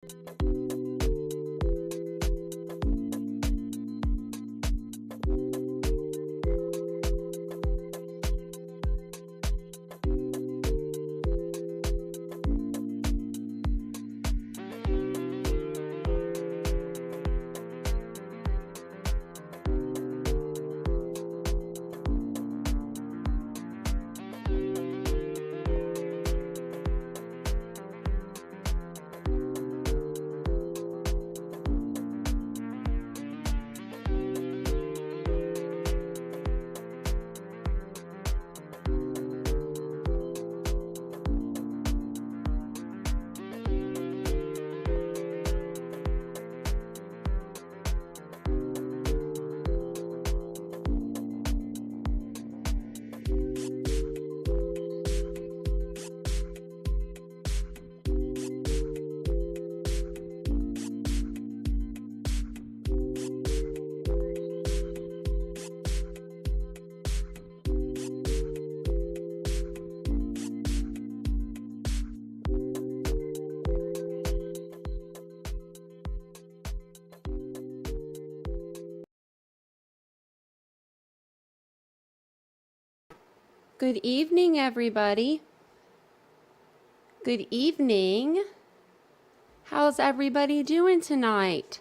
Good evening, everybody. Good evening. How's everybody doing tonight?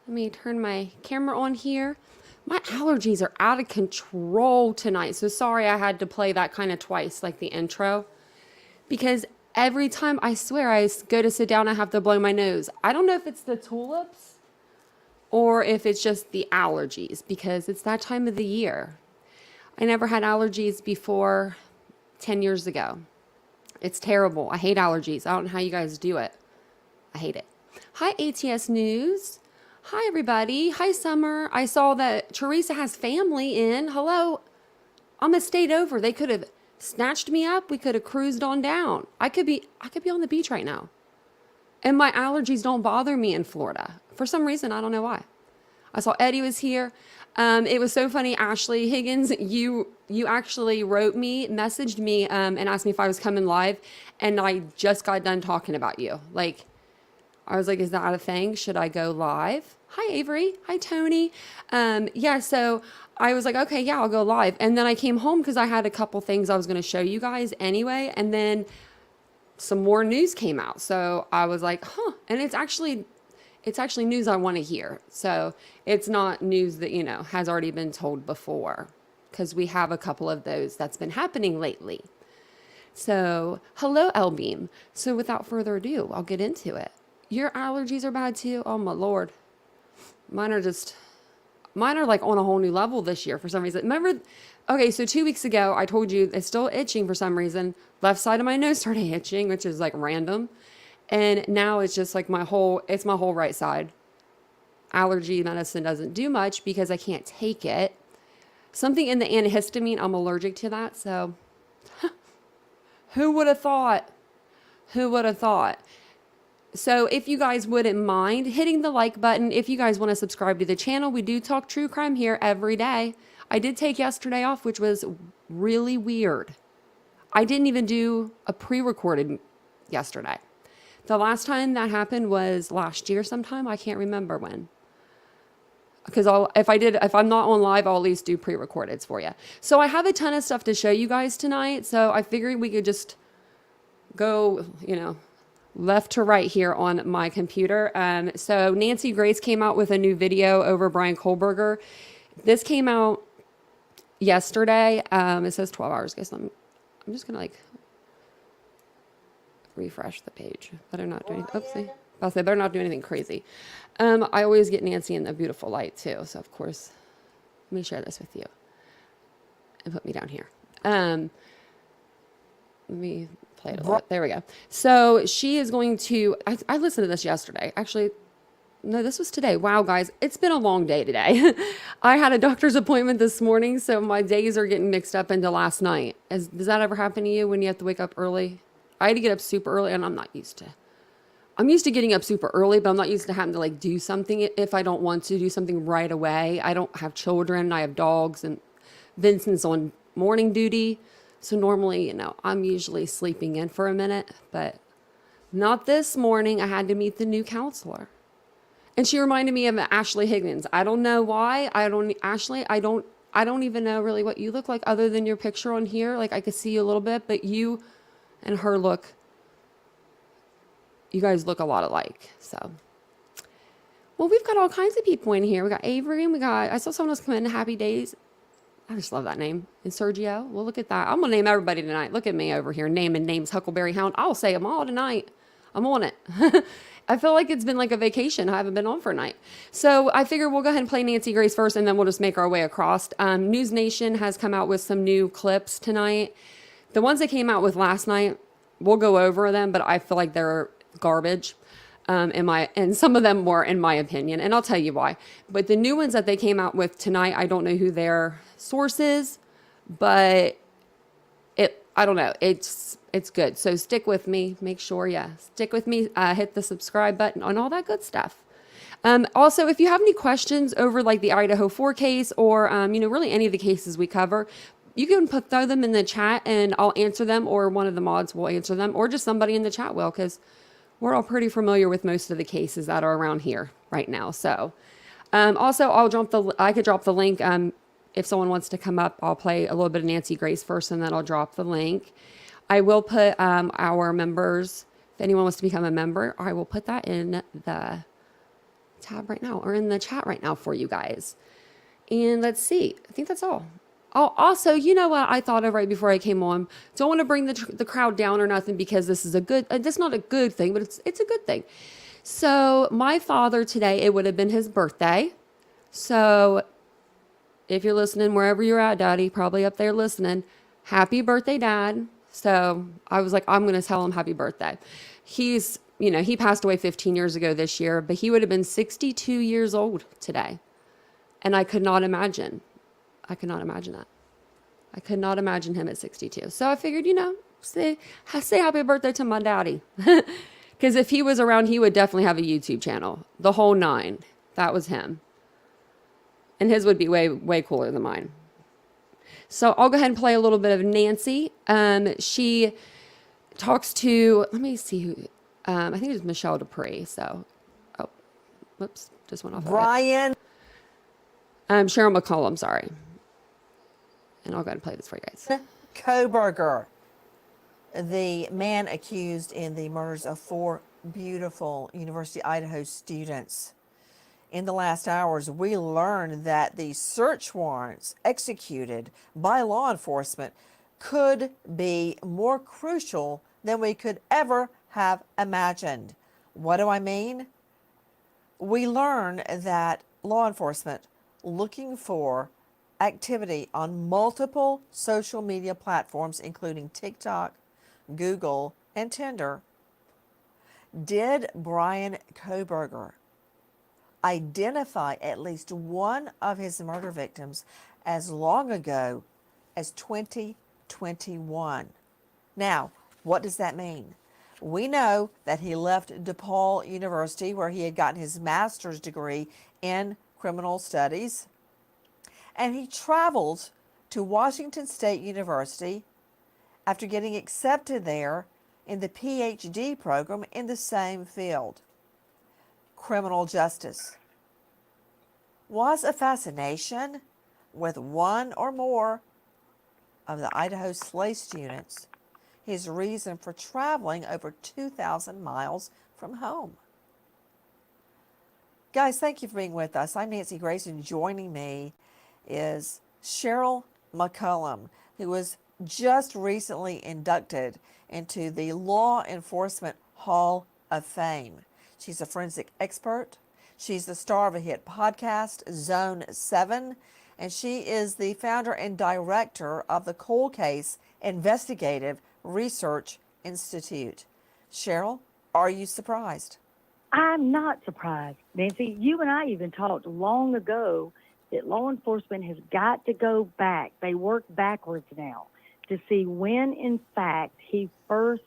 Let me turn my camera on here. My allergies are out of control tonight. So sorry I had to play that kind of twice, like the intro. Because every time, I swear, I go to sit down, I have to blow my nose. I don't know if it's the tulips or if it's just the allergies, because it's that time of the year. I never had allergies before 10 years ago. It's terrible. I hate allergies. I don't know how you guys do it. I hate it. Hi, ATS News. Hi, everybody. Hi, Summer. I saw that Teresa has family in. Hello. I'm a state over. They could have snatched me up. We could have cruised on down. I could be on the beach right now. And my allergies don't bother me in Florida. For some reason, I don't know why. I saw Eddie was here. It was so funny, Ashley Higgins, you actually messaged me, and asked me if I was coming live, and I just got done talking about you. Like, I was like, is that a thing? Should I go live? Hi, Avery. Hi, Tony. Yeah, so I was like, okay, yeah, I'll go live. And then I came home because I had a couple things I was going to show you guys anyway, and then some more news came out. So I was like, and it's actually news I want to hear. So it's not news that, has already been told before, because we have a couple of those that's been happening lately. So hello, L-Beam. So without further ado, I'll get into it. Your allergies are bad too? Oh my Lord. Mine are like on a whole new level this year for some reason. Remember, okay, so 2 weeks ago, I told you it's still itching for some reason. Left side of my nose started itching, which is like random. And now it's just like my whole right side. Allergy medicine doesn't do much because I can't take it. Something in the antihistamine, I'm allergic to that. So who would have thought? Who would have thought? So if you guys wouldn't mind hitting the like button, if you guys want to subscribe to the channel, we do talk true crime here every day. I did take yesterday off, which was really weird. I didn't even do a pre-recorded yesterday. The last time that happened was last year sometime. I can't remember when. Because if I'm not on live, I'll at least do pre-recordeds for you. So I have a ton of stuff to show you guys tonight. So I figured we could just go, left to right here on my computer. So Nancy Grace came out with a new video over Brian Kohberger. This came out yesterday. It says 12 hours. Guess I'm just going to refresh the page. Better not do anything. Oopsie. I'll say better not do anything crazy. I always get Nancy in a beautiful light too. So of course, let me share this with you and put me down here. Let me play it a little bit. There we go. So she is going to, I listened to this yesterday. Actually, no, this was today. Wow, guys, it's been a long day today. I had a doctor's appointment this morning, so my days are getting mixed up into last night. Does that ever happen to you when you have to wake up early? I had to get up super early, and I'm not used to. I'm used to getting up super early, but I'm not used to having to do something if I don't want to do something right away. I don't have children. I have dogs, and Vincent's on morning duty. So normally, I'm usually sleeping in for a minute, but Not this morning. I had to meet the new counselor. And she reminded me of Ashley Higgins. I don't know why. Ashley, I don't even know really what you look like other than your picture on here. Like I could see you a little bit, but you and her you guys look a lot alike. So, well, we've got all kinds of people in here. We got Avery and I saw someone else come in, Happy Days. I just love that name. And Sergio. Well, look at that. I'm going to name everybody tonight. Look at me over here naming names, Huckleberry Hound. I'll say them all tonight. I'm on it. I feel like it's been like a vacation. I haven't been on for a night. So I figure we'll go ahead and play Nancy Grace first, and then we'll just make our way across. News Nation has come out with some new clips tonight. The ones they came out with last night, we'll go over them, but I feel like they're garbage. And some of them were, in my opinion, and I'll tell you why. But the new ones that they came out with tonight, I don't know who their source is, but I don't know. It's good. So stick with me. Make sure, stick with me. Hit the subscribe button and all that good stuff. Also, if you have any questions over like the Idaho 4 case or, really any of the cases we cover, you can throw them in the chat and I'll answer them, or one of the mods will answer them, or just somebody in the chat will, because we're all pretty familiar with most of the cases that are around here right now. So, also I could drop the link. If someone wants to come up, I'll play a little bit of Nancy Grace first, and then I'll drop the link. I will put our members, if anyone wants to become a member, I will put that in the tab right now, or in the chat right now for you guys. And let's see. I think that's all. Oh, also, you know what I thought of right before I came on? Don't want to bring the crowd down or nothing, because this is that's not a good thing, but it's a good thing. So my father today, it would have been his birthday. So if you're listening, wherever you're at, Daddy, probably up there listening, happy birthday, Dad. So I was like, I'm going to tell him happy birthday. He passed away 15 years ago this year, but he would have been 62 years old today. And I could not imagine that. I could not imagine him at 62. So I figured, say happy birthday to my daddy. Because if he was around, he would definitely have a YouTube channel. The whole 9. That was him. And his would be way, way cooler than mine. So I'll go ahead and play a little bit of Nancy. She talks to, let me see who, I think it's Michelle Dupree. So, whoops, just went off. Brian. Cheryl McCollum, sorry. And I'll go ahead and play this for you guys. Kohberger, the man accused in the murders of 4 beautiful University of Idaho students. In the last hours, we learned that the search warrants executed by law enforcement could be more crucial than we could ever have imagined. What do I mean? We learned that law enforcement, looking for activity on multiple social media platforms, including TikTok, Google, and Tinder, did Brian Kohberger identify at least one of his murder victims as long ago as 2021. Now, what does that mean? We know that he left DePaul University, where he had gotten his master's degree in criminal studies, and he traveled to Washington State University after getting accepted there in the PhD program in the same field. Criminal justice was a fascination with one or more of the Idaho slave students his reason for traveling over 2,000 miles from home. Guys, thank you for being with us. I'm Nancy Grace, and joining me is Cheryl McCollum, who was just recently inducted into the Law Enforcement Hall of Fame. She's a forensic expert. She's the star of a hit podcast, Zone 7, and she is the founder and director of the Cold Case Investigative Research Institute. Cheryl, are you surprised? I'm not surprised, Nancy. You and I even talked long ago that law enforcement has got to go back. They work backwards now to see when, in fact, he first,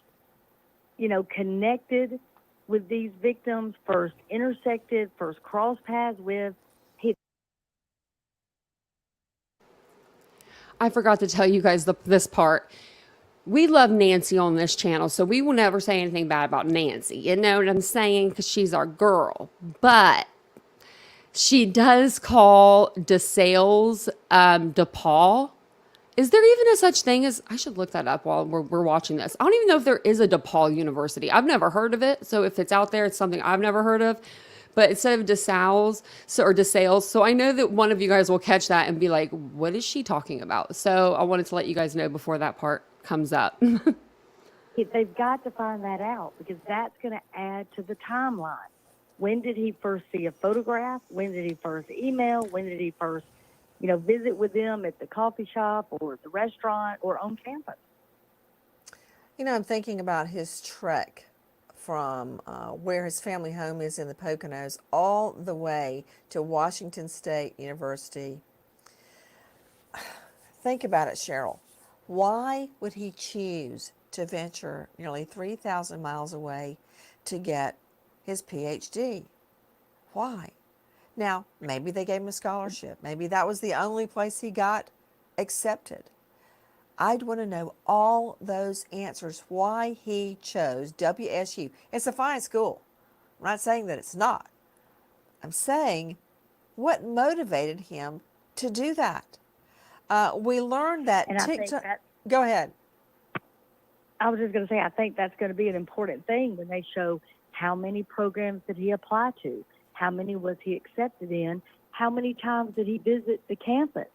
connected with these victims, first intersected, first crossed paths with. I forgot to tell you guys this part. we love Nancy on this channel, so we will never say anything bad about Nancy. You know what I'm saying? Because she's our girl. But she does call DeSales DePaul. Is there even a such thing as, I should look that up while we're watching this. I don't even know if there is a DePaul University. I've never heard of it. So if it's out there, it's something I've never heard of. But instead of DeSales, or DeSales, so I know that one of you guys will catch that and be like, what is she talking about? So I wanted to let you guys know before that part comes up. They've got to find that out because that's going to add to the timeline. When did he first see a photograph? When did he first email? When did he first, visit with them at the coffee shop or the restaurant or on campus? I'm thinking about his trek from where his family home is in the Poconos all the way to Washington State University. Think about it, Cheryl. Why would he choose to venture nearly 3,000 miles away to get his PhD? Why? Now, maybe they gave him a scholarship. Maybe that was the only place he got accepted. I'd want to know all those answers, why he chose WSU. It's a fine school. I'm not saying that it's not. I'm saying what motivated him to do that. We learned that And I think TikTok. that, Go ahead. I was just going to say, I think that's going to be an important thing when they show how many programs did he apply to, how many was he accepted in, how many times did he visit the campus.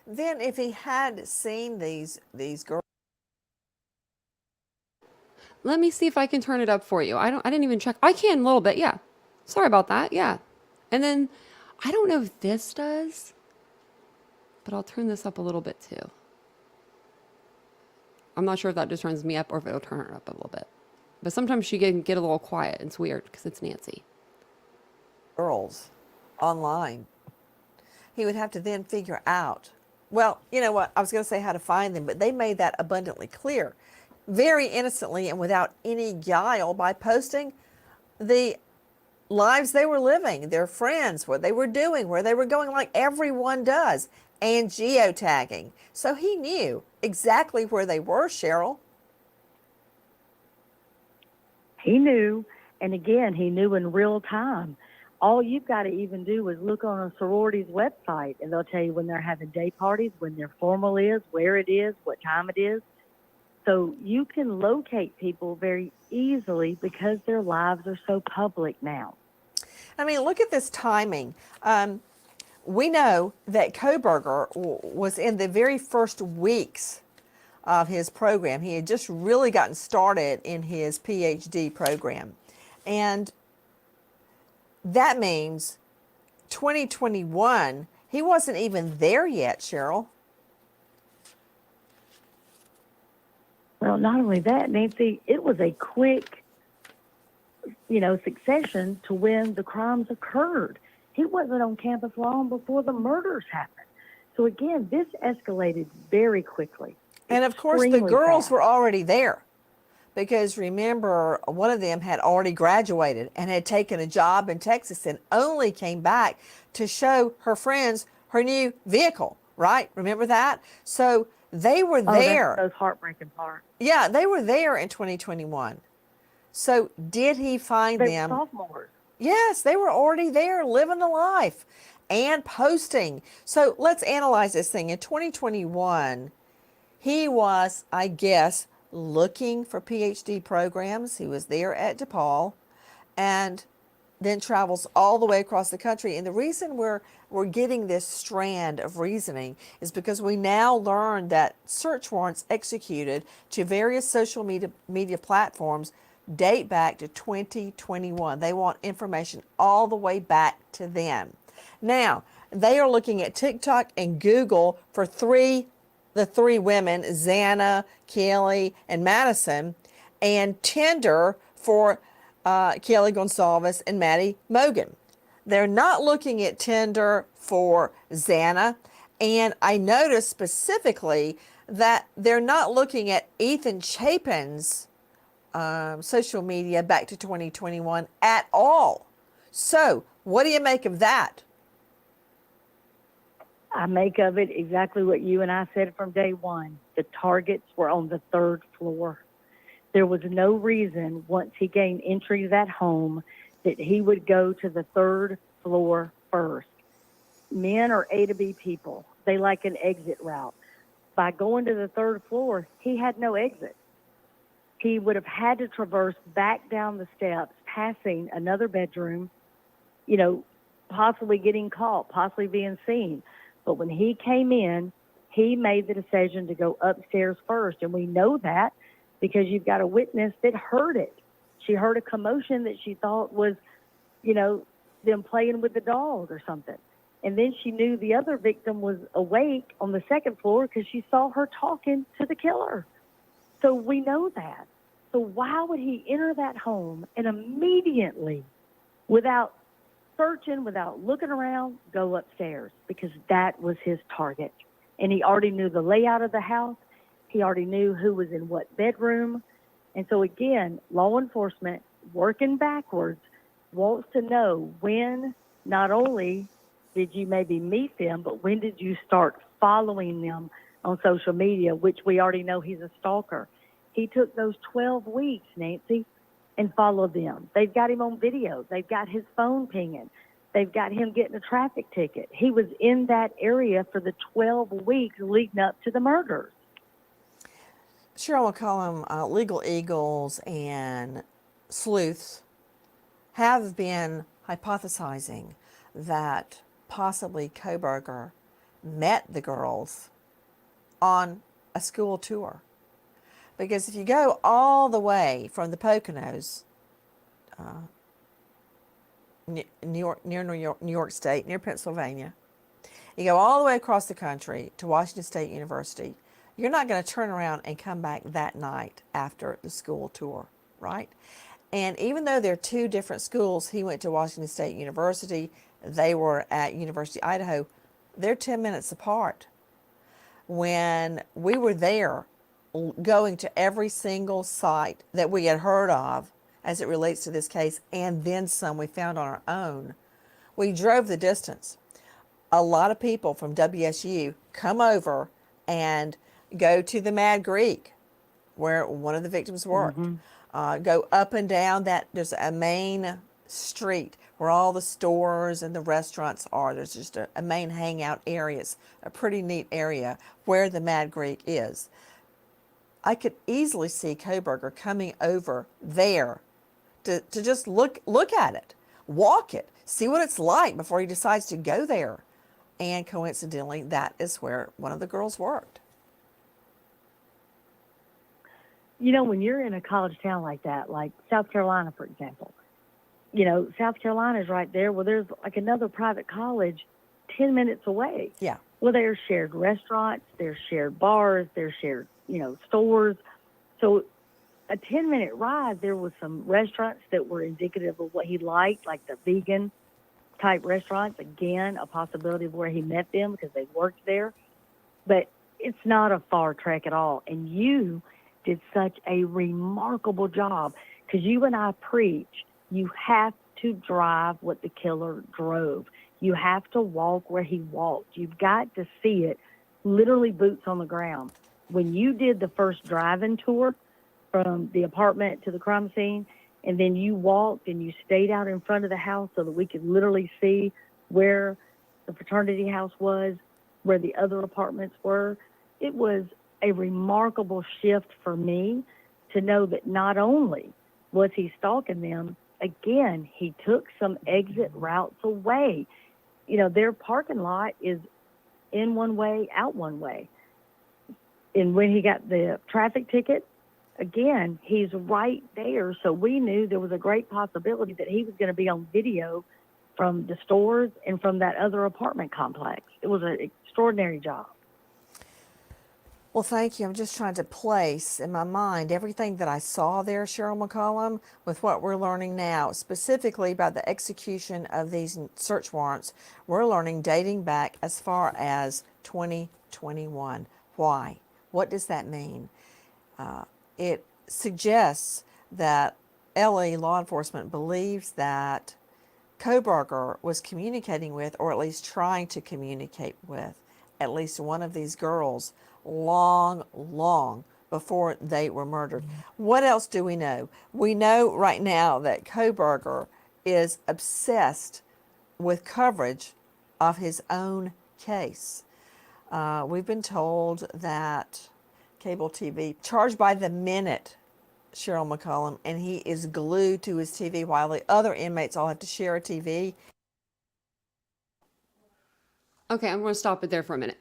Then if he had seen these girls. Let me see if I can turn it up for you. I didn't even check. I can a little bit, yeah. Sorry about that, yeah. And then, I don't know if this does, but I'll turn this up a little bit too. I'm not sure if that just turns me up or if it'll turn her up a little bit. But sometimes she can get a little quiet. It's weird because it's Nancy. Girls online. He would have to then figure out, well, you know what, I was going to say how to find them, but they made that abundantly clear, very innocently and without any guile, by posting the lives they were living, their friends, what they were doing, where they were going, like everyone does, and geotagging. So he knew exactly where they were, Cheryl. He knew, and again, he knew in real time. All you've got to even do is look on a sorority's website, and they'll tell you when they're having day parties, when their formal is, where it is, what time it is. So you can locate people very easily because their lives are so public now. I mean, look at this timing. We know that Kohberger was in the very first weeks of his program. He had just really gotten started in his PhD program. And that means 2021, he wasn't even there yet, Cheryl. Well, not only that, Nancy, it was a quick, succession to when the crimes occurred. He wasn't on campus long before the murders happened. So again, this escalated very quickly. And of course, the Extremely girls fast. were already there. Because remember, one of them had already graduated and had taken a job in Texas and only came back to show her friends her new vehicle, right? Remember that? So they were there. That's those heartbreaking part. Yeah, they were there in 2021. So did he find They them? were sophomores. Yes, they were already there living the life and posting. So let's analyze this thing. In 2021, he was, I guess, looking for PhD programs. He was there at DePaul and then travels all the way across the country. And the reason we're getting this strand of reasoning is because we now learn that search warrants executed to various social media platforms date back to 2021. They want information all the way back to then. Now, they are looking at TikTok and Google for the three women, Xana, Kelly, and Madison, and Tinder for Kelly Gonsalves and Maddie Mogan. They're not looking at Tinder for Xana, and I noticed specifically that they're not looking at Ethan Chapin's social media back to 2021 at all. So, what do you make of that? I make of it exactly what you and I said from day one. the targets were on the third floor. There was no reason, once he gained entry to that home, that he would go to the third floor first. Men are A to B people. They like an exit route. By going to the third floor, he had no exit. He would have had to traverse back down the steps, passing another bedroom, possibly getting caught, possibly being seen. But when he came in, he made the decision to go upstairs first. And we know that because you've got a witness that heard it. She heard a commotion that she thought was, them playing with the dog or something. And then she knew the other victim was awake on the second floor because she saw her talking to the killer. So we know that. So why would he enter that home and immediately, without searching, without looking around, go upstairs? Because that was his target. And he already knew the layout of the house. He already knew who was in what bedroom. And so again, law enforcement, working backwards, wants to know when not only did you maybe meet them, but when did you start following them on social media, which we already know he's a stalker. He took those 12 weeks, Nancy, and followed them. They've got him on video. They've got his phone pinging. They've got him getting a traffic ticket. He was in that area for the 12 weeks leading up to the murders. Cheryl McCollum, legal eagles and sleuths have been hypothesizing that possibly Kohberger met the girls on a school tour. Because if you go all the way from the Poconos, near New York State, near Pennsylvania, you go all the way across the country to Washington State University, you're not going to turn around and come back that night after the school tour, right? And even though they're two different schools, he went to Washington State University, they were at University of Idaho, they're 10 minutes apart. When we were there, going to every single site that we had heard of as it relates to this case, and then some we found on our own, we drove the distance. A lot of people from WSU come over and go to the Mad Greek, where one of the victims worked. Go up and down that, there's a main street where all the stores and the restaurants are. There's just a main hangout area. It's a pretty neat area where the Mad Greek is. I could easily see Kohberger coming over there to just look at it, walk it, see what it's like before he decides to go there. And coincidentally, that is where one of the girls worked. When you're in a college town like that, like South Carolina, for example, South Carolina is right there. Well, there's like another private college 10 minutes away. Yeah. Well, there's shared restaurants, there's shared bars, there's shared, stores. So a 10-minute ride, there was some restaurants that were indicative of what he liked, like the vegan type restaurants. Again, a possibility of where he met them because they worked there. But it's not a far trek at all. And you did such a remarkable job because you and I preach you have to drive what the killer drove. You have to walk where he walked. You've got to see it, literally boots on the ground. When you did the first drive-in tour from the apartment to the crime scene, and then you walked and you stayed out in front of the house so that we could literally see where the fraternity house was, where the other apartments were, it was a remarkable shift for me to know that not only was he stalking them, again, he took some exit routes away. Their parking lot is in one way, out one way. And when he got the traffic ticket, again, he's right there. So we knew there was a great possibility that he was going to be on video from the stores and from that other apartment complex. It was an extraordinary job. Well, thank you. I'm just trying to place in my mind everything that I saw there, Cheryl McCollum, with what we're learning now, specifically about the execution of these search warrants. We're learning dating back as far as 2021. Why? What does that mean? It suggests that LA law enforcement believes that Kohberger was communicating with, or at least trying to communicate with, at least one of these girls long, long before they were murdered. What else do we know? We know right now that Kohberger is obsessed with coverage of his own case. We've been told that cable TV charged by the minute, Cheryl McCollum, and he is glued to his TV while the other inmates all have to share a TV. Okay, I'm going to stop it there for a minute.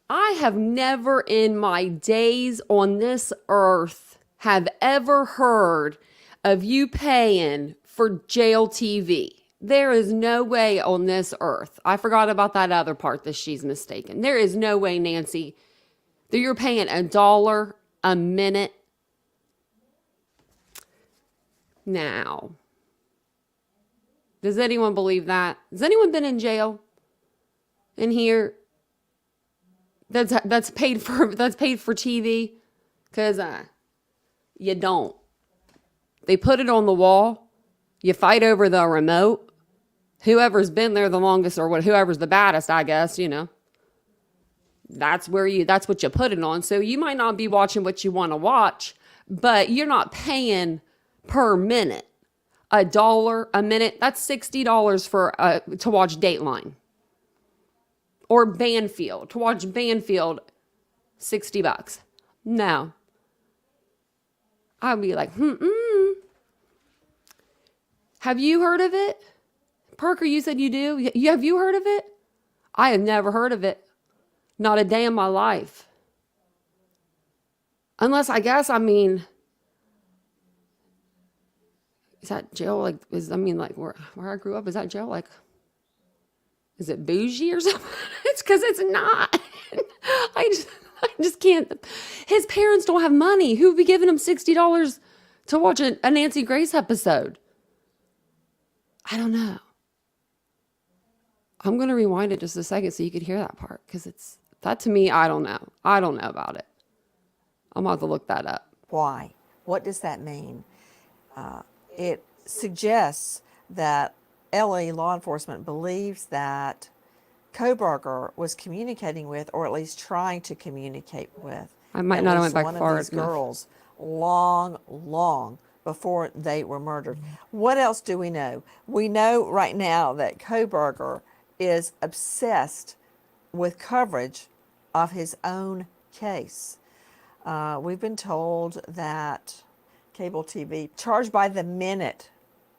I have never in my days on this earth have ever heard of you paying for jail TV. There is no way on this earth. I forgot about that other part that she's mistaken. There is no way, Nancy, that you're paying $1 a minute. Now, does anyone believe that? Has anyone been in jail in here that's paid for TV? Because you don't. They put it on the wall. You fight over the remote. Whoever's been there the longest or whoever's the baddest, I guess, that's what you put it on. So you might not be watching what you want to watch, but you're not paying per minute. $1 a minute, that's $60 to watch Dateline. Or Banfield. To watch Banfield, $60. No. I'd be like, Have you heard of it? Parker, you said you do. Have you heard of it? I have never heard of it. Not a day in my life. Unless, I guess, is that jail where I grew up, is that jail is it bougie or something? It's because it's not. I just can't. His parents don't have money. Who would be giving him $60 to watch a Nancy Grace episode? I don't know. I'm going to rewind it just a second so you could hear that part, because that to me, I don't know. I don't know about it. I'm about to look that up. Why? What does that mean? It suggests that LA law enforcement believes that Kohberger was communicating with, or at least trying to communicate with, I might not have went back one far of these enough. girls long, long before they were murdered. What else do we know? We know right now that Kohberger is obsessed with coverage of his own case. We've been told that cable TV charged by the minute,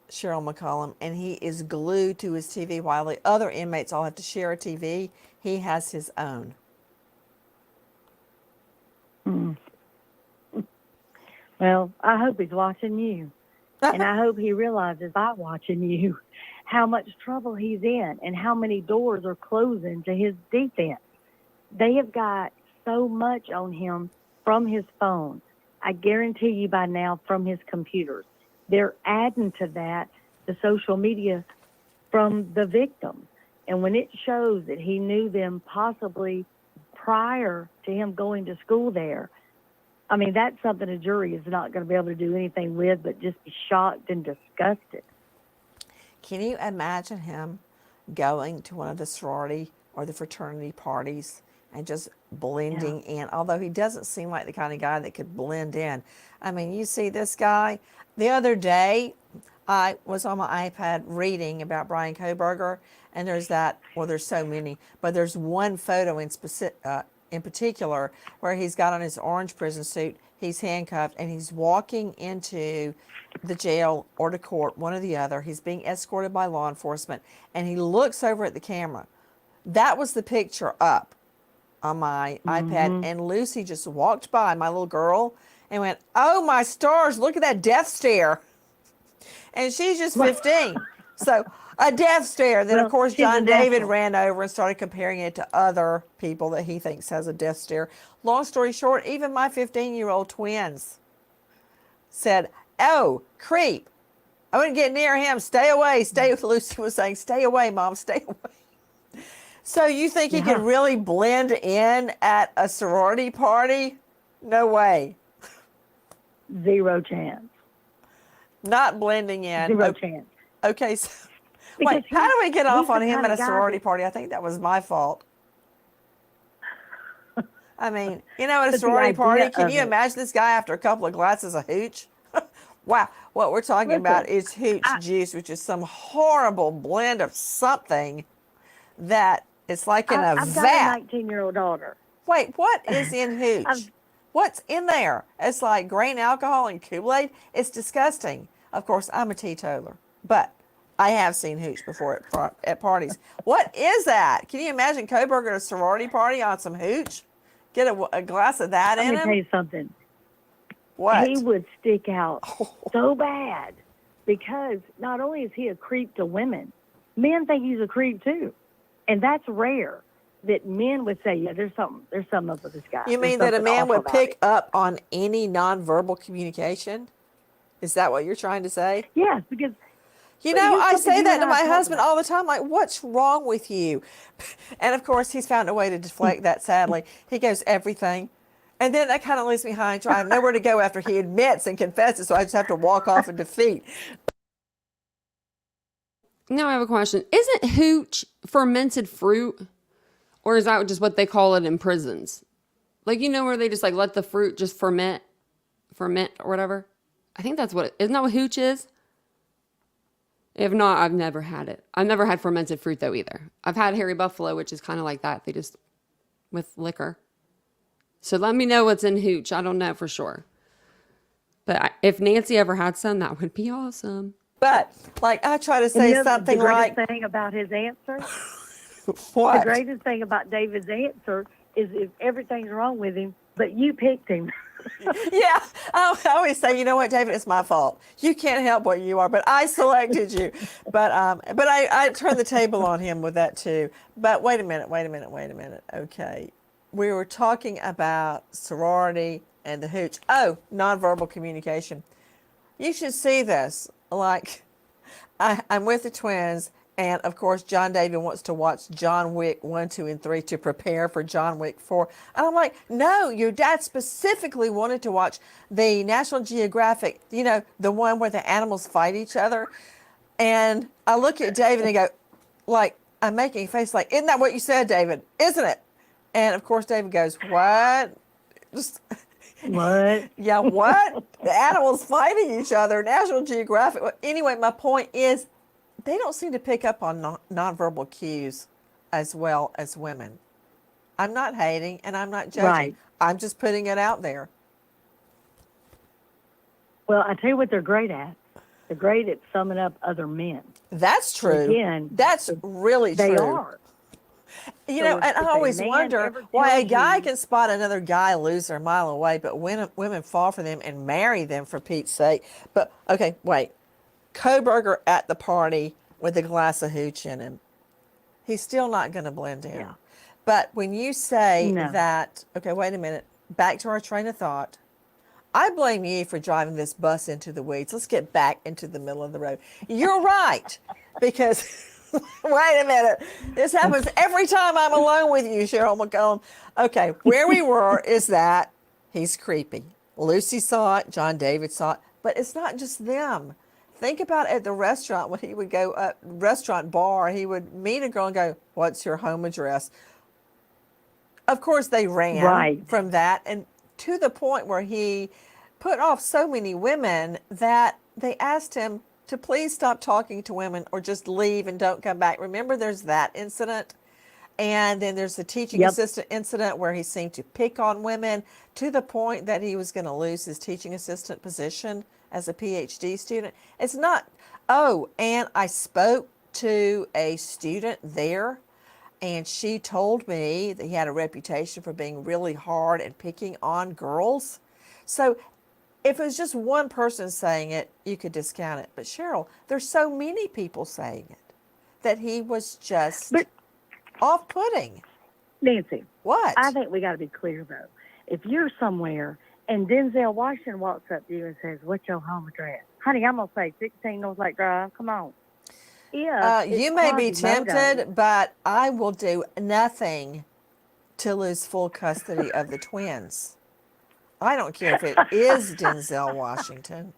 Cheryl McCollum, and he is glued to his TV while the other inmates all have to share a TV. He has his own. Well, I hope he's watching you. And I hope he realizes by watching you how much trouble he's in and how many doors are closing to his defense. They have got so much on him from his phone. I guarantee you by now from his computers. They're adding to that the social media from the victim. And when it shows that he knew them possibly prior to him going to school there, that's something a jury is not going to be able to do anything with but just be shocked and disgusted. Can you imagine him going to one of the sorority or the fraternity parties and just blending in? Although he doesn't seem like the kind of guy that could blend in. You see this guy. The other day, I was on my iPad reading about Brian Kohberger, and there's so many, but there's one photo in particular where he's got on his orange prison suit, he's handcuffed, and he's walking into the jail or to court, one or the other. He's being escorted by law enforcement, and he looks over at the camera. That was the picture up on my iPad, and Lucy just walked by, my little girl, and went, "Oh, my stars, look at that death stare." And she's just 15. So a death stare. Then, of course, John David ran over and started comparing it to other people that he thinks has a death stare. Long story short, even my 15-year-old twins said, "Oh, creep. I wouldn't get near him. Stay away. Lucy was saying, "Stay away, Mom. Stay away." So you think he could really blend in at a sorority party? No way. Zero chance. Not blending in. Zero chance. Okay, so wait, how do we get off on him at a sorority party? I think that was my fault. I mean, at a But the sorority party, idea can of you it. imagine this guy after a couple of glasses of hooch? Wow, what we're talking about Listen, is hooch juice, which is some horrible blend of something that it's like in a I've got a vat. 19-year-old daughter. Wait, what is in I've hooch? What's in there? It's like grain alcohol and Kool-Aid. It's disgusting. Of course, I'm a teetotaler, but I have seen hooch before at parties. What is that? Can you imagine Kohberger at a sorority party on some hooch? Get a glass of that Let in me tell him? you something. What? He would stick out so bad because not only is he a creep to women, men think he's a creep too, and that's rare. That men would say, "Yeah, there's something up with this guy." You There's mean that a something man off would about pick it. up on any nonverbal communication? Is that what you're trying to say? Yes, because You but know, here's I something say you that and to I have my talked husband about. all the time, like, what's wrong with you? And of course, he's found a way to deflect that, sadly. He goes, everything. And then that kind of leaves me high and dry. I have nowhere to go after he admits and confesses, so I just have to walk off in defeat. Now I have a question. Isn't hooch fermented fruit? Or is that just what they call it in prisons? Like, where they just like let the fruit just ferment or whatever? I think that's isn't that what hooch is? If not, I've never had it. I've never had fermented fruit though either. I've had Hairy Buffalo, which is kind of like that. They just, with liquor. So let me know what's in hooch. I don't know for sure. But if Nancy ever had some, that would be awesome. But, like, I try to And say the something greatest like, thing about his answer, the what? greatest thing about David's answer is if everything's wrong with him, but you picked him. Yeah, I always say, you know what, David, it's my fault. You can't help what you are, but I selected you. But I turned the table on him with that too. But wait a minute. Okay, we were talking about sorority and the hooch. Oh, nonverbal communication. You should see this. Like, I'm with the twins, and of course, John David wants to watch John Wick 1, 2, and 3 to prepare for John Wick 4. And I'm like, no, your dad specifically wanted to watch the National Geographic, the one where the animals fight each other. And I look at David and go, like, I'm making a face like, isn't that what you said, David? Isn't it? And of course, David goes, what? Just, What? yeah, what? The animals fighting each other, National Geographic. Anyway, my point is, they don't seem to pick up on nonverbal cues as well as women. I'm not hating and I'm not judging. Right. I'm just putting it out there. Well, I tell you what they're great at. They're great at summing up other men. That's true. Again, That's really they true. are. You So know, if and I a always man wonder ever why a tells guy you- can spot another guy loser a mile away, but women fall for them and marry them for Pete's sake. But, okay, wait. Kohberger at the party with a glass of hooch in him. He's still not going to blend in. Yeah. But when you say No. that, okay, wait a minute, back to our train of thought. I blame you for driving this bus into the weeds. Let's get back into the middle of the road. You're right, because, wait a minute, this happens every time I'm alone with you, Cheryl McCollum. Okay, where we were is that he's creepy. Lucy saw it, John David saw it, but it's not just them. Think about at the restaurant when he would go up, restaurant bar, he would meet a girl and go, what's your home address? Of course, they ran Right. from that, and to the point where he put off so many women that they asked him to please stop talking to women or just leave and don't come back. Remember, there's that incident. And then there's the teaching Yep. assistant incident where he seemed to pick on women to the point that he was going to lose his teaching assistant position as a PhD student. It's not, oh, and I spoke to a student there, and she told me that he had a reputation for being really hard and picking on girls. So if it was just one person saying it, you could discount it. But Cheryl, there's so many people saying it that he was just But off-putting. Nancy, What? I think we got to be clear though. If you're somewhere and Denzel Washington walks up to you and says, "What's your home address?" Honey, I'm gonna say 16 North Lake Drive. Come on. Yeah. You may be tempted, but I will do nothing to lose full custody of the twins. I don't care if it is Denzel Washington.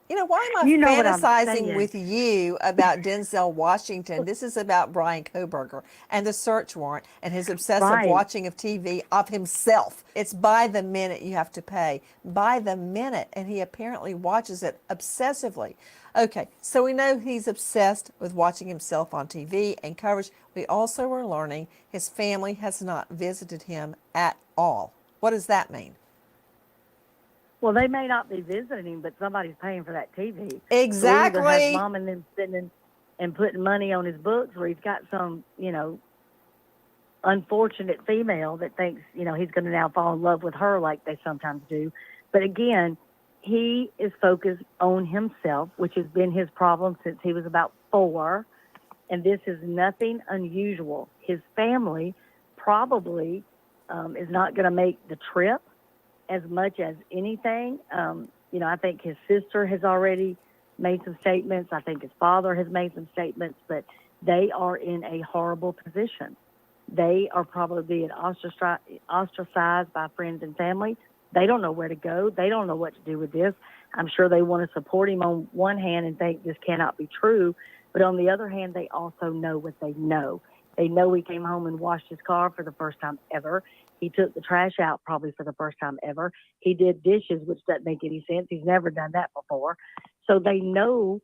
You know, why am I You know what I'm fantasizing saying, with you about Denzel Washington? This is about Brian Kohberger and the search warrant and his obsessive right? watching of TV of himself. It's by the minute you have to pay, by the minute, and he apparently watches it obsessively. Okay, so we know he's obsessed with watching himself on TV and coverage. We also are learning his family has not visited him at all. What does that mean? Well, they may not be visiting him, but somebody's paying for that TV. So we either have Exactly. mom and them spending and putting money on his books, or he's got some, unfortunate female that thinks, he's going to now fall in love with her like they sometimes do. But again, he is focused on himself, which has been his problem since he was about 4. And this is nothing unusual. His family probably is not going to make the trip as much as anything. I think his sister has already made some statements. I think his father has made some statements, but they are in a horrible position. They are probably being ostracized by friends and family. They don't know where to go. They don't know what to do with this. I'm sure they want to support him on one hand and think this cannot be true, but on the other hand, they also know what they know. They know he came home and washed his car for the first time ever. He took the trash out probably for the first time ever. He did dishes, which doesn't make any sense. He's never done that before. So they know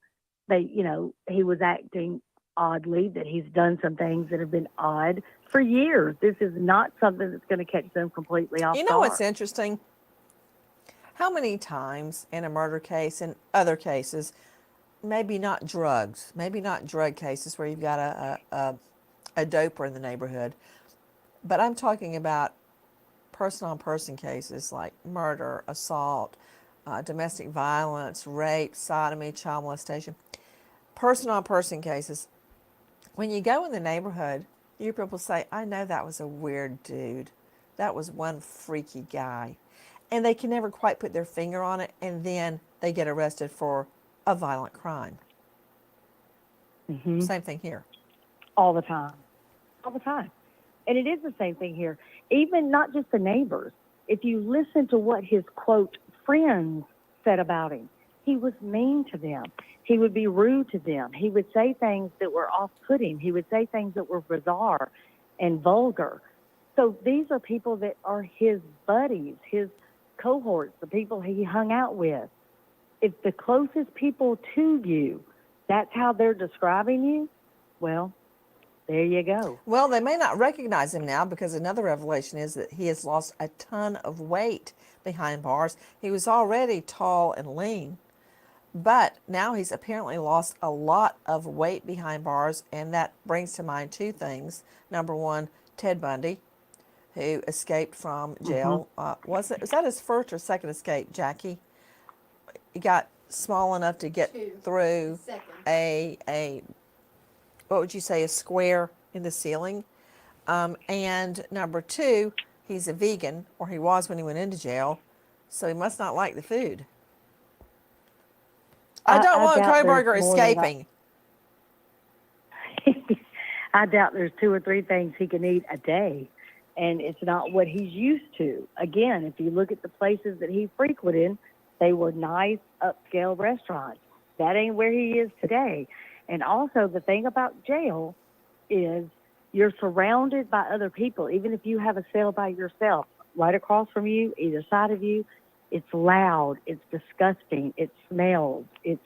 he was acting oddly, that he's done some things that have been odd for years. This is not something that's going to catch them completely off You know guard. what's interesting? How many times in a murder case and other cases, maybe not drugs, maybe not drug cases where you've got a doper in the neighborhood, but I'm talking about person-on-person cases like murder, assault, domestic violence, rape, sodomy, child molestation. Person-on-person cases. When you go in the neighborhood, you people say, I know that was a weird dude. That was one freaky guy. And they can never quite put their finger on it, and then they get arrested for a violent crime. Mm-hmm. Same thing here. All the time. All the time. And it is the same thing here. Even not just the neighbors. If you listen to what his, quote, friends said about him, he was mean to them. He would be rude to them. He would say things that were off-putting. He would say things that were bizarre and vulgar. So these are people that are his buddies, his cohorts, the people he hung out with. If the closest people to you, that's how they're describing you, well, there you go. Well, they may not recognize him now because another revelation is that he has lost a ton of weight behind bars. He was already tall and lean, but now he's apparently lost a lot of weight behind bars, and that brings to mind two things. Number one, Ted Bundy, who escaped from jail. Was that his first or second escape, Jackie? He got small enough to get through a what would you say, a square in the ceiling. And number two, he's a vegan, or he was when he went into jail, so he must not like the food. I don't want Kohberger escaping. I doubt there's 2 or 3 things he can eat a day, and it's not what he's used to. Again, if you look at the places that he frequented, they were nice, upscale restaurants. That ain't where he is today. And also, the thing about jail is you're surrounded by other people. Even if you have a cell by yourself, right across from you, either side of you, it's loud, it's disgusting, it smells, it's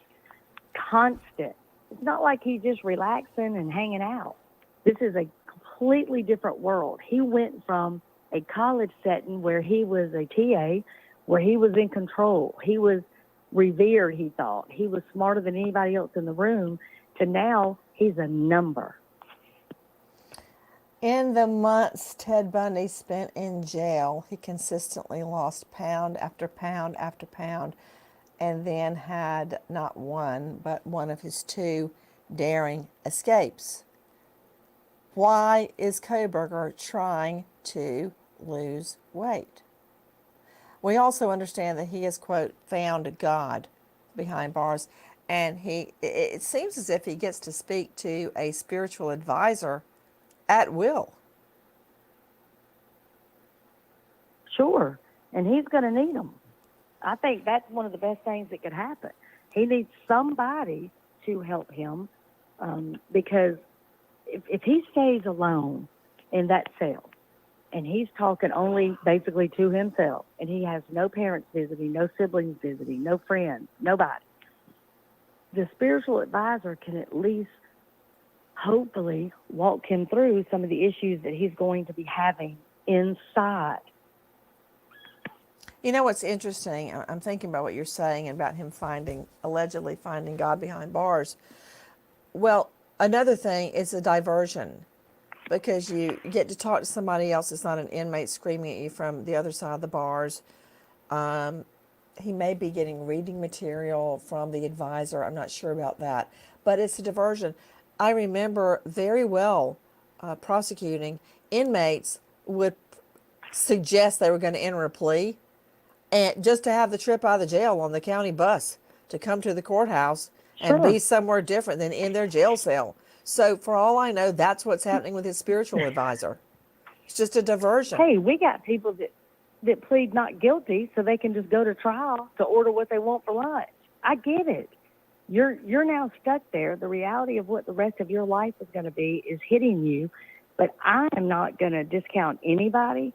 constant. It's not like he's just relaxing and hanging out. This is a completely different world. He went from a college setting where he was a TA, where he was in control. He was revered, he thought. He was smarter than anybody else in the room, to now he's a number. In the months Ted Bundy spent in jail, he consistently lost pound after pound after pound, and then had not one, but one of his 2 daring escapes. Why is Kohberger trying to lose weight? We also understand that he has, quote, found God behind bars, and it seems as if he gets to speak to a spiritual advisor at will. Sure, and he's going to need them. I think that's one of the best things that could happen. He needs somebody to help him because if he stays alone in that cell and he's talking only basically to himself and he has no parents visiting, no siblings visiting, no friends, nobody, the spiritual advisor can at least hopefully walk him through some of the issues that he's going to be having inside. You know what's interesting? I'm thinking about what you're saying about him allegedly finding God behind bars. Well, another thing is a diversion, because you get to talk to somebody else. It's not an inmate screaming at you from the other side of the bars. He may be getting reading material from the advisor. I'm not sure about that, but it's a diversion. I remember very well prosecuting inmates would suggest they were going to enter a plea, and just to have the trip out of the jail on the county bus to come to the courthouse and Sure. be somewhere different than in their jail cell. So for all I know, that's what's happening with his spiritual advisor. It's just a diversion. Hey, we got people that plead not guilty so they can just go to trial to order what they want for lunch. I get it. You're now stuck there. The reality of what the rest of your life is going to be is hitting you. But I am not going to discount anybody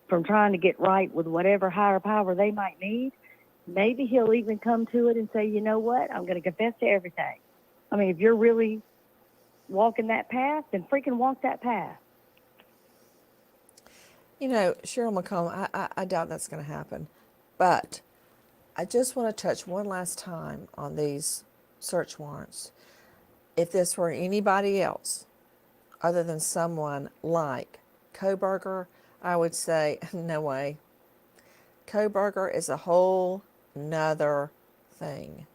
from trying to get right with whatever higher power they might need. Maybe he'll even come to it and say, you know what, I'm going to confess to everything. I mean, if you're really walking that path, then freaking walk that path. You know, Cheryl McCollum, I doubt that's going to happen. But I just want to touch one last time on these search warrants. If this were anybody else other than someone like Kohberger, I would say, no way. Kohberger is a whole nother thing.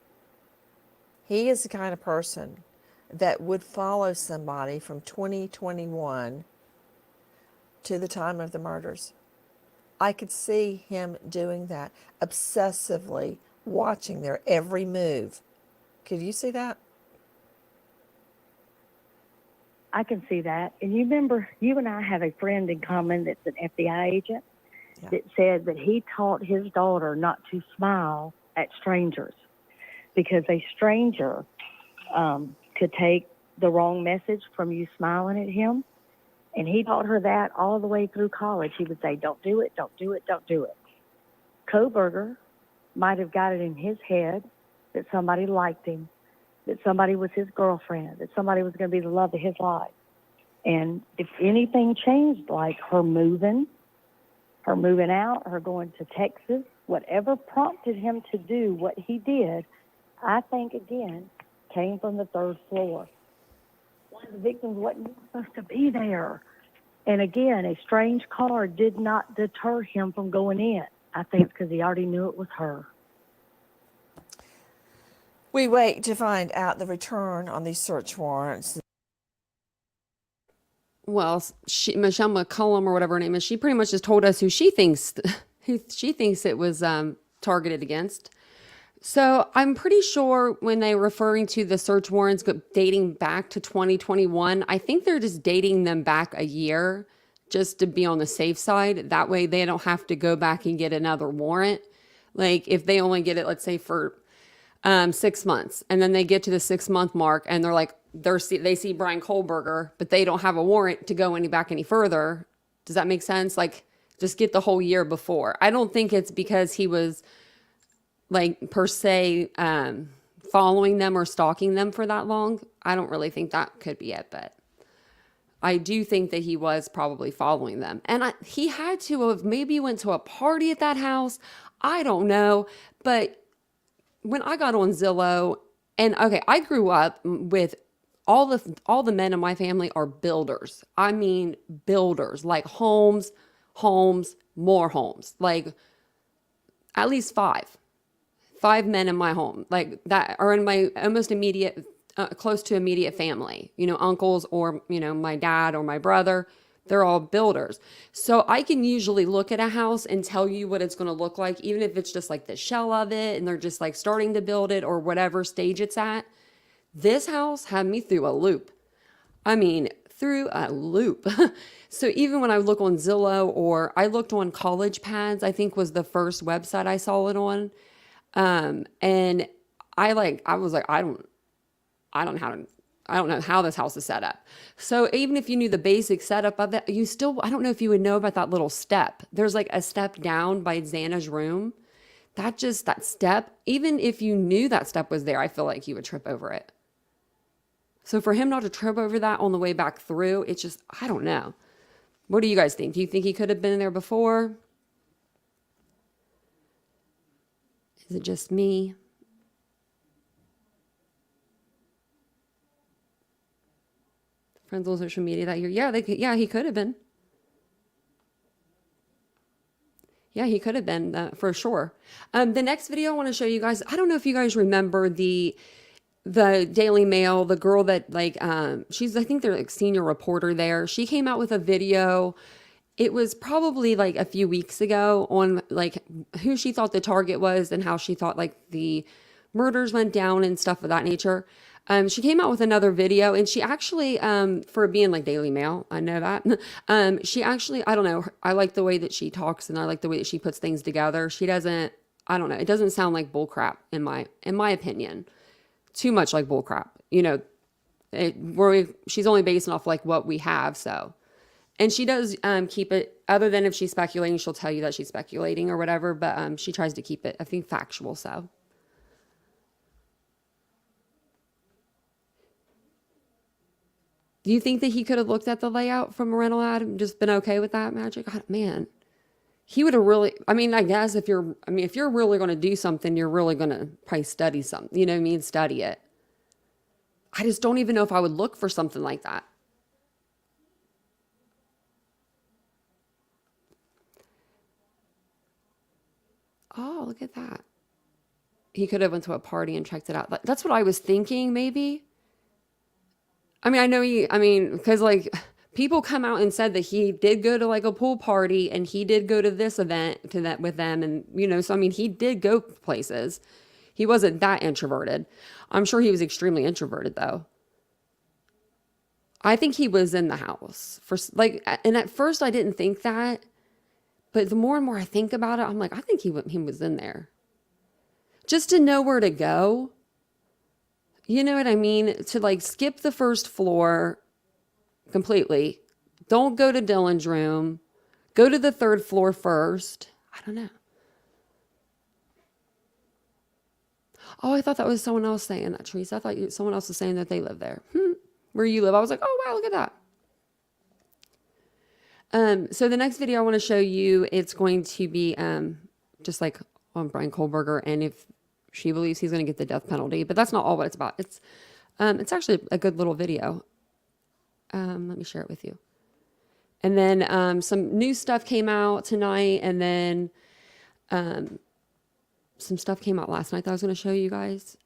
He is the kind of person that would follow somebody from 2021 to the time of the murders. I could see him doing that, obsessively watching their every move. Could you see that? I can see that. And you remember, you and I have a friend in common that's an FBI agent that said that he taught his daughter not to smile at strangers because a stranger could take the wrong message from you smiling at him. And he taught her that all the way through college. He would say, don't do it, don't do it, don't do it. Kohberger might have got it in his head that somebody liked him, that somebody was his girlfriend, that somebody was going to be the love of his life. And if anything changed, like her moving out, her going to Texas, whatever prompted him to do what he did, I think, again, came from the third floor. One of the victims wasn't supposed to be there. And again, a strange car did not deter him from going in. I think it's because he already knew it was her. We wait to find out the return on these search warrants. Well, Michelle McCollum or whatever her name is, she pretty much just told us who she thinks it was targeted against. So I'm pretty sure when they're referring to the search warrants dating back to 2021, I think they're just dating them back a year just to be on the safe side. That way they don't have to go back and get another warrant. Like if they only get it, let's say for 6 months, and then they get to the 6-month mark and they're like, they see Brian Kohberger, but they don't have a warrant to go any further. Does that make sense? Like just get the whole year before. I don't think it's because he was like per se following them or stalking them for that long. I don't really think that could be it, but I do think that he was probably following them. And he had to have maybe went to a party at that house. I don't know. But when I got on Zillow, and okay, I grew up with all the men in my family are builders. I mean builders, like homes, more homes, like at least five men in my home, like that are in my almost immediate, close to immediate family, uncles or, my dad or my brother, they're all builders. So I can usually look at a house and tell you what it's going to look like, even if it's just like the shell of it and they're just like starting to build it or whatever stage it's at. This house had me through a loop. I mean, through a loop. So even when I look on Zillow or I looked on College Pads, I think was the first website I saw it on. And I was like, I don't know how this house is set up. So even if you knew the basic setup of it, I don't know if you would know about that little step. There's like a step down by Xana's room. That step, even if you knew that step was there, I feel like you would trip over it. So for him not to trip over that on the way back through, it's just, I don't know. What do you guys think? Do you think he could have been there before? Is it just me? Friends on social media that year. Yeah, he could have been. Yeah, he could have been for sure. The next video I want to show you guys, I don't know if you guys remember the Daily Mail, the girl that she's, I think they're like senior reporter there. She came out with a video. It was probably like a few weeks ago on like who she thought the target was and how she thought like the murders went down and stuff of that nature. She came out with another video, and she actually, for being like Daily Mail, I know that, she actually, I don't know, I like the way that she talks, and I like the way that she puts things together. She doesn't, I don't know, it doesn't sound like bullcrap in my opinion. Too much like bullcrap, you know, she's only basing off like what we have, so. And she does keep it, other than if she's speculating, she'll tell you that she's speculating or whatever, but she tries to keep it, I think, factual, so. Do you think that he could have looked at the layout from a rental ad and just been okay with that, Magic? God, man, he would have really, I mean, I guess if you're really going to do something, you're really going to probably study something, you know what I mean? Study it. I just don't even know if I would look for something like that. Oh, look at that. He could have went to a party and checked it out. That's what I was thinking, maybe. I mean, because like people come out and said that he did go to like a pool party and he did go to this event with them. And, you know, so I mean, he did go places. He wasn't that introverted. I'm sure he was extremely introverted though. I think he was in the house and at first I didn't think that, but the more and more I think about it, I'm like, I think he was in there just to know where to go. You know what I mean? To like skip the first floor completely. Don't go to Dylan's room. Go to the third floor first. I don't know. Oh, I thought that was someone else saying that, Teresa. I thought someone else was saying that they live there. Where you live. I was like, oh, wow, look at that. So the next video I want to show you, it's going to be just like on Brian Kohberger, and if she believes he's going to get the death penalty, but that's not all what it's about. It's actually a good little video. Let me share it with you. And then some new stuff came out tonight, and then some stuff came out last night that I was going to show you guys.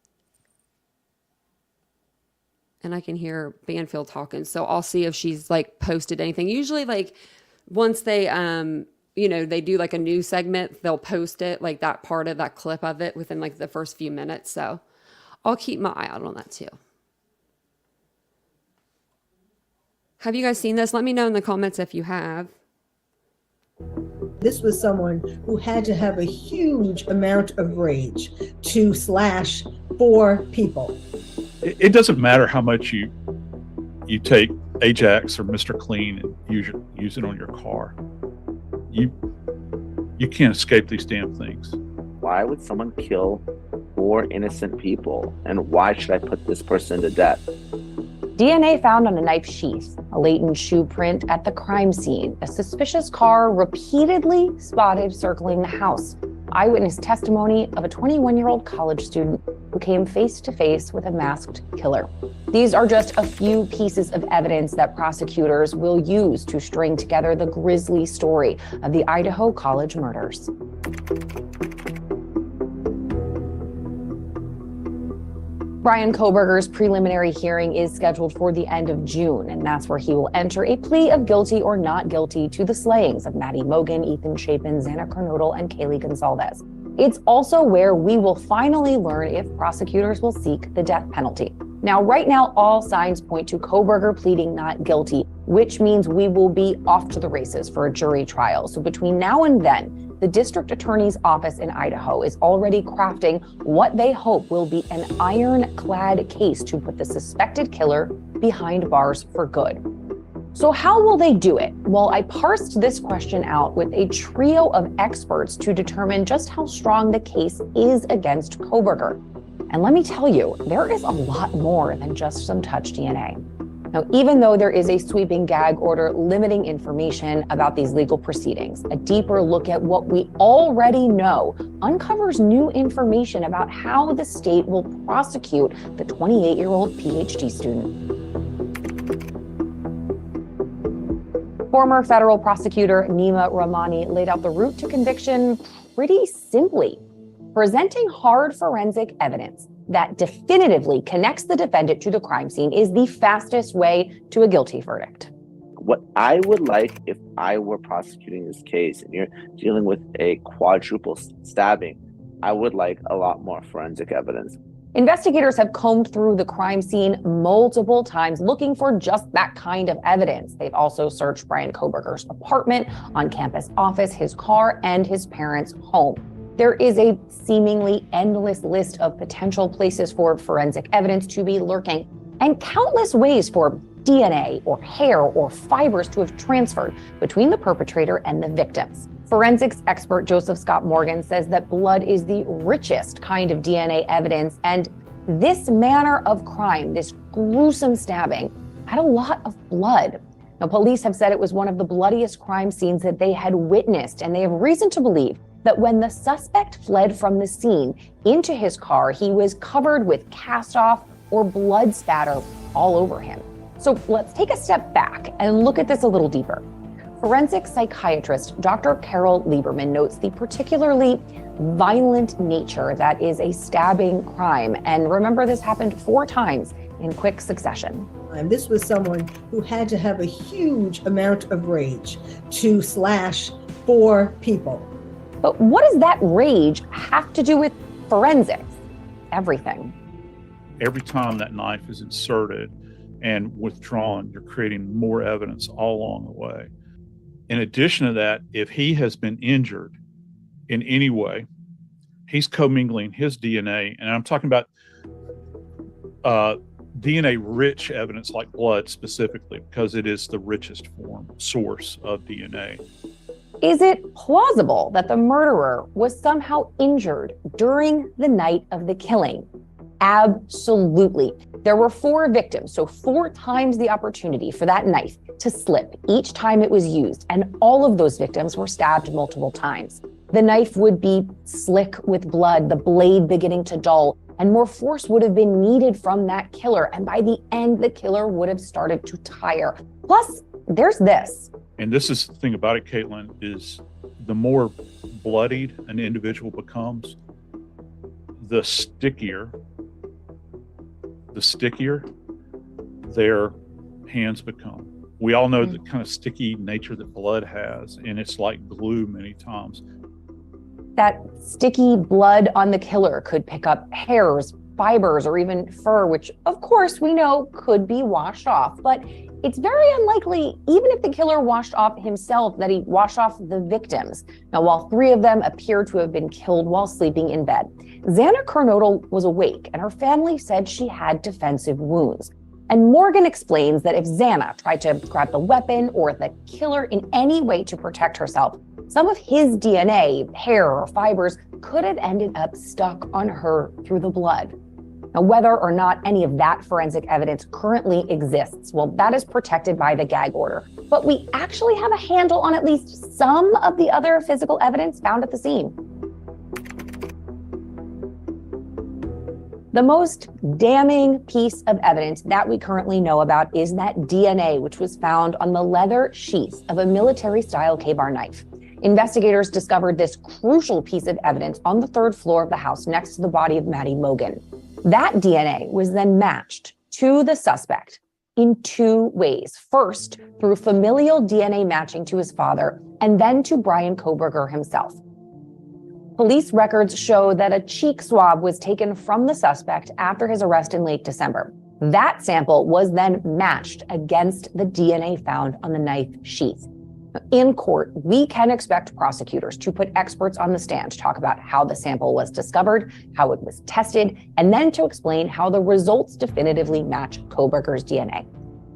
And I can hear Banfield talking, so I'll see if she's like posted anything. Usually, like once they you know, they do like a news segment, they'll post it, like that part of that clip of it within like the first few minutes. So I'll keep my eye out on that too. Have you guys seen this? Let me know in the comments if you have. This was someone who had to have a huge amount of rage to slash 4 people. It doesn't matter how much you take Ajax or Mr. Clean and use it on your car. You can't escape these damn things. Why would someone kill 4 innocent people? And why should I put this person to death? DNA found on a knife sheath, a latent shoe print at the crime scene, a suspicious car repeatedly spotted circling the house. Eyewitness testimony of a 21-year-old college student who came face to face with a masked killer. These are just a few pieces of evidence that prosecutors will use to string together the grisly story of the Idaho college murders. Brian Kohberger's preliminary hearing is scheduled for the end of June, and that's where he will enter a plea of guilty or not guilty to the slayings of Maddie Mogen, Ethan Chapin, Xana Kernodle, and Kaylee Gonzalez. It's also where we will finally learn if prosecutors will seek the death penalty. Now, right now, all signs point to Kohberger pleading not guilty, which means we will be off to the races for a jury trial. So between now and then, the district attorney's office in Idaho is already crafting what they hope will be an ironclad case to put the suspected killer behind bars for good. So how will they do it? Well, I parsed this question out with a trio of experts to determine just how strong the case is against Kohberger. And let me tell you, there is a lot more than just some touch DNA. Now, even though there is a sweeping gag order limiting information about these legal proceedings, a deeper look at what we already know uncovers new information about how the state will prosecute the 28-year-old PhD student. Former federal prosecutor Nima Rahmani laid out the route to conviction pretty simply: presenting hard forensic evidence that definitively connects the defendant to the crime scene is the fastest way to a guilty verdict. What I would like if I were prosecuting this case and you're dealing with a quadruple stabbing, I would like a lot more forensic evidence. Investigators have combed through the crime scene multiple times looking for just that kind of evidence. They've also searched Brian Kohberger's apartment, on-campus office, his car, and his parents' home. There is a seemingly endless list of potential places for forensic evidence to be lurking, and countless ways for DNA or hair or fibers to have transferred between the perpetrator and the victims. Forensics expert Joseph Scott Morgan says that blood is the richest kind of DNA evidence, and this manner of crime, this gruesome stabbing, had a lot of blood. Now, police have said it was one of the bloodiest crime scenes that they had witnessed, and they have reason to believe that when the suspect fled from the scene into his car, he was covered with cast-off or blood spatter all over him. So let's take a step back and look at this a little deeper. Forensic psychiatrist Dr. Carol Lieberman notes the particularly violent nature that is a stabbing crime. And remember, this happened 4 times in quick succession. And this was someone who had to have a huge amount of rage to slash 4 people. But what does that rage have to do with forensics? Everything. Every time that knife is inserted and withdrawn, you're creating more evidence all along the way. In addition to that, if he has been injured in any way, he's commingling his DNA, and I'm talking about DNA-rich evidence like blood specifically, because it is the richest source of DNA. Is it plausible that the murderer was somehow injured during the night of the killing? Absolutely. There were 4 victims, so 4 times the opportunity for that knife to slip each time it was used, and all of those victims were stabbed multiple times. The knife would be slick with blood, the blade beginning to dull, and more force would have been needed from that killer, and by the end, the killer would have started to tire. Plus, there's this. And this is the thing about it, Caitlin, is the more bloodied an individual becomes, the stickier their hands become. We all know the kind of sticky nature that blood has, and it's like glue many times. That sticky blood on the killer could pick up hairs, fibers, or even fur, which of course we know could be washed off. But it's very unlikely, even if the killer washed off himself, that he washed off the victims. Now, while 3 of them appear to have been killed while sleeping in bed, Xana Kernodle was awake, and her family said she had defensive wounds. And Morgan explains that if Xana tried to grab the weapon or the killer in any way to protect herself, some of his DNA, hair, or fibers could have ended up stuck on her through the blood. Now, whether or not any of that forensic evidence currently exists, well, that is protected by the gag order. But we actually have a handle on at least some of the other physical evidence found at the scene. The most damning piece of evidence that we currently know about is that DNA, which was found on the leather sheath of a military-style K-bar knife. Investigators discovered this crucial piece of evidence on the 3rd floor of the house next to the body of Maddie Logan. That DNA was then matched to the suspect in 2 ways. First, through familial DNA matching to his father, and then to Brian Kohberger himself. Police records show that a cheek swab was taken from the suspect after his arrest in late December. That sample was then matched against the DNA found on the knife sheath. In court, we can expect prosecutors to put experts on the stand to talk about how the sample was discovered, how it was tested, and then to explain how the results definitively match Kohberger's DNA.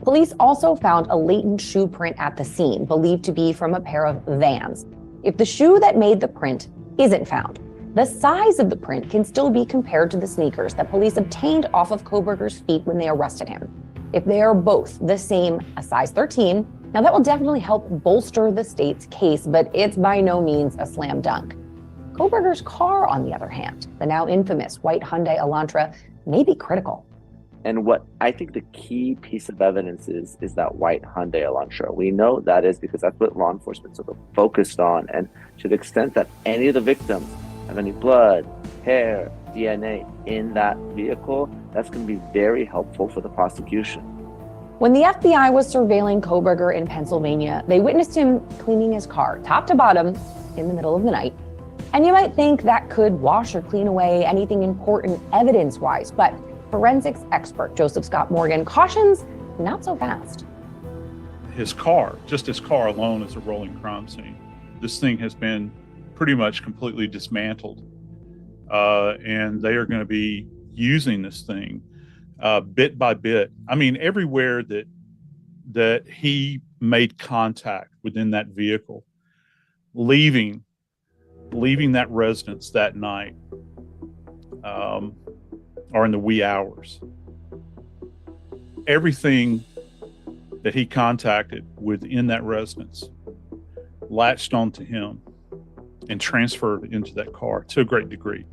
Police also found a latent shoe print at the scene, believed to be from a pair of Vans. If the shoe that made the print isn't found, the size of the print can still be compared to the sneakers that police obtained off of Kohberger's feet when they arrested him. If they are both the same, a size 13, now that will definitely help bolster the state's case, but it's by no means a slam dunk. Kohberger's car, on the other hand, the now infamous white Hyundai Elantra, may be critical. And what I think the key piece of evidence is that white Hyundai Elantra. We know that is because that's what law enforcement sort of focused on. And to the extent that any of the victims have any blood, hair, DNA in that vehicle, that's going to be very helpful for the prosecution. When the FBI was surveilling Kohberger in Pennsylvania, they witnessed him cleaning his car, top to bottom, in the middle of the night. And you might think that could wash or clean away anything important evidence-wise, but forensics expert Joseph Scott Morgan cautions not so fast. His car, just his car alone, is a rolling crime scene. This thing has been pretty much completely dismantled. And they are going to be using this thing bit by bit. I mean, everywhere that he made contact within that vehicle, leaving that residence that night, or in the wee hours, everything that he contacted within that residence latched onto him and transferred into that car to a great degree.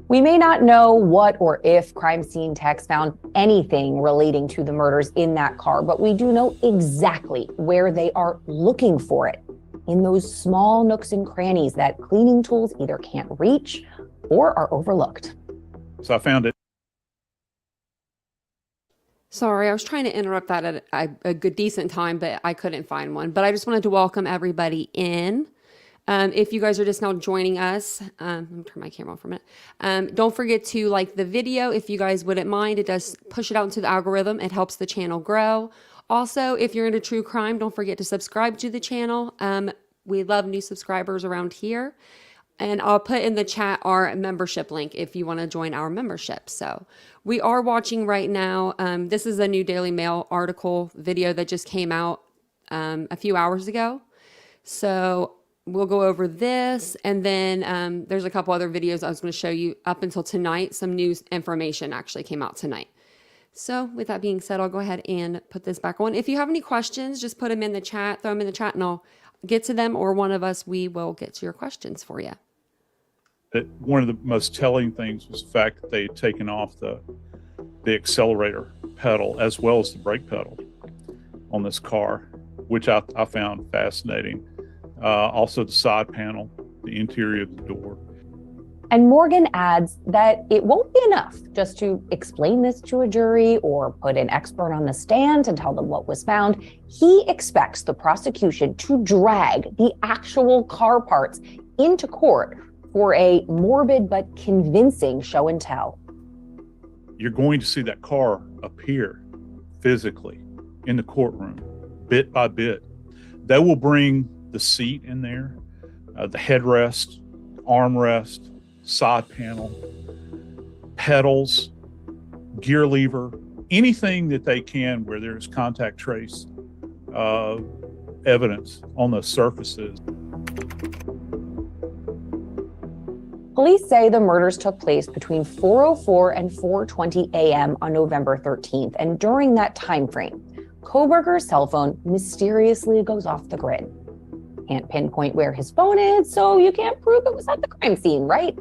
We may not know what or if crime scene techs found anything relating to the murders in that car, but we do know exactly where they are looking for it, in those small nooks and crannies that cleaning tools either can't reach or are overlooked. So I found it. Sorry, I was trying to interrupt that at a good, decent time, but I couldn't find one. But I just wanted to welcome everybody in. If you guys are just now joining us, let me turn my camera off for a minute. Don't forget to like the video if you guys wouldn't mind. It does push it out into the algorithm. It helps the channel grow. Also, if you're into true crime, don't forget to subscribe to the channel. We love new subscribers around here. And I'll put in the chat our membership link if you want to join our membership. So we are watching right now. This is a new Dailymail article video that just came out a few hours ago. So we'll go over this. And then there's a couple other videos I was going to show you up until tonight. Some news information actually came out tonight. So with that being said, I'll go ahead and put this back on. If you have any questions, just put them in the chat, throw them in the chat, and I'll get to them, or one of us, we will get to your questions for you. That one of the most telling things was the fact that they had taken off the accelerator pedal as well as the brake pedal on this car, which I found fascinating. Also the side panel, the interior of the door. And Morgan adds that it won't be enough just to explain this to a jury or put an expert on the stand to tell them what was found. He expects the prosecution to drag the actual car parts into court for a morbid but convincing show and tell. You're going to see that car appear physically in the courtroom, bit by bit. They will bring the seat in there, the headrest, armrest, side panel, pedals, gear lever, anything that they can where there's contact trace evidence on those surfaces. Police say the murders took place between 4:04 and 4:20 a.m. on November 13th, and during that time frame, Kohberger's cell phone mysteriously goes off the grid. Can't pinpoint where his phone is, so you can't prove it was at the crime scene, right?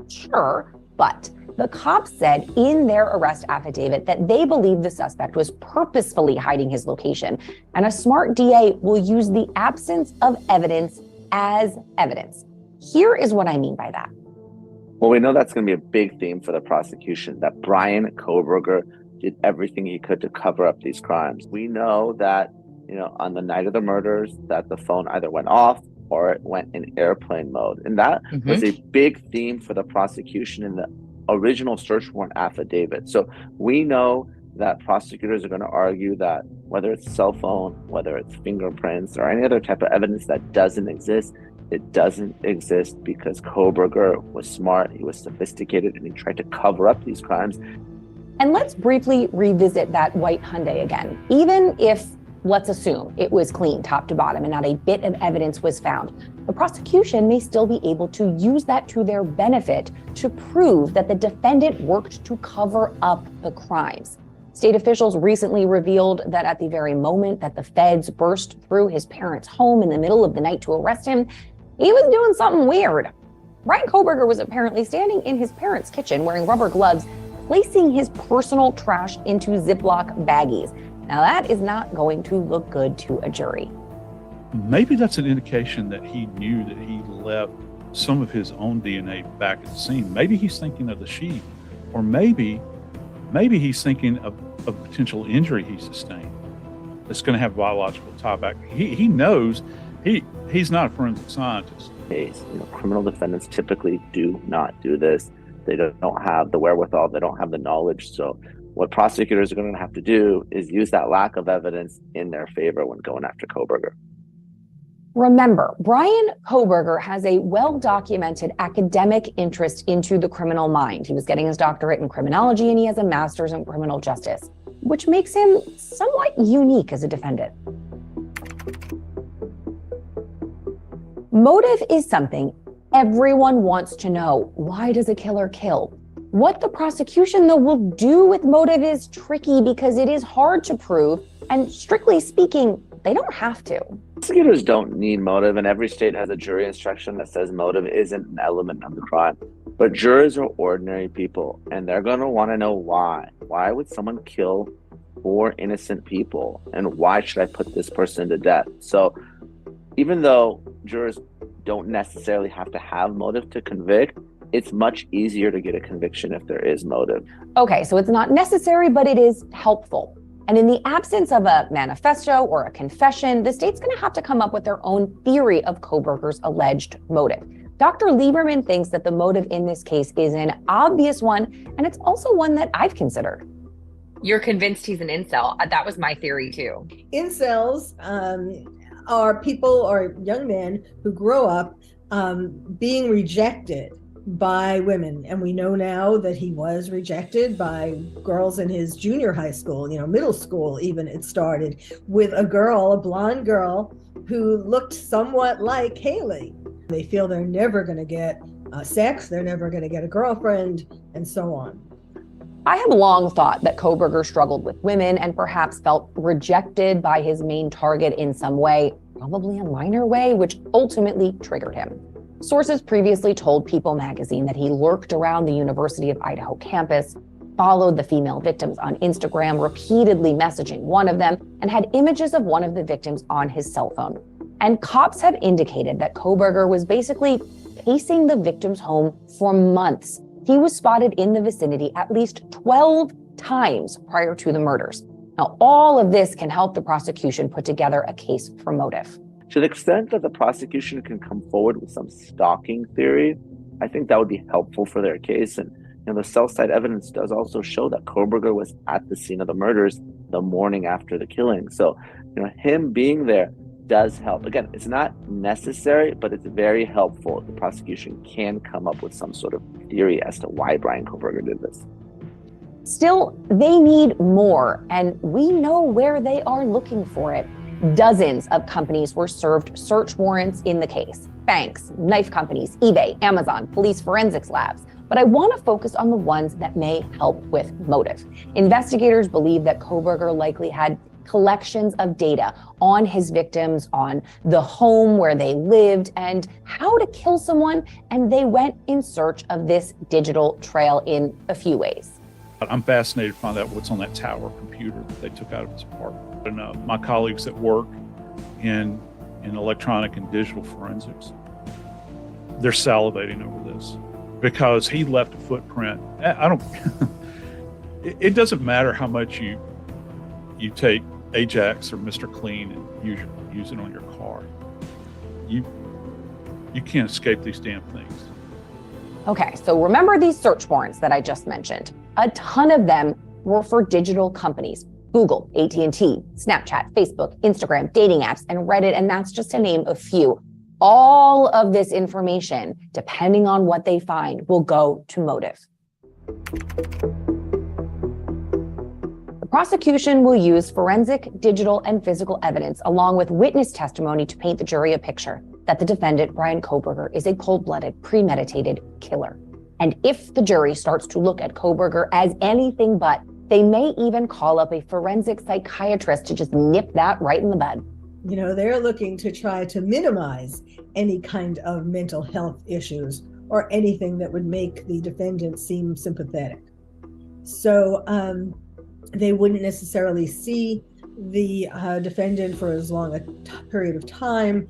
Sure, but the cops said in their arrest affidavit that they believe the suspect was purposefully hiding his location, and a smart DA will use the absence of evidence as evidence. Here is what I mean by that. Well, we know that's going to be a big theme for the prosecution, that Brian Kohberger did everything he could to cover up these crimes. We know that, on the night of the murders, that the phone either went off or it went in airplane mode. And that was a big theme for the prosecution in the original search warrant affidavit. So we know that prosecutors are going to argue that whether it's cell phone, whether it's fingerprints, or any other type of evidence that doesn't exist, it doesn't exist because Kohberger was smart, he was sophisticated, and he tried to cover up these crimes. And let's briefly revisit that white Hyundai again. Even if, let's assume, it was clean top to bottom and not a bit of evidence was found, the prosecution may still be able to use that to their benefit to prove that the defendant worked to cover up the crimes. State officials recently revealed that at the very moment that the feds burst through his parents' home in the middle of the night to arrest him, he was doing something weird. Brian Kohberger was apparently standing in his parents' kitchen wearing rubber gloves, placing his personal trash into Ziploc baggies. Now that is not going to look good to a jury. Maybe that's an indication that he knew that he left some of his own DNA back at the scene. Maybe he's thinking of the sheep, or maybe he's thinking of a potential injury he sustained that's going to have biological tie back. He knows he's not a forensic scientist. Criminal defendants typically do not do this. They don't have the wherewithal, they don't have the knowledge. So what prosecutors are going to have to do is use that lack of evidence in their favor when going after Kohberger. Remember, Brian Kohberger has a well-documented academic interest into the criminal mind. He was getting his doctorate in criminology and he has a master's in criminal justice, which makes him somewhat unique as a defendant. Motive is something everyone wants to know. Why does a killer kill? What the prosecution, though, will do with motive is tricky because it is hard to prove, and strictly speaking, they don't have to. Prosecutors don't need motive, and every state has a jury instruction that says motive isn't an element of the crime. But jurors are ordinary people, and they're going to want to know why. Why would someone kill 4 innocent people, and why should I put this person to death? So even though jurors don't necessarily have to have motive to convict, it's much easier to get a conviction if there is motive. Okay, so it's not necessary, but it is helpful. And in the absence of a manifesto or a confession, the state's going to have to come up with their own theory of Kohberger's alleged motive. Dr. Lieberman thinks that the motive in this case is an obvious one, and it's also one that I've considered. You're convinced he's an incel. That was my theory too. Incels are people or young men who grow up being rejected by women. And we know now that he was rejected by girls in his junior high school, middle school even. It started with a blonde girl who looked somewhat like Haley. They feel they're never going to get sex, they're never going to get a girlfriend, and so on. I have long thought that Kohberger struggled with women and perhaps felt rejected by his main target in some way, probably a minor way, which ultimately triggered him. Sources previously told People magazine that he lurked around the University of Idaho campus, followed the female victims on Instagram, repeatedly messaging one of them, and had images of one of the victims on his cell phone. And cops have indicated that Kohberger was basically pacing the victim's home for months. He was spotted in the vicinity at least 12 times prior to the murders. Now, all of this can help the prosecution put together a case for motive. To the extent that the prosecution can come forward with some stalking theory, I think that would be helpful for their case. And the cell site evidence does also show that Kohberger was at the scene of the murders the morning after the killing. So, him being there does help. Again, it's not necessary, but it's very helpful. The prosecution can come up with some sort of theory as to why Brian Kohberger did this. Still, they need more, and we know where they are looking for it. Dozens of companies were served search warrants in the case. Banks, knife companies, eBay, Amazon, police forensics labs. But I want to focus on the ones that may help with motive. Investigators believe that Kohberger likely had collections of data on his victims, on the home where they lived, and how to kill someone, and they went in search of this digital trail in a few ways. I'm fascinated to find out what's on that tower computer that they took out of his apartment. And my colleagues that work in electronic and digital forensics, they're salivating over this because he left a footprint. It doesn't matter how much you take Ajax or Mr. Clean and use it on your car. You can't escape these damn things. Okay, so remember these search warrants that I just mentioned. A ton of them were for digital companies. Google, AT&T, Snapchat, Facebook, Instagram, dating apps, and Reddit, and that's just to name a few. All of this information, depending on what they find, will go to motive. The prosecution will use forensic, digital, and physical evidence, along with witness testimony, to paint the jury a picture that the defendant, Brian Kohberger, is a cold-blooded, premeditated killer. And if the jury starts to look at Kohberger as anything but, they may even call up a forensic psychiatrist to just nip that right in the bud. You know, they're looking to try to minimize any kind of mental health issues or anything that would make the defendant seem sympathetic. So they wouldn't necessarily see the defendant for as long a period of time.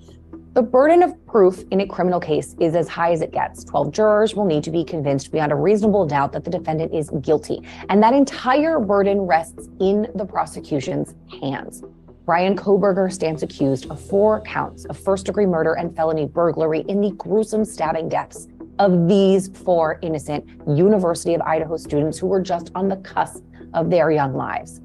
The burden of proof in a criminal case is as high as it gets. 12 jurors will need to be convinced beyond a reasonable doubt that the defendant is guilty. And that entire burden rests in the prosecution's hands. Brian Kohberger stands accused of 4 counts of first-degree murder and felony burglary in the gruesome stabbing deaths of these 4 innocent University of Idaho students who were just on the cusp of their young lives.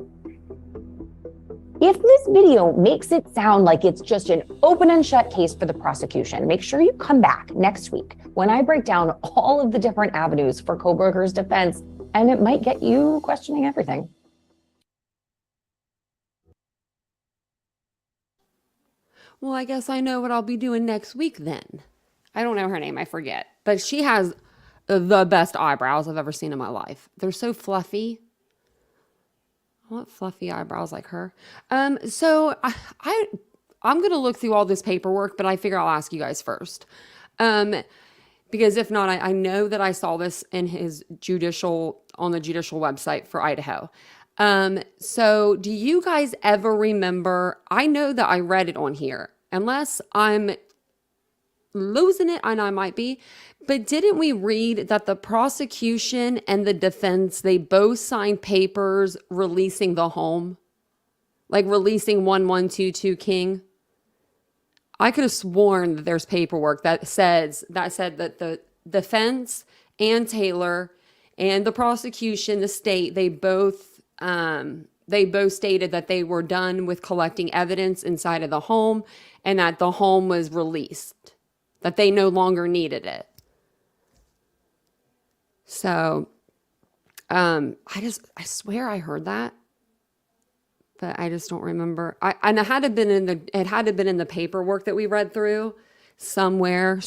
If this video makes it sound like it's just an open and shut case for the prosecution, make sure you come back next week when I break down all of the different avenues for Kohberger's defense, and it might get you questioning everything. Well, I guess I know what I'll be doing next week then. I don't know her name, I forget. But she has the best eyebrows I've ever seen in my life. They're so fluffy. I want fluffy eyebrows like her. So I'm going to look through all this paperwork, but I figure I'll ask you guys first. Because if not, I know that I saw this in on the judicial website for Idaho. So do you guys ever remember, I know that I read it on here, unless I'm losing it, and I might be, but didn't we read that the prosecution and the defense, they both signed papers releasing the home? Like releasing 1122 King? I could have sworn that there's paperwork that said that the defense and Taylor and the prosecution, the state, they both stated that they were done with collecting evidence inside of the home and that the home was released, that they no longer needed it. So, I swear I heard that, but I just don't remember. And it had to have been in the paperwork that we read through somewhere,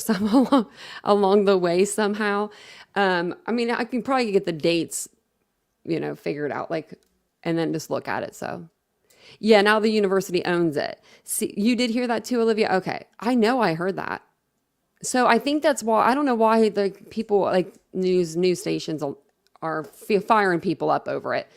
along the way somehow. I mean, I can probably get the dates, figured out, and then just look at it. So yeah, now the university owns it. See, you did hear that too, Olivia? Okay. I know I heard that. So I think that's why, I don't know why the people like news stations are firing people up over it.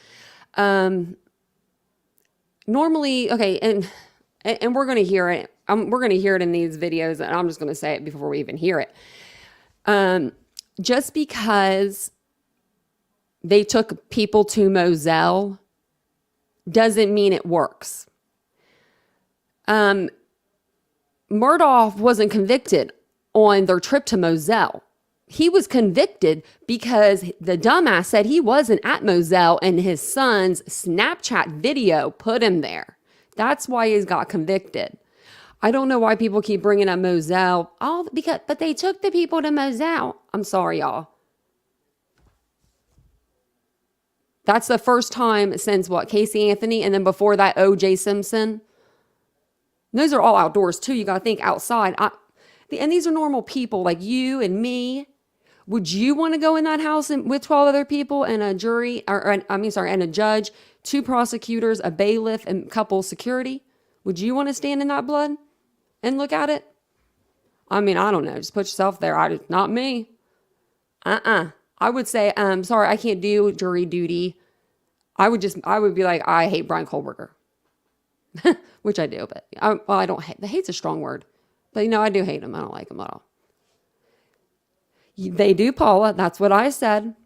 Normally, okay. And we're going to hear it. We're going to hear it in these videos, and I'm just going to say it before we even hear it. Just because they took people to Moselle doesn't mean it works. Murdaugh wasn't convicted on their trip to Moselle. He was convicted because the dumbass said he wasn't at Moselle and his son's Snapchat video put him there. That's why he got convicted. I don't know why people keep bringing up Moselle. But they took the people to Moselle. I'm sorry, y'all. That's the first time since Casey Anthony, and then before that, O.J. Simpson. Those are all outdoors too. You got to think outside. And these are normal people like you and me. Would you want to go in that house with 12 other people and a jury, and a judge, 2 prosecutors, a bailiff, and a couple security? Would you want to stand in that blood and look at it? I mean, I don't know. Just put yourself there. Not me. I would say, sorry, I can't do jury duty. I would be like, I hate Brian Kohberger. Which I do, but I don't hate. Hate's a strong word. But I do hate him. I don't like him at all. They do, Paula. That's what I said.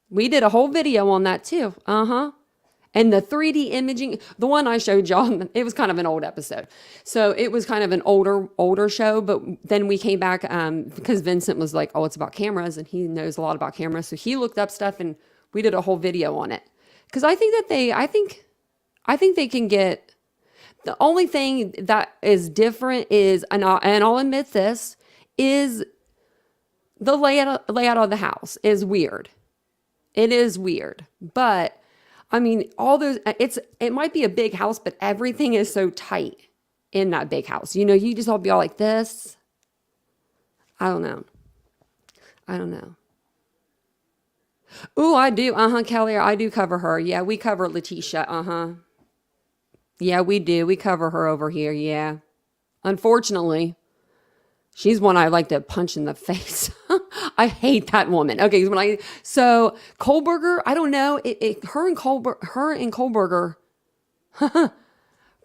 We did a whole video on that too. And the 3D imaging, the one I showed y'all, it was kind of an old episode. So it was kind of an older show, but then we came back because Vincent was like, oh, it's about cameras, and he knows a lot about cameras. So he looked up stuff and we did a whole video on it. because I think they can get. The only thing that is different is, and I'll admit this, is the layout of the house is weird. It is weird, but I mean, all those, it might be a big house, but everything is so tight in that big house. You know, you just all be all like this. I don't know. Ooh, I do. Kelly, I do cover her. Yeah, we cover Letitia. Yeah, we do. We cover her over here. Yeah. Unfortunately, she's one I like to punch in the face. I hate that woman. Okay, so Kohberger, I don't know. Her and Kohberger,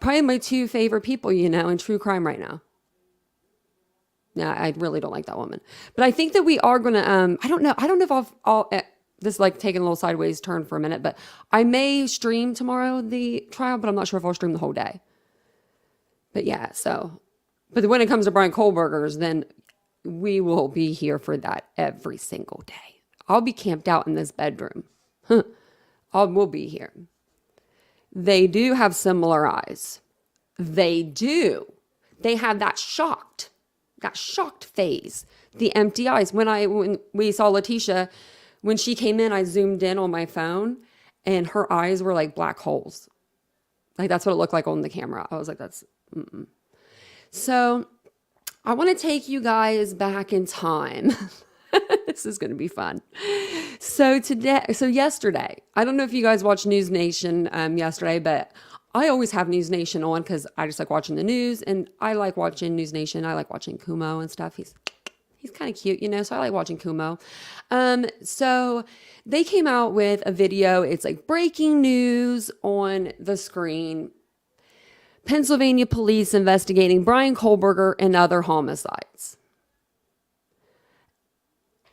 probably my two favorite people, you know, in true crime right now. Yeah, I really don't like that woman. But I think that we are going to, I don't know if I'll this is like taking a little sideways turn for a minute, but I may stream tomorrow the trial, but I'm not sure if I'll stream the whole day. But yeah, but when it comes to Brian Kohberger's, then we will be here for that every single day. I'll be camped out in this bedroom. We'll be here. They do have similar eyes. They do. They have that shocked phase, the empty eyes. When we saw Letitia, when she came in, I zoomed in on my phone and her eyes were like black holes. Like that's what it looked like on the camera. I was like, mm-mm. So I want to take you guys back in time. This is going to be fun. So yesterday, I don't know if you guys watched News Nation yesterday, but I always have News Nation on because I just like watching the news, and I like watching News Nation. I like watching Kumo and stuff. He's kind of cute, you know, so I like watching Kumo. So they came out with a video. It's like breaking news on the screen. Pennsylvania police investigating Brian Kohberger and other homicides.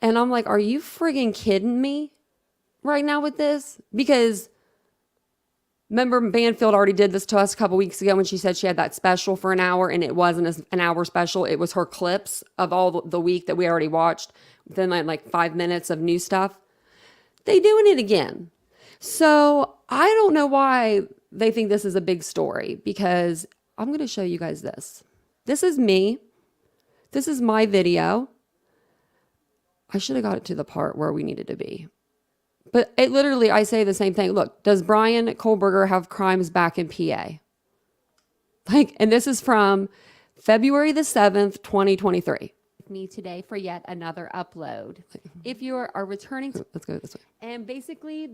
And I'm like, are you friggin' kidding me right now with this? Because remember, Banfield already did this to us a couple weeks ago when she said she had that special for an hour, and it wasn't an hour special. It was her clips of all the week that we already watched. Then like 5 minutes of new stuff. They doing it again. So I don't know why they think this is a big story, because I'm going to show you guys this. This is me. This is my video. I should have got it to the part where we needed to be. But it literally, I say the same thing. Look, does Brian Kohberger have crimes back in PA? And this is from February the 7th, 2023. Me today for yet another upload. If you are returning, let's go this way. And basically,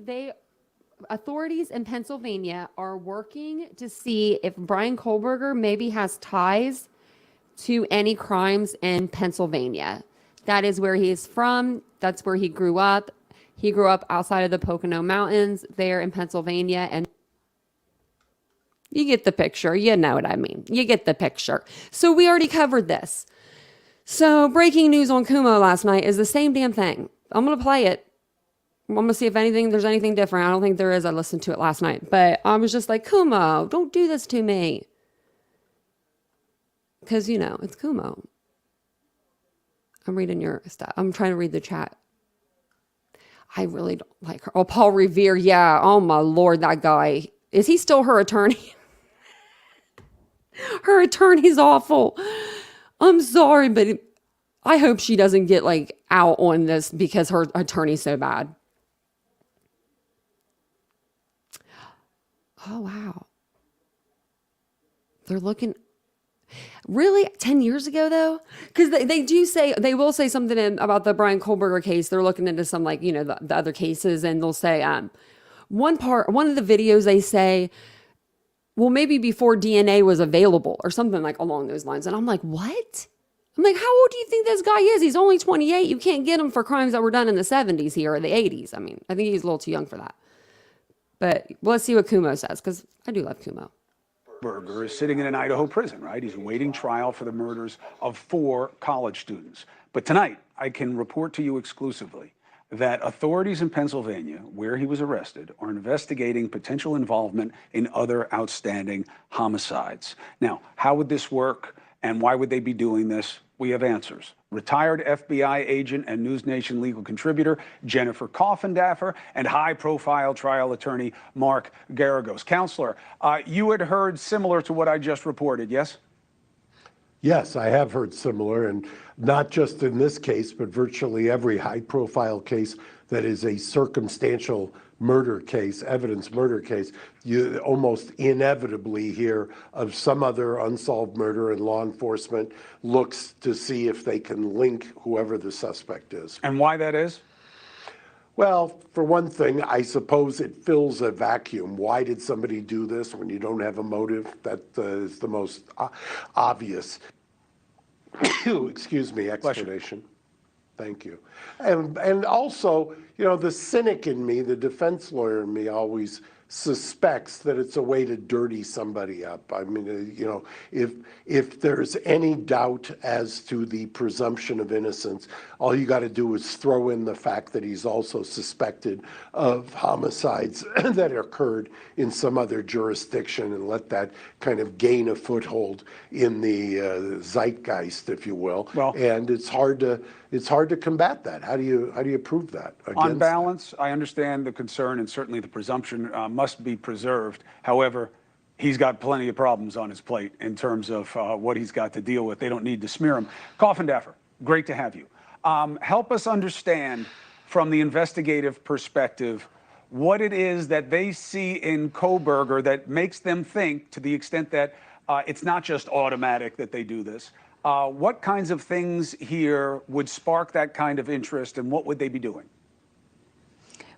authorities in Pennsylvania are working to see if Brian Kohberger maybe has ties to any crimes in Pennsylvania. That is where he is from. That's where he grew up. He grew up outside of the Pocono Mountains there in Pennsylvania. And you get the picture. You know what I mean. You get the picture. So we already covered this. So breaking news on Kumo last night is the same damn thing. I'm going to play it. I'm going to see if there's anything different. I don't think there is. I listened to it last night. But I was just like, Kumo, don't do this to me. Because, you know, it's Kumo. I'm reading your stuff. I'm trying to read the chat. I really don't like her. Oh, Paul Revere. Yeah. Oh, my Lord, that guy. Is he still her attorney? Her attorney's awful. I'm sorry, but I hope she doesn't get like out on this because her attorney's so bad. Oh, wow. They're looking. Really? 10 years ago, though? Because they will say something about the Brian Kohberger case. They're looking into some, like, you know, the other cases, and they'll say, one of the videos they say, well, maybe before DNA was available or something like along those lines. And I'm like, what? I'm like, how old do you think this guy is? He's only 28. You can't get him for crimes that were done in the 70s here or the 80s. I mean, I think he's a little too young for that. But let's see what Kumo says, because I do love Kumo. Kohberger is sitting in an Idaho prison, right? He's awaiting trial for the murders of 4 college students. But tonight, I can report to you exclusively that authorities in Pennsylvania, where he was arrested, are investigating potential involvement in other outstanding homicides. Now, how would this work? And why would they be doing this? We have answers. Retired FBI agent and News Nation legal contributor Jennifer Coffindaffer and high-profile trial attorney Mark Garagos. Counselor, you had heard similar to what I just reported, yes? Yes, I have heard similar, and not just in this case, but virtually every high-profile case that is a circumstantial murder case, evidence murder case, you almost inevitably hear of some other unsolved murder, and law enforcement looks to see if they can link whoever the suspect is. And why that is? Well, for one thing, I suppose it fills a vacuum. Why did somebody do this when you don't have a motive? That is the most obvious, excuse me, explanation. Thank you. And also, you know, the cynic in me, the defense lawyer in me always suspects that it's a way to dirty somebody up. I mean, you know, if there's any doubt as to the presumption of innocence, all you got to do is throw in the fact that he's also suspected of homicides that occurred in some other jurisdiction, and let that kind of gain a foothold in the zeitgeist, if you will. Well, and it's hard to combat that. How do you prove that? On balance, I understand the concern, and certainly the presumption must be preserved. However, he's got plenty of problems on his plate in terms of what he's got to deal with. They don't need to smear him. Coffindaffer, great to have you. Help us understand from the investigative perspective what it is that they see in Kohberger that makes them think, to the extent that it's not just automatic that they do this. What kinds of things here would spark that kind of interest, and what would they be doing?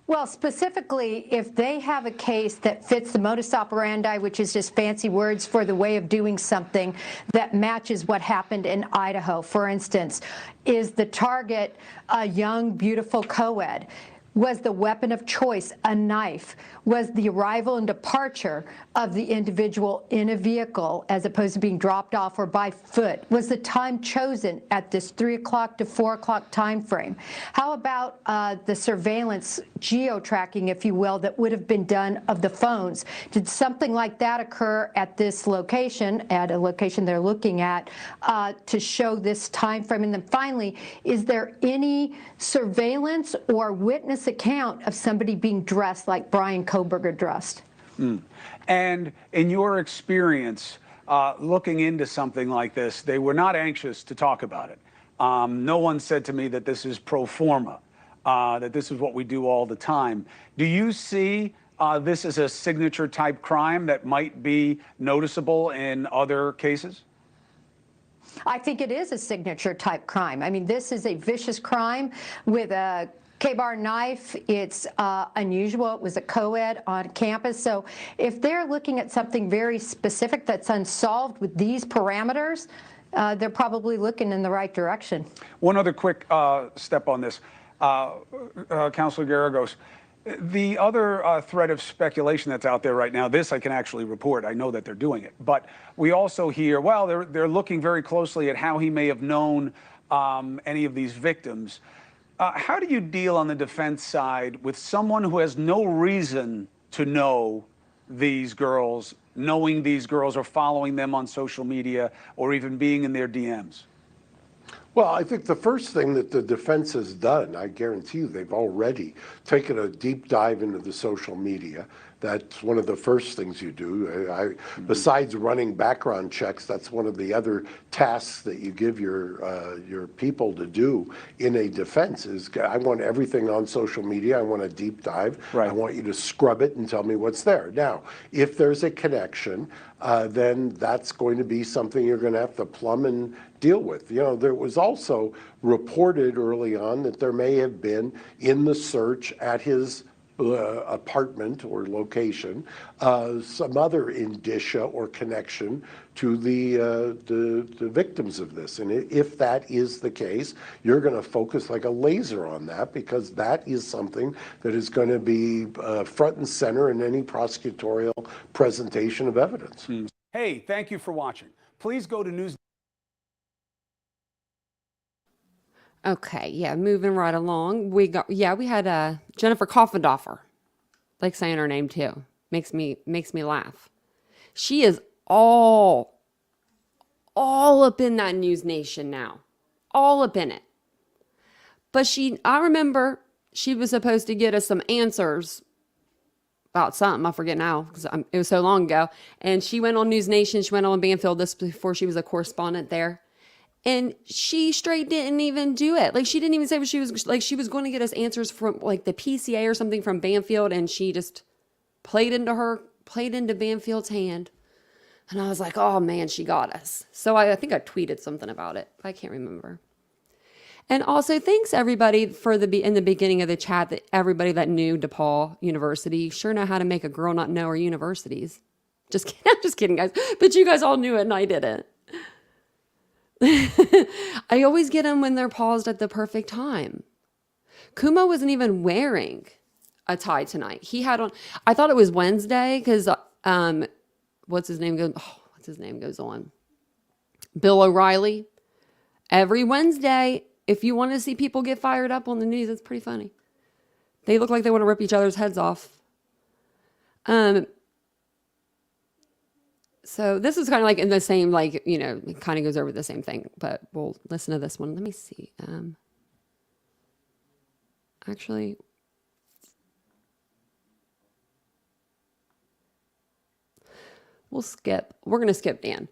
Well, specifically, if they have a case that fits the modus operandi, which is just fancy words for the way of doing something that matches what happened in Idaho, for instance, is the target a young, beautiful co-ed? Was the weapon of choice a knife? Was the arrival and departure of the individual in a vehicle as opposed to being dropped off or by foot? Was the time chosen at this 3 o'clock to 4 o'clock time frame? How about the surveillance, geo-tracking, if you will, that would have been done of the phones? Did something like that occur at this location, at a location they're looking at, to show this time frame? And then finally, is there any surveillance or witness account of somebody being dressed like Brian Kohberger dressed? And in your experience, looking into something like this, they were not anxious to talk about it. No one said to me that this is pro forma, that this is what we do all the time. Do you see this as a signature type crime that might be noticeable in other cases? I think it is a signature type crime. I mean, this is a vicious crime with a K-bar knife. It's unusual. It was a co-ed on campus. So if they're looking at something very specific that's unsolved with these parameters, they're probably looking in the right direction. One other quick step on this, Counselor Garagos. The other thread of speculation that's out there right now, this I can actually report. I know that they're doing it. But we also hear, well, they're looking very closely at how he may have known any of these victims. How do you deal on the defense side with someone who has no reason to know these girls, knowing these girls or following them on social media or even being in their DMs? Well, I think the first thing that the defense has done, I guarantee you, they've already taken a deep dive into the social media. That's one of the first things you do. Besides running background checks, that's one of the other tasks that you give your people to do in a defense is, I want everything on social media. I want a deep dive. Right. I want you to scrub it and tell me what's there. Now, if there's a connection, then that's going to be something you're going to have to plumb and deal with. You know, there was also reported early on that there may have been, in the search at his apartment or location, some other indicia or connection to the victims of this. And if that is the case, you're going to focus like a laser on that, because that is something that is going to be front and center in any prosecutorial presentation of evidence. Hey, thank you for watching. Please go to News. Okay, yeah, moving right along. We had Jennifer Coffindaffer, like saying her name too. Makes me laugh. She is all all up in that News Nation now. All up in it. But I remember she was supposed to get us some answers about something. I forget now because it was so long ago. And she went on News Nation. She went on Banfield this before she was a correspondent there. And she straight didn't even do it. Like, she didn't even say what she was, like, she was going to get us answers from, like, the PCA or something from Banfield. And she just played into Banfield's hand. And I was like, oh, man, she got us. So I think I tweeted something about it. I can't remember. And also, thanks everybody for in the beginning of the chat, that everybody that knew DePaul University. Sure know how to make a girl not know her universities. Just kidding. I'm just kidding, guys. But you guys all knew it and I didn't. I always get them when they're paused at the perfect time. Kuma wasn't even wearing a tie tonight. He had on, I thought it was Wednesday because, what's his name goes on? Bill O'Reilly. Every Wednesday, if you want to see people get fired up on the news, it's pretty funny. They look like they want to rip each other's heads off. So this is kind of like in the same, like, you know, it kind of goes over the same thing, but we'll listen to this one. Let me see. Actually, we're going to skip Dan.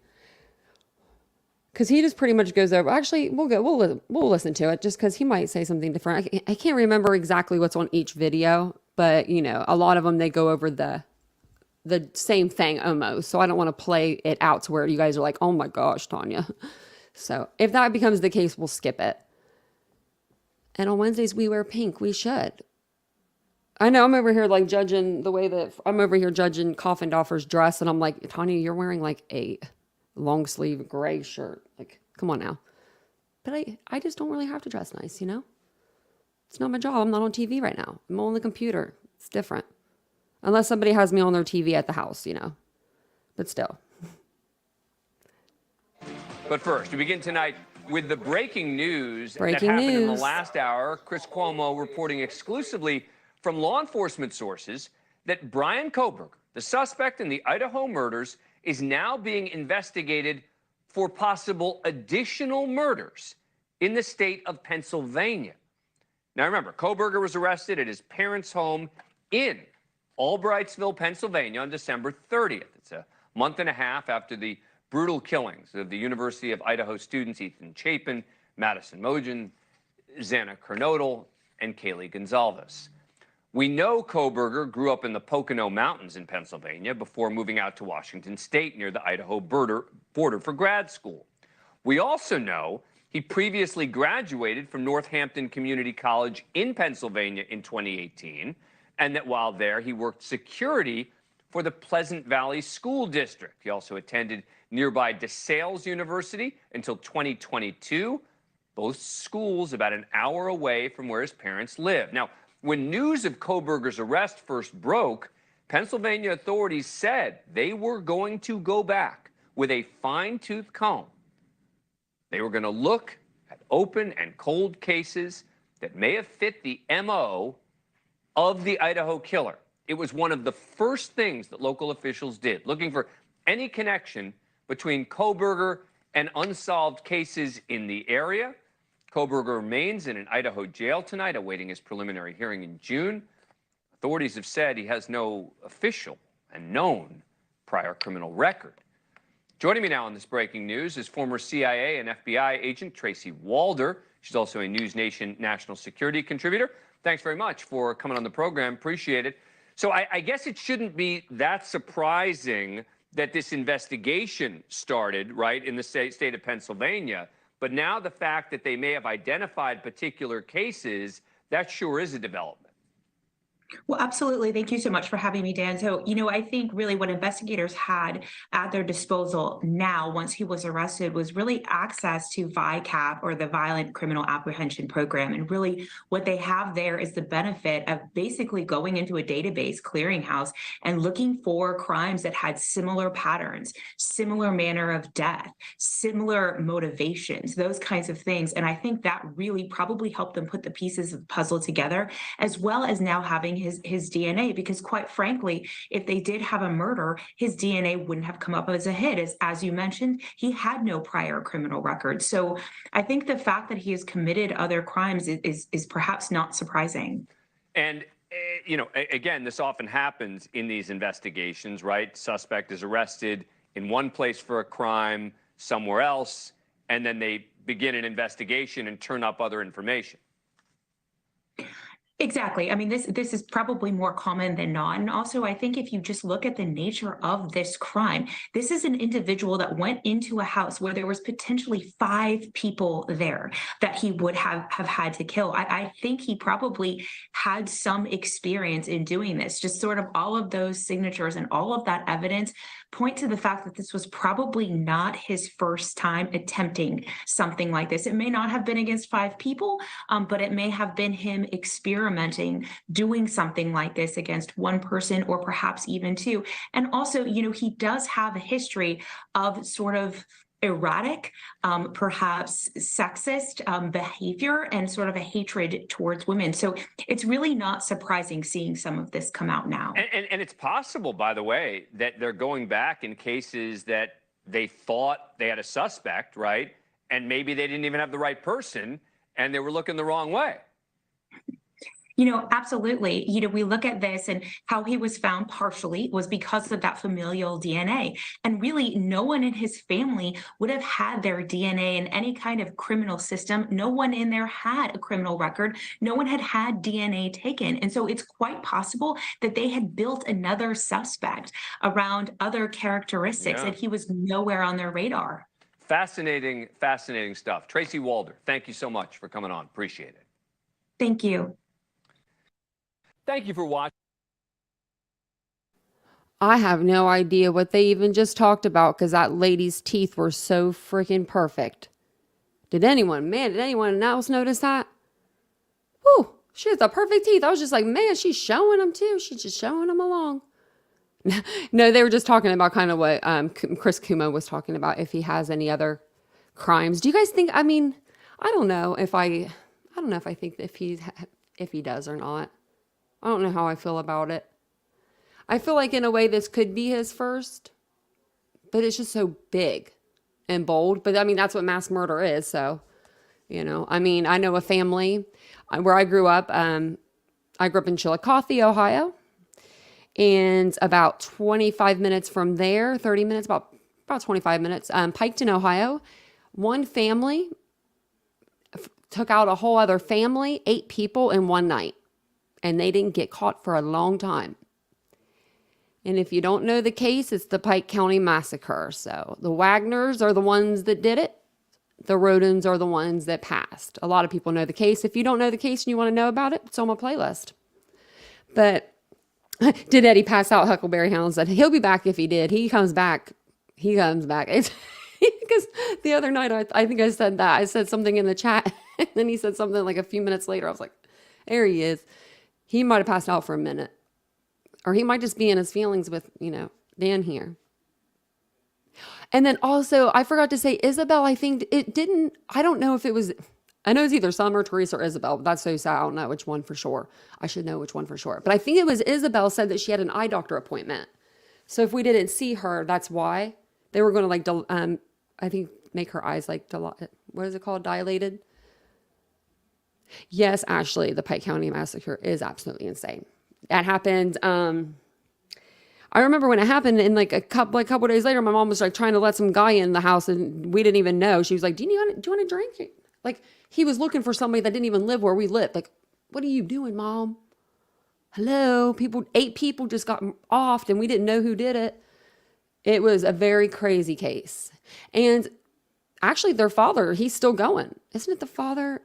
Because he just pretty much goes over. Actually, we'll listen to it just because he might say something different. I can't remember exactly what's on each video, but you know, a lot of them they go over the same thing almost. So I don't want to play it out to where you guys are like, oh my gosh, Tanya. So if that becomes the case, we'll skip it. And on Wednesdays we wear pink. We should. I know I'm over here like judging the way that I'm over here judging Coffindoffer's dress, and I'm like, Tanya, you're wearing like a long sleeve gray shirt. Like, come on now. But I just don't really have to dress nice, you know? It's not my job. I'm not on TV right now. I'm on the computer. It's different. Unless somebody has me on their TV at the house, you know? But still. But first, we begin tonight with the breaking news that Breaking happened in the news. last hour. Chris Cuomo reporting exclusively from law enforcement sources that Brian Kohberger, the suspect in the Idaho murders, is now being investigated for possible additional murders in the state of Pennsylvania. Now remember, Kohberger was arrested at his parents' home in Albrightsville, Pennsylvania on December 30th. It's a month and a half after the brutal killings of the University of Idaho students Ethan Chapin, Madison Mogen, Xana Kernodle, and Kaylee Gonzalez. We know Kohberger grew up in the Pocono Mountains in Pennsylvania before moving out to Washington State near the Idaho border for grad school. We also know he previously graduated from Northampton Community College in Pennsylvania in 2018, and that while there, he worked security for the Pleasant Valley School District. He also attended nearby DeSales University until 2022, both schools about an hour away from where his parents live. Now, when news of Kohberger's arrest first broke, Pennsylvania authorities said they were going to go back with a fine-tooth comb. They were going to look at open and cold cases that may have fit the MO of the Idaho killer. It was one of the first things that local officials did, looking for any connection between Kohberger and unsolved cases in the area. Kohberger remains in an Idaho jail tonight, awaiting his preliminary hearing in June. Authorities have said he has no official and known prior criminal record. Joining me now on this breaking news is former CIA and FBI agent Tracy Walder. She's also a News Nation national security contributor. Thanks very much for coming on the program. Appreciate it. So I guess it shouldn't be that surprising that this investigation started, right, in the state of Pennsylvania. But now the fact that they may have identified particular cases, that sure is a development. Well, absolutely. Thank you so much for having me, Dan. So, I think really what investigators had at their disposal now, once he was arrested, was really access to VICAP, or the Violent Criminal Apprehension Program. And really what they have there is the benefit of basically going into a database clearinghouse and looking for crimes that had similar patterns, similar manner of death, similar motivations, those kinds of things. And I think that really probably helped them put the pieces of the puzzle together, as well as now having having his DNA, because quite frankly, if they did have a murder, his DNA wouldn't have come up as a hit. As you mentioned, he had no prior criminal record. So I think the fact that he has committed other crimes is perhaps not surprising. And again, this often happens in these investigations, right? Suspect is arrested in one place for a crime, somewhere else, and then they begin an investigation and turn up other information. Exactly. I mean, this is probably more common than not. And also, I think if you just look at the nature of this crime, this is an individual that went into a house where there was potentially 5 people there that he would have had to kill. I think he probably had some experience in doing this. Just sort of all of those signatures and all of that evidence point to the fact that this was probably not his first time attempting something like this. It may not have been against 5 people, but it may have been him experimenting, doing something like this against one person or perhaps even 2. And also, he does have a history of sort of erratic, perhaps sexist behavior and sort of a hatred towards women. So it's really not surprising seeing some of this come out now. And it's possible, by the way, that they're going back in cases that they thought they had a suspect, right? And maybe they didn't even have the right person and they were looking the wrong way. Absolutely. We look at this and how he was found partially was because of that familial DNA. And really, no one in his family would have had their DNA in any kind of criminal system. No one in there had a criminal record. No one had had DNA taken. And so it's quite possible that they had built another suspect around other characteristics and he was nowhere on their radar. Fascinating, fascinating stuff. Tracy Walder, thank you so much for coming on. Appreciate it. Thank you. Thank you for watching. I have no idea what they even just talked about because that lady's teeth were so freaking perfect. Did anyone else notice that? Whew, she has the perfect teeth. I was just like, man, she's showing them too. She's just showing them along. No, they were just talking about kind of what Chris Kuma was talking about, if he has any other crimes. Do you guys think, I don't know if I think if he does or not. I don't know how I feel about it. I feel like in a way this could be his first, but it's just so big and bold. But that's what mass murder is. So, I know a family where I grew up. I grew up in Chillicothe, Ohio, and about 25 minutes from there, 30 minutes, about 25 minutes, Piketon, Ohio. One family took out a whole other family, 8 people in one night. And they didn't get caught for a long time. And if you don't know the case, it's the Pike County Massacre. So the Wagners are the ones that did it. The Rodens are the ones that passed. A lot of people know the case. If you don't know the case and you want to know about it, it's on my playlist. But did Eddie pass out Huckleberry Hounds? He'll be back if he did. He comes back. It's because the other night, I think I said that. I said something in the chat. And then he said something like a few minutes later. I was like, there he is. He might have passed out for a minute. Or he might just be in his feelings with, Dan here. And then also, I forgot to say, Isabel, I don't know if it was, I know it's either Summer, Teresa, or Isabel, but that's so sad. I don't know which one for sure. I should know which one for sure. But I think it was Isabel said that she had an eye doctor appointment. So if we didn't see her, that's why. They were going to I think make her eyes what is it called? Dilated? Yes, Ashley, the Pike County Massacre is absolutely insane. That happened. I remember when it happened, and a couple days later, my mom was trying to let some guy in the house, and we didn't even know. She was like, "Do you want a drink?" He was looking for somebody that didn't even live where we lived. What are you doing, Mom? Hello, 8 people just got offed, and we didn't know who did it. It was a very crazy case, and actually, their father, he's still going, isn't it? The father.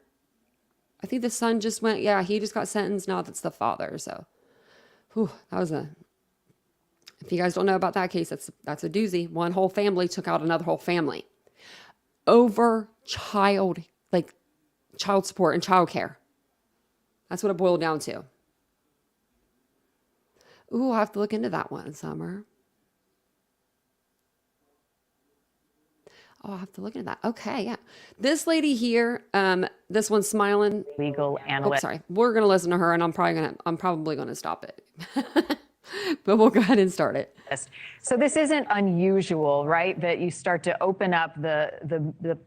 I think the son just went, he just got sentenced. Now that's the father. So, if you guys don't know about that case, that's a doozy. One whole family took out another whole family over child support and child care. That's what it boiled down to. I'll have to look into that one, Summer. Oh, I'll have to look into that. Okay, yeah. This lady here, this one's smiling. Legal analyst. Oh, sorry. We're gonna listen to her, and I'm probably gonna stop it. But we'll go ahead and start it. So this isn't unusual, right? That you start to open up the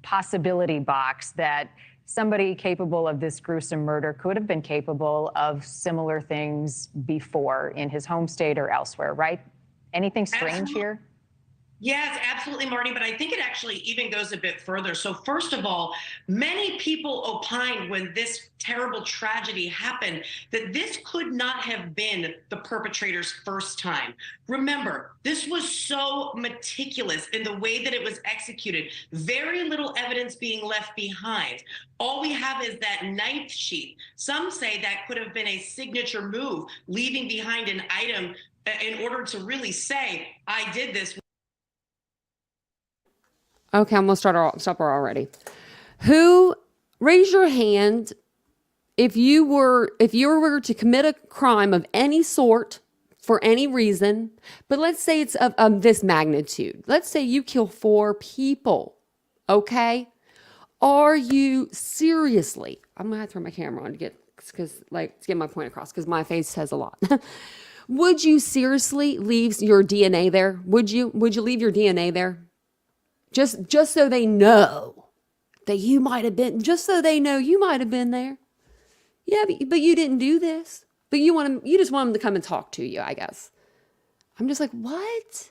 possibility box that somebody capable of this gruesome murder could have been capable of similar things before in his home state or elsewhere, right? Anything strange here? Yes, absolutely, Marty. But I think it actually even goes a bit further. So first of all, many people opined when this terrible tragedy happened that this could not have been the perpetrator's first time. Remember, this was so meticulous in the way that it was executed. Very little evidence being left behind. All we have is that knife sheath. Some say that could have been a signature move, leaving behind an item in order to really say, I did this. Okay, I'm gonna stop her already. Who, raise your hand if you were to commit a crime of any sort for any reason, but let's say it's of this magnitude. Let's say you kill 4 people, okay? Are you seriously, I'm gonna have to turn my camera on to get my point across, because my face says a lot. Would you seriously leave your DNA there? Would you leave your DNA there? Just so they know that you might have been, just so they know you might have been there. Yeah, but you didn't do this. But you just want them to come and talk to you, I guess. I'm just like, what?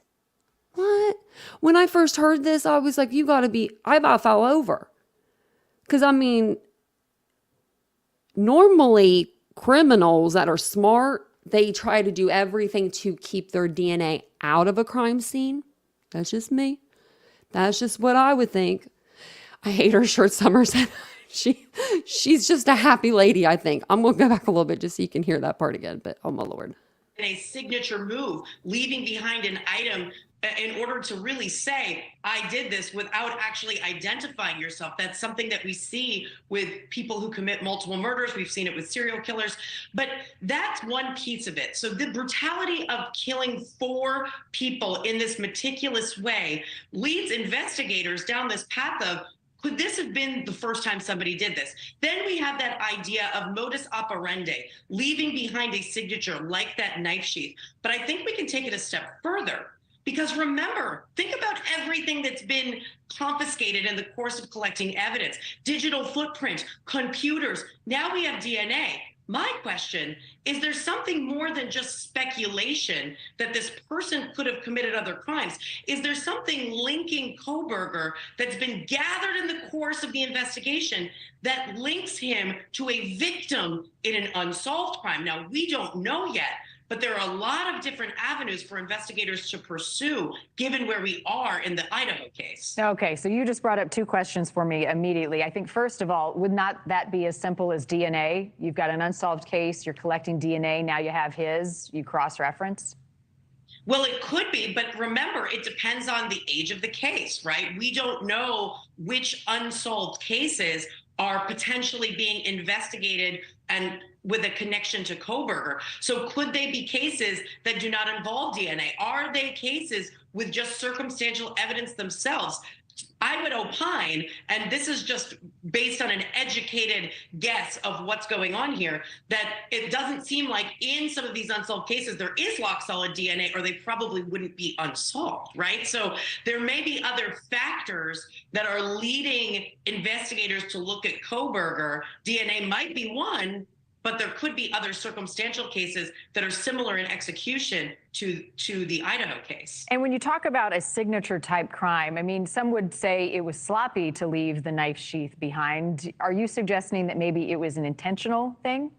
What? When I first heard this, I was like, I about fell over. Because, I mean, normally criminals that are smart, they try to do everything to keep their DNA out of a crime scene. That's just me. That's just what I would think. I hate her shirt, Summer said. She's just a happy lady, I think. I'm going to go back a little bit just so you can hear that part again. But, oh, my Lord. A signature move, leaving behind an item in order to really say, I did this without actually identifying yourself. That's something that we see with people who commit multiple murders. We've seen it with serial killers, but that's one piece of it. So the brutality of killing 4 people in this meticulous way leads investigators down this path of, could this have been the first time somebody did this? Then we have that idea of modus operandi, leaving behind a signature like that knife sheath. But I think we can take it a step further. Because remember, think about everything that's been confiscated in the course of collecting evidence. Digital footprint, computers, now we have DNA. My question is, there something more than just speculation that this person could have committed other crimes? Is there something linking Kohberger that's been gathered in the course of the investigation that links him to a victim in an unsolved crime? Now, we don't know yet, but there are a lot of different avenues for investigators to pursue, given where we are in the Idaho case. Okay, so you just brought up 2 questions for me immediately. I think, first of all, would not that be as simple as DNA? You've got an unsolved case, you're collecting DNA, now you have his, you cross-reference? Well, it could be, but remember, it depends on the age of the case, right? We don't know which unsolved cases are potentially being investigated and with a connection to Kohberger. So could they be cases that do not involve DNA? Are they cases with just circumstantial evidence themselves? I would opine, and this is just based on an educated guess of what's going on here, that it doesn't seem like in some of these unsolved cases there is rock solid DNA, or they probably wouldn't be unsolved, right? So there may be other factors that are leading investigators to look at Kohberger. DNA might be one, but there could be other circumstantial cases that are similar in execution to the Idaho case. And when you talk about a signature type crime, I mean, some would say it was sloppy to leave the knife sheath behind. Are you suggesting that maybe it was an intentional thing?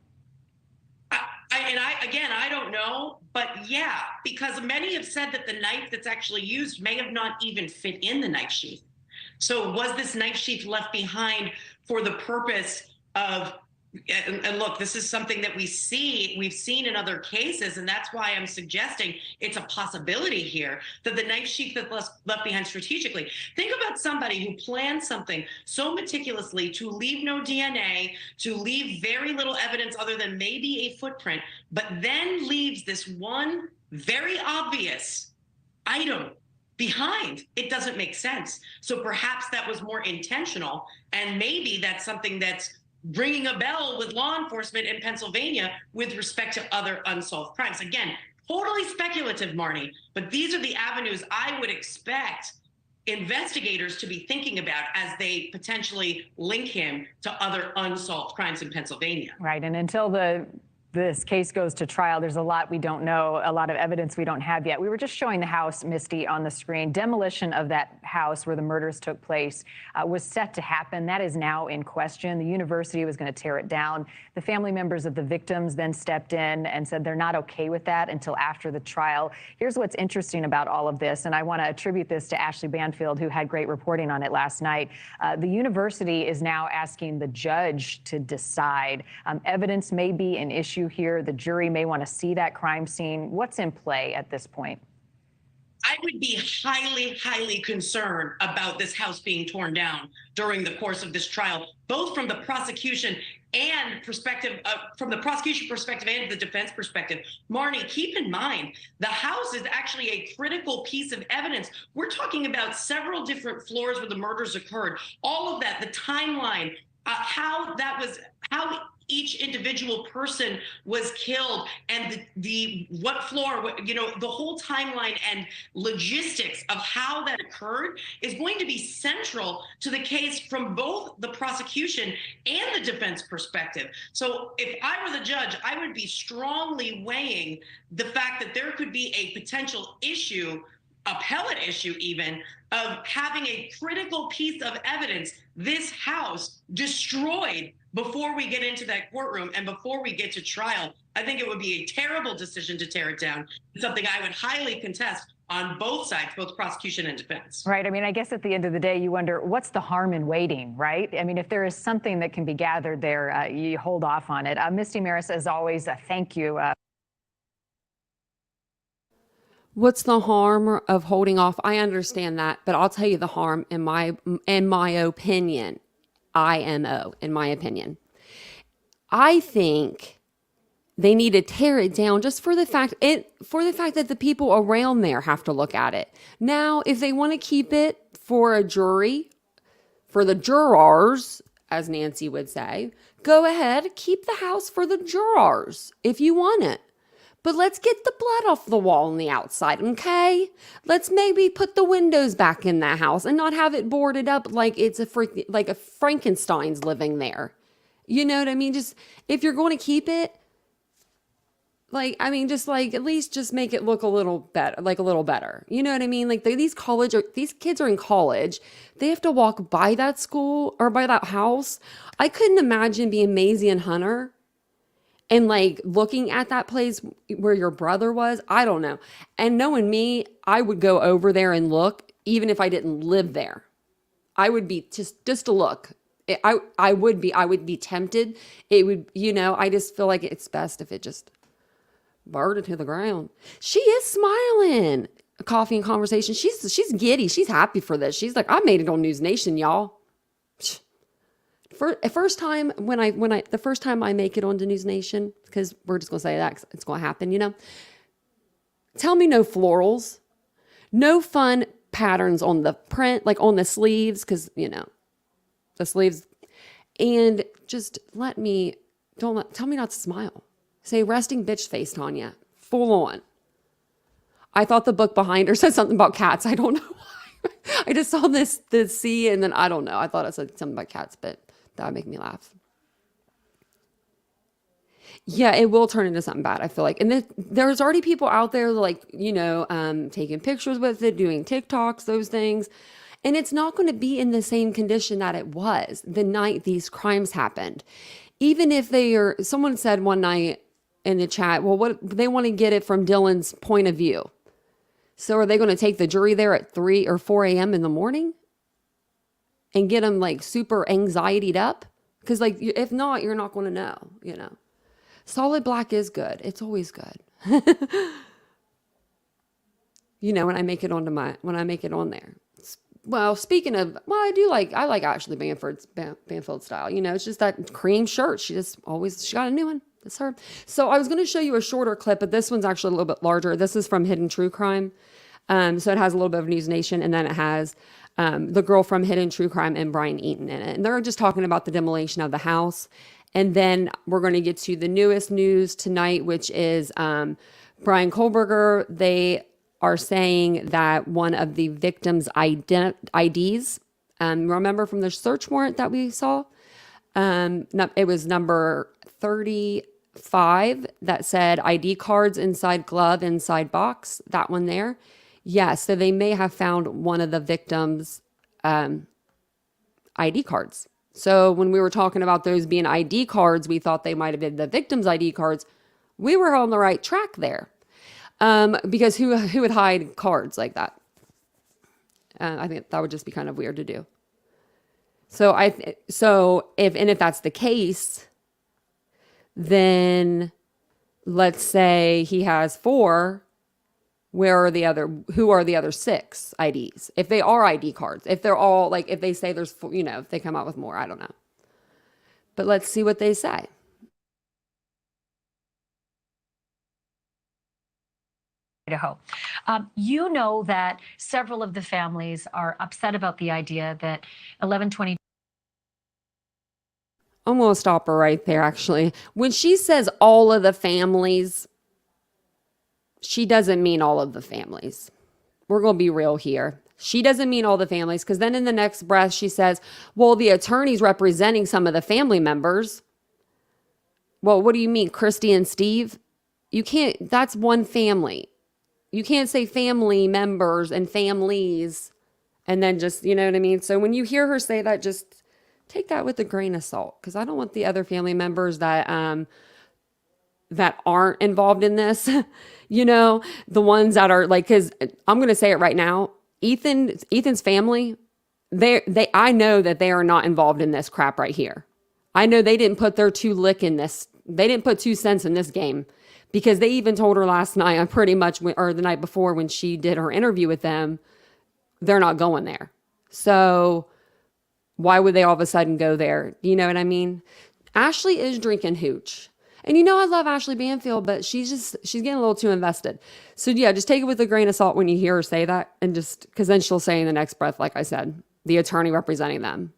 I don't know, but yeah, because many have said that the knife that's actually used may have not even fit in the knife sheath. So was this knife sheath left behind for the purpose of, and look, this is something that we've seen in other cases, and that's why I'm suggesting it's a possibility here that the knife sheath that's left behind strategically. Think about somebody who plans something so meticulously to leave no DNA, to leave very little evidence other than maybe a footprint, but then leaves this one very obvious item behind. It doesn't make sense. So perhaps that was more intentional, and maybe that's something that's ringing a bell with law enforcement in Pennsylvania with respect to other unsolved crimes. Again, totally speculative, Marnie, but these are the avenues I would expect investigators to be thinking about as they potentially link him to other unsolved crimes in Pennsylvania. Right, and until this case goes to trial, there's a lot we don't know, a lot of evidence we don't have yet. We were just showing the house, Misty, on the screen. Demolition of that house where the murders took place was set to happen. That is now in question. The university was going to tear it down. The family members of the victims then stepped in and said they're not okay with that until after the trial. Here's what's interesting about all of this, and I want to attribute this to Ashley Banfield, who had great reporting on it last night. The university is now asking the judge to decide. Evidence may be an issue here. The jury may want to see that crime scene. What's in play at this point? I would be highly, highly concerned about this house being torn down during the course of this trial, both from the prosecution and perspective, from the prosecution perspective and the defense perspective. Marnie, keep in mind, the house is actually a critical piece of evidence. We're talking about several different floors where the murders occurred. All of that, the timeline, how each individual person was killed, and the what floor, you know, the whole timeline and logistics of how that occurred is going to be central to the case from both the prosecution and the defense perspective. So if I were the judge, I would be strongly weighing the fact that there could be a potential issue, appellate issue even, of having a critical piece of evidence, this house, destroyed before we get into that courtroom and before we get to trial. I think it would be a terrible decision to tear it down. It's something I would highly contest on both sides, both prosecution and defense. Right. I mean, I guess at the end of the day, you wonder, what's the harm in waiting, right? I mean, if there is something that can be gathered there, you hold off on it. Misty Maris, as always, thank you. What's the harm of holding off? I understand that, but I'll tell you the harm in my opinion. IMO, in my opinion. I think they need to tear it down just for the fact that the people around there have to look at it. Now, if they want to keep it for a jury, for the jurors, as Nancy would say, go ahead, keep the house for the jurors if you want it. But let's get the blood off the wall on the outside, okay? Let's maybe put the windows back in the house and not have it boarded up like it's like a Frankenstein's living there. You know what I mean? Just, if you're going to keep it, like, I mean, just like, at least just make it look a little better, like a little better. You know what I mean? Like these kids are in college. They have to walk by that school or by that house. I couldn't imagine being Maisie and Hunter and like looking at that place where your brother was. I don't know. And knowing me, I would go over there and look, even if I didn't live there. I would be just to look. I would be tempted. It would, you know, I just feel like it's best if it just burned it to the ground. She is smiling. A coffee and conversation. She's giddy. She's happy for this. She's like, I made it on News Nation, y'all. The first time I make it onto News Nation, because we're just gonna say that 'cause it's gonna happen, you know. Tell me no florals, no fun patterns on the print, like on the sleeves, because you know the sleeves, and just tell me not to smile. Say resting bitch face, Tanya, full on. I thought the book behind her said something about cats. I don't know why. I just saw the C, and then I don't know. I thought it said something about cats, but that would make me laugh. Yeah, it will turn into something bad, I feel like. And there's already people out there like, you know, taking pictures with it, doing TikToks, those things. And it's not going to be in the same condition that it was the night these crimes happened. Even if someone said one night in the chat, well, what they want to get it from Dylan's point of view. So are they going to take the jury there at 3 or 4 a.m. in the morning? And get them like super anxietied up? Because like, if not, you're not going to know, you know. Solid black is good. It's always good. You know, when I make it on there. Well, speaking of, I like Ashley Banfield style. You know, it's just that cream shirt. She got a new one. That's her. So I was going to show you a shorter clip, but this one's actually a little bit larger. This is from Hidden True Crime. So it has a little bit of News Nation, and then it has the girl from Hidden True Crime and Brian Eaton in it. And they're just talking about the demolition of the house. And then we're going to get to the newest news tonight, which is Brian Kohberger. They are saying that one of the victims' IDs, remember from the search warrant that we saw? It was number 35 that said ID cards inside glove, inside box, that one there. Yeah, so they may have found one of the victims' ID cards. So when we were talking about those being ID cards, we thought they might have been the victim's ID cards. We were on the right track there. Because who would hide cards like that? I think that would just be kind of weird to do. So if that's the case, then let's say he has 4. Who are the other 6 IDs? If they are ID cards, if they're all like, if they say there's 4, if they come out with more, I don't know. But let's see what they say. Idaho. You know that several of the families are upset about the idea that 1120. I'm going to stop her right there, actually. When she says all of the families, she doesn't mean all of the families. We're going to be real here. She doesn't mean all the families, because then in the next breath, she says, well, the attorney's representing some of the family members. Well, what do you mean, Christy and Steve? You can't, that's one family. You can't say family members and families and then just, you know what I mean? So when you hear her say that, just take that with a grain of salt, because I don't want the other family members that aren't involved in this, the ones that are like, because I'm going to say it right now, Ethan's family, I know that they are not involved in this crap right here. I know they didn't put their 2 lick in this. They didn't put 2 cents in this game. Because they even told her last night, or the night before when she did her interview with them, they're not going there. So why would they all of a sudden go there? You know what I mean? Ashley is drinking hooch. And I love Ashley Banfield, but she's getting a little too invested. So yeah, just take it with a grain of salt when you hear her say that. And just, because then she'll say in the next breath, like I said, the attorney representing them.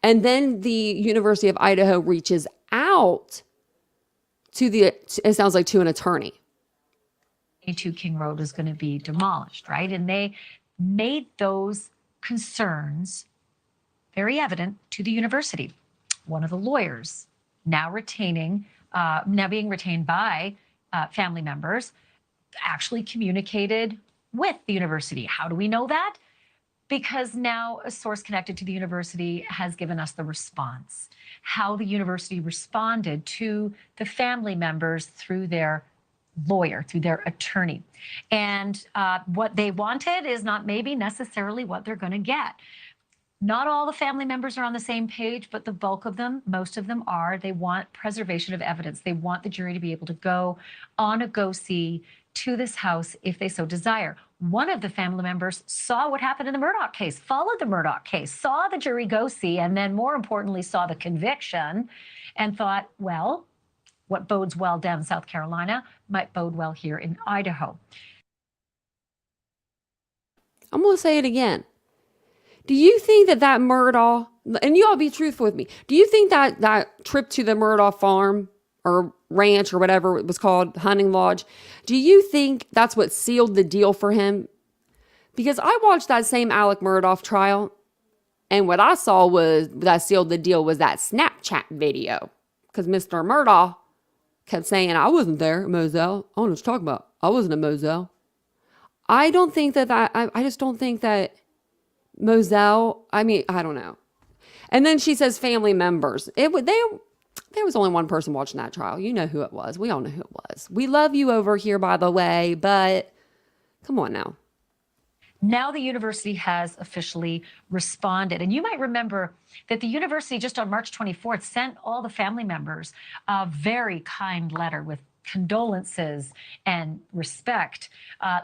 And then the University of Idaho reaches out it sounds like to an attorney. 22 King Road was going to be demolished, right? And they made those concerns very evident to the university. One of the lawyers, now being retained by family members, actually communicated with the university. How do we know that? Because now a source connected to the university has given us the response, how the university responded to the family members through their lawyer, through their attorney. And what they wanted is not maybe necessarily what they're going to get. Not all the family members are on the same page, but the bulk of them, most of them are. They want preservation of evidence. They want the jury to be able to go on a go-see to this house if they so desire. One of the family members saw what happened in the Murdaugh case, followed the Murdaugh case, saw the jury go see, and then more importantly, saw the conviction and thought, well, what bodes well down in South Carolina might bode well here in Idaho. I'm going to say it again. Do you think that Murdaugh, and you all be truthful with me, do you think that trip to the Murdaugh farm or ranch or whatever it was called, hunting lodge, do you think that's what sealed the deal for him? Because I watched that same Alec Murdaugh trial, and what I saw was that sealed the deal was that Snapchat video. Because Mr. Murdaugh kept saying, I wasn't there at Moselle. I don't know what you're talking about. I wasn't at Moselle. I don't think I just don't think that Moselle, I don't know. And then she says family members. There was only one person watching that trial. You know who it was. We all know who it was. We love you over here, by the way, but come on now. Now the university has officially responded. And you might remember that the university just on March 24th sent all the family members a very kind letter with condolences and respect,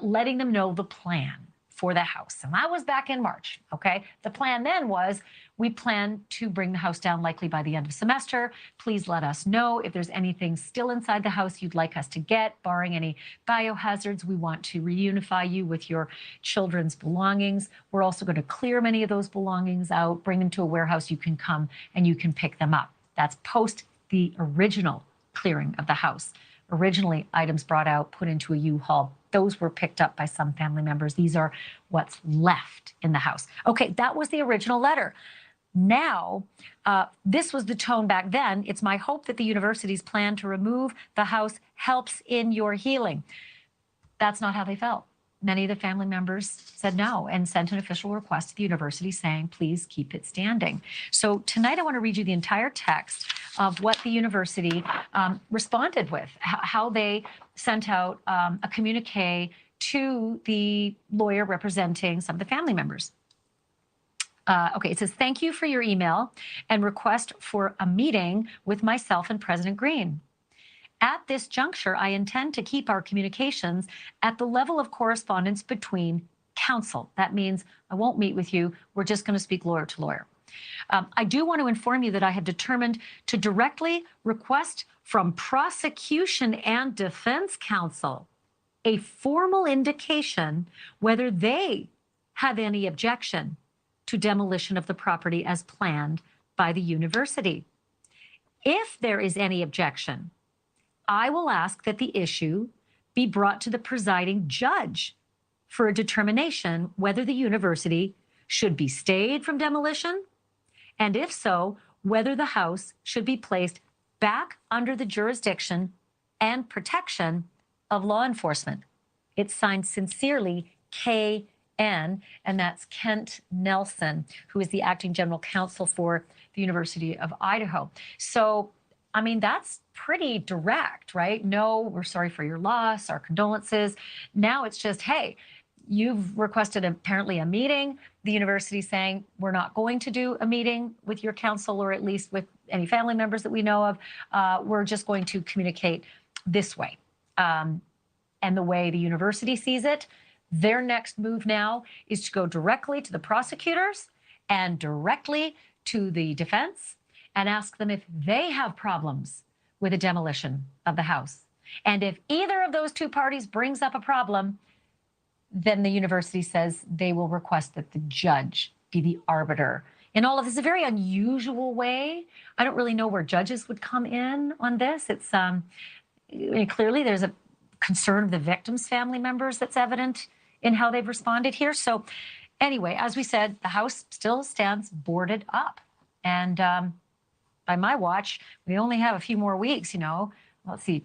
letting them know the plan for the house. And that was back in March, okay? The plan then was we plan to bring the house down likely by the end of semester. Please let us know if there's anything still inside the house you'd like us to get, barring any biohazards. We want to reunify you with your children's belongings. We're also going to clear many of those belongings out, bring them to a warehouse you can come and you can pick them up. That's post the original clearing of the house. Originally, items brought out, put into a U-Haul. Those were picked up by some family members. These are what's left in the house. Okay, that was the original letter. Now, this was the tone back then. It's my hope that the university's plan to remove the house helps in your healing. That's not how they felt. Many of the family members said no and sent an official request to the university saying, please keep it standing. So tonight I want to read you the entire text of what the university responded with, how they sent out a communique to the lawyer representing some of the family members. Okay, it says, thank you for your email and request for a meeting with myself and President Green. At this juncture, I intend to keep our communications at the level of correspondence between counsel. That means I won't meet with you. We're just going to speak lawyer to lawyer. I do want to inform you that I have determined to directly request from prosecution and defense counsel a formal indication whether they have any objection to demolition of the property as planned by the university. If there is any objection, I will ask that the issue be brought to the presiding judge for a determination whether the university should be stayed from demolition, and if so, whether the house should be placed back under the jurisdiction and protection of law enforcement. It's signed sincerely, K.N., and that's Kent Nelson, who is the acting general counsel for the University of Idaho. So, I mean, that's pretty direct, right? No, we're sorry for your loss, our condolences. Now it's just, hey, you've requested apparently a meeting. The university saying we're not going to do a meeting with your counsel or at least with any family members that we know of. We're just going to communicate this way. And the way the university sees it, their next move now is to go directly to the prosecutors and directly to the defense and ask them if they have problems with a demolition of the house. And if either of those two parties brings up a problem, then the university says they will request that the judge be the arbiter. In all of this, a very unusual way. I don't really know where judges would come in on this. It's I mean, clearly there's a concern of the victims' family members that's evident in how they've responded here. So anyway, as we said, the house still stands boarded up. And by my watch, we only have a few more weeks, you know. Let's see,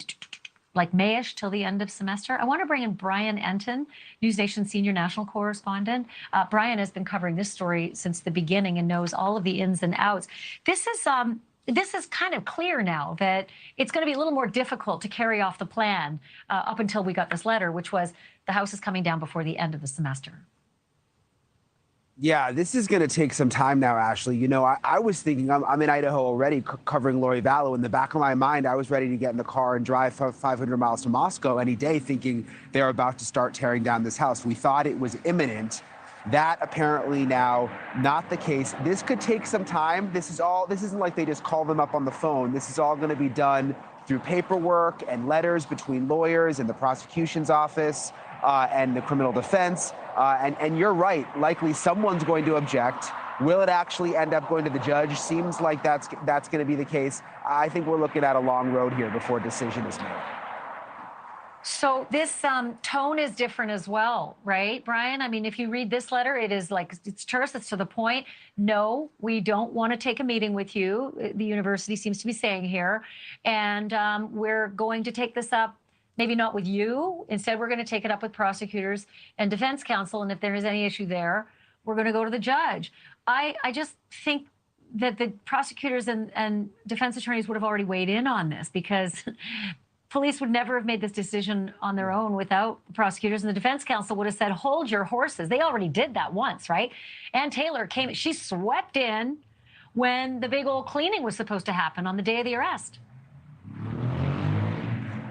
like May-ish till the end of semester. I want to bring in Brian Enton, NewsNation senior national correspondent. Brian has been covering this story since the beginning and knows all of the ins and outs. This is kind of clear now that it's going to be a little more difficult to carry off the plan up until we got this letter, which was the house is coming down before the end of the semester. Yeah, this is going to take some time now, Ashley. You know, I was thinking, I'm in Idaho already covering Lori Vallow. In the back of my mind, I was ready to get in the car and drive 500 miles to Moscow any day thinking they're about to start tearing down this house. We thought it was imminent. That apparently now not the case. This could take some time. This isn't like they just call them up on the phone. This is all going to be done through paperwork and letters between lawyers and the prosecution's office and the criminal defense. And you're right, likely someone's going to object. Will it actually end up going to the judge? Seems like that's going to be the case. I think we're looking at a long road here before a decision is made. So this tone is different as well, right, Brian? I mean, if you read this letter, it is like, it's terse, it's to the point. No, we don't want to take a meeting with you, the university seems to be saying here. And we're going to take this up, maybe not with you. Instead, we're going to take it up with prosecutors and defense counsel. And if there is any issue there, we're going to go to the judge. I just think that the prosecutors and defense attorneys would have already weighed in on this because police would never have made this decision on their own without the prosecutors, and the defense counsel would have said, hold your horses. They already did that once, right? Ann Taylor came, she swept in when the big old cleaning was supposed to happen on the day of the arrest.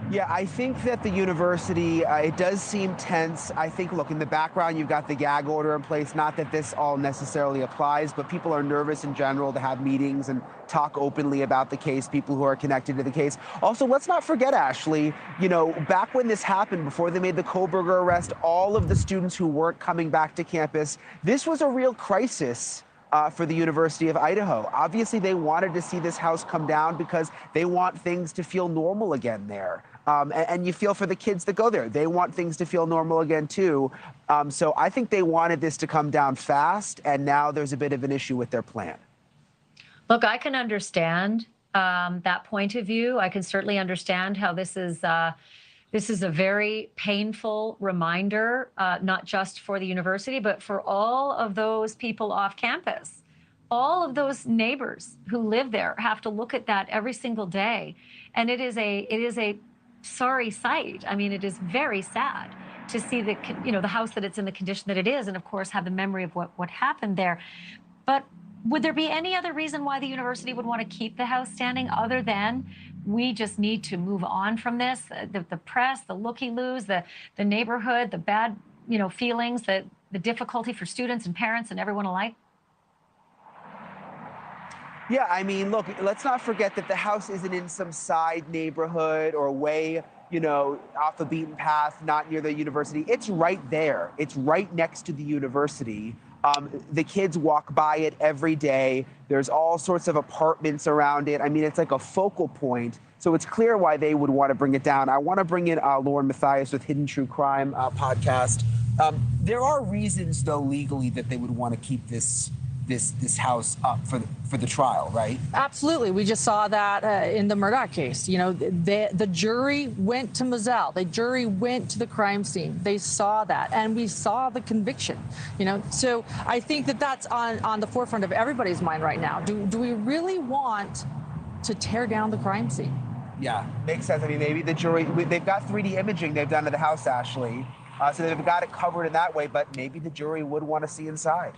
Yeah, I think that the university, it does seem tense. I think, look, in the background, you've got the gag order in place. Not that this all necessarily applies, but people are nervous in general to have meetings and talk openly about the case, people who are connected to the case. Also, let's not forget, Ashley, you know, back when this happened, before they made the Kohberger arrest, all of the students who weren't coming back to campus, this was a real crisis. For the University of Idaho. Obviously, they wanted to see this house come down because they want things to feel normal again there. And you feel for the kids that go there. They want things to feel normal again, too. So I think they wanted this to come down fast, and now there's a bit of an issue with their plan. Look, I can understand that point of view. I can certainly understand how this is a very painful reminder, not just for the university, but for all of those people off campus. All of those neighbors who live there have to look at that every single day. And it is a sorry sight. I mean, it is very sad to see the house that it's in the condition that it is, and of course have the memory of what happened there. But would there be any other reason why the university would want to keep the house standing other than we just need to move on from this? The press, the looky-loos, the neighborhood, the bad, feelings, the difficulty for students and parents and everyone alike? Yeah, I mean, look, let's not forget that the house isn't in some side neighborhood or way, off the beaten path, not near the university. It's right there. It's right next to the university. The kids walk by it every day. There's all sorts of apartments around it. I mean, it's like a focal point. So it's clear why they would want to bring it down. I want to bring in Lauren Mathias with Hidden True Crime podcast. There are reasons, though, legally that they would want to keep this house up for the trial, right? Absolutely. We just saw that in the Murdaugh case. The jury went to Moselle. The jury went to the crime scene. They saw that, and we saw the conviction. So I think that that's on the forefront of everybody's mind right now. Do we really want to tear down the crime scene? Yeah, makes sense. I mean, maybe the jury, they've got 3D imaging they've done to the house, Ashley. So they've got it covered in that way, but maybe the jury would want to see inside.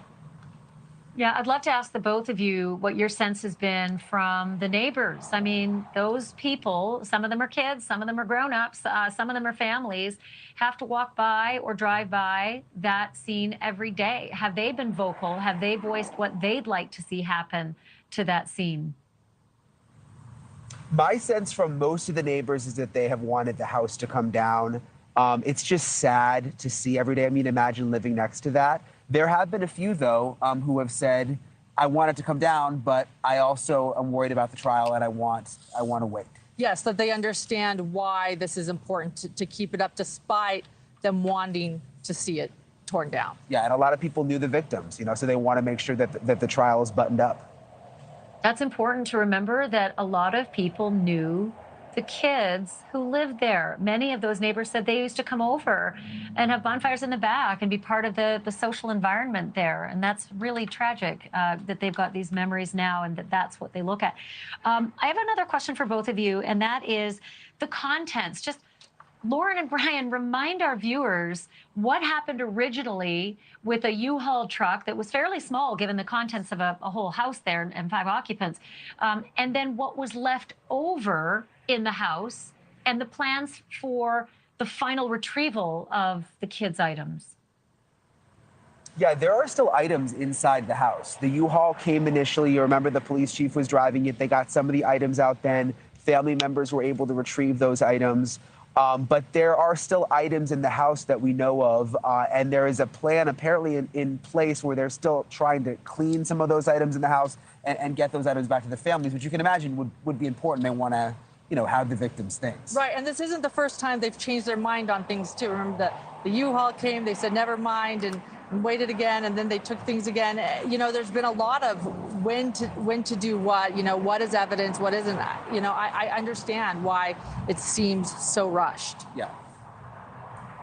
Yeah, I'd love to ask the both of you what your sense has been from the neighbors. I mean, those people, some of them are kids, some of them are grown-ups, some of them are families, have to walk by or drive by that scene every day. Have they been vocal? Have they voiced what they'd like to see happen to that scene? My sense from most of the neighbors is that they have wanted the house to come down. It's just sad to see every day. I mean, imagine living next to that. There have been a few, though, who have said, I want it to come down, but I also am worried about the trial and I want to wait. Yes, that they understand why this is important to keep it up despite them wanting to see it torn down. Yeah, and a lot of people knew the victims, so they want to make sure that the trial is buttoned up. That's important to remember, that a lot of people knew the kids who lived there. Many of those neighbors said they used to come over and have bonfires in the back and be part of the social environment there. And that's really tragic that they've got these memories now and that's what they look at. I have another question for both of you, and that is the contents. Just Lauren and Brian, remind our viewers what happened originally with a U-Haul truck that was fairly small given the contents of a whole house there and 5 occupants, and then what was left over in the house and the plans for the final retrieval of the kids' items. Yeah, there are still items inside the house. The U-Haul came initially. You remember the police chief was driving it. They got some of the items out then. Family members were able to retrieve those items. But there are still items in the house that we know of, and there is a plan apparently in place where they're still trying to clean some of those items in the house and get those items back to the families, which you can imagine would be important. They want to, have the victims' things. Right, and this isn't the first time they've changed their mind on things too. Remember that the U-Haul came, they said never mind, and waited again, and then they took things again. There's been a lot of when to do what, what is evidence, what isn't. I understand why it seems so rushed. Yeah.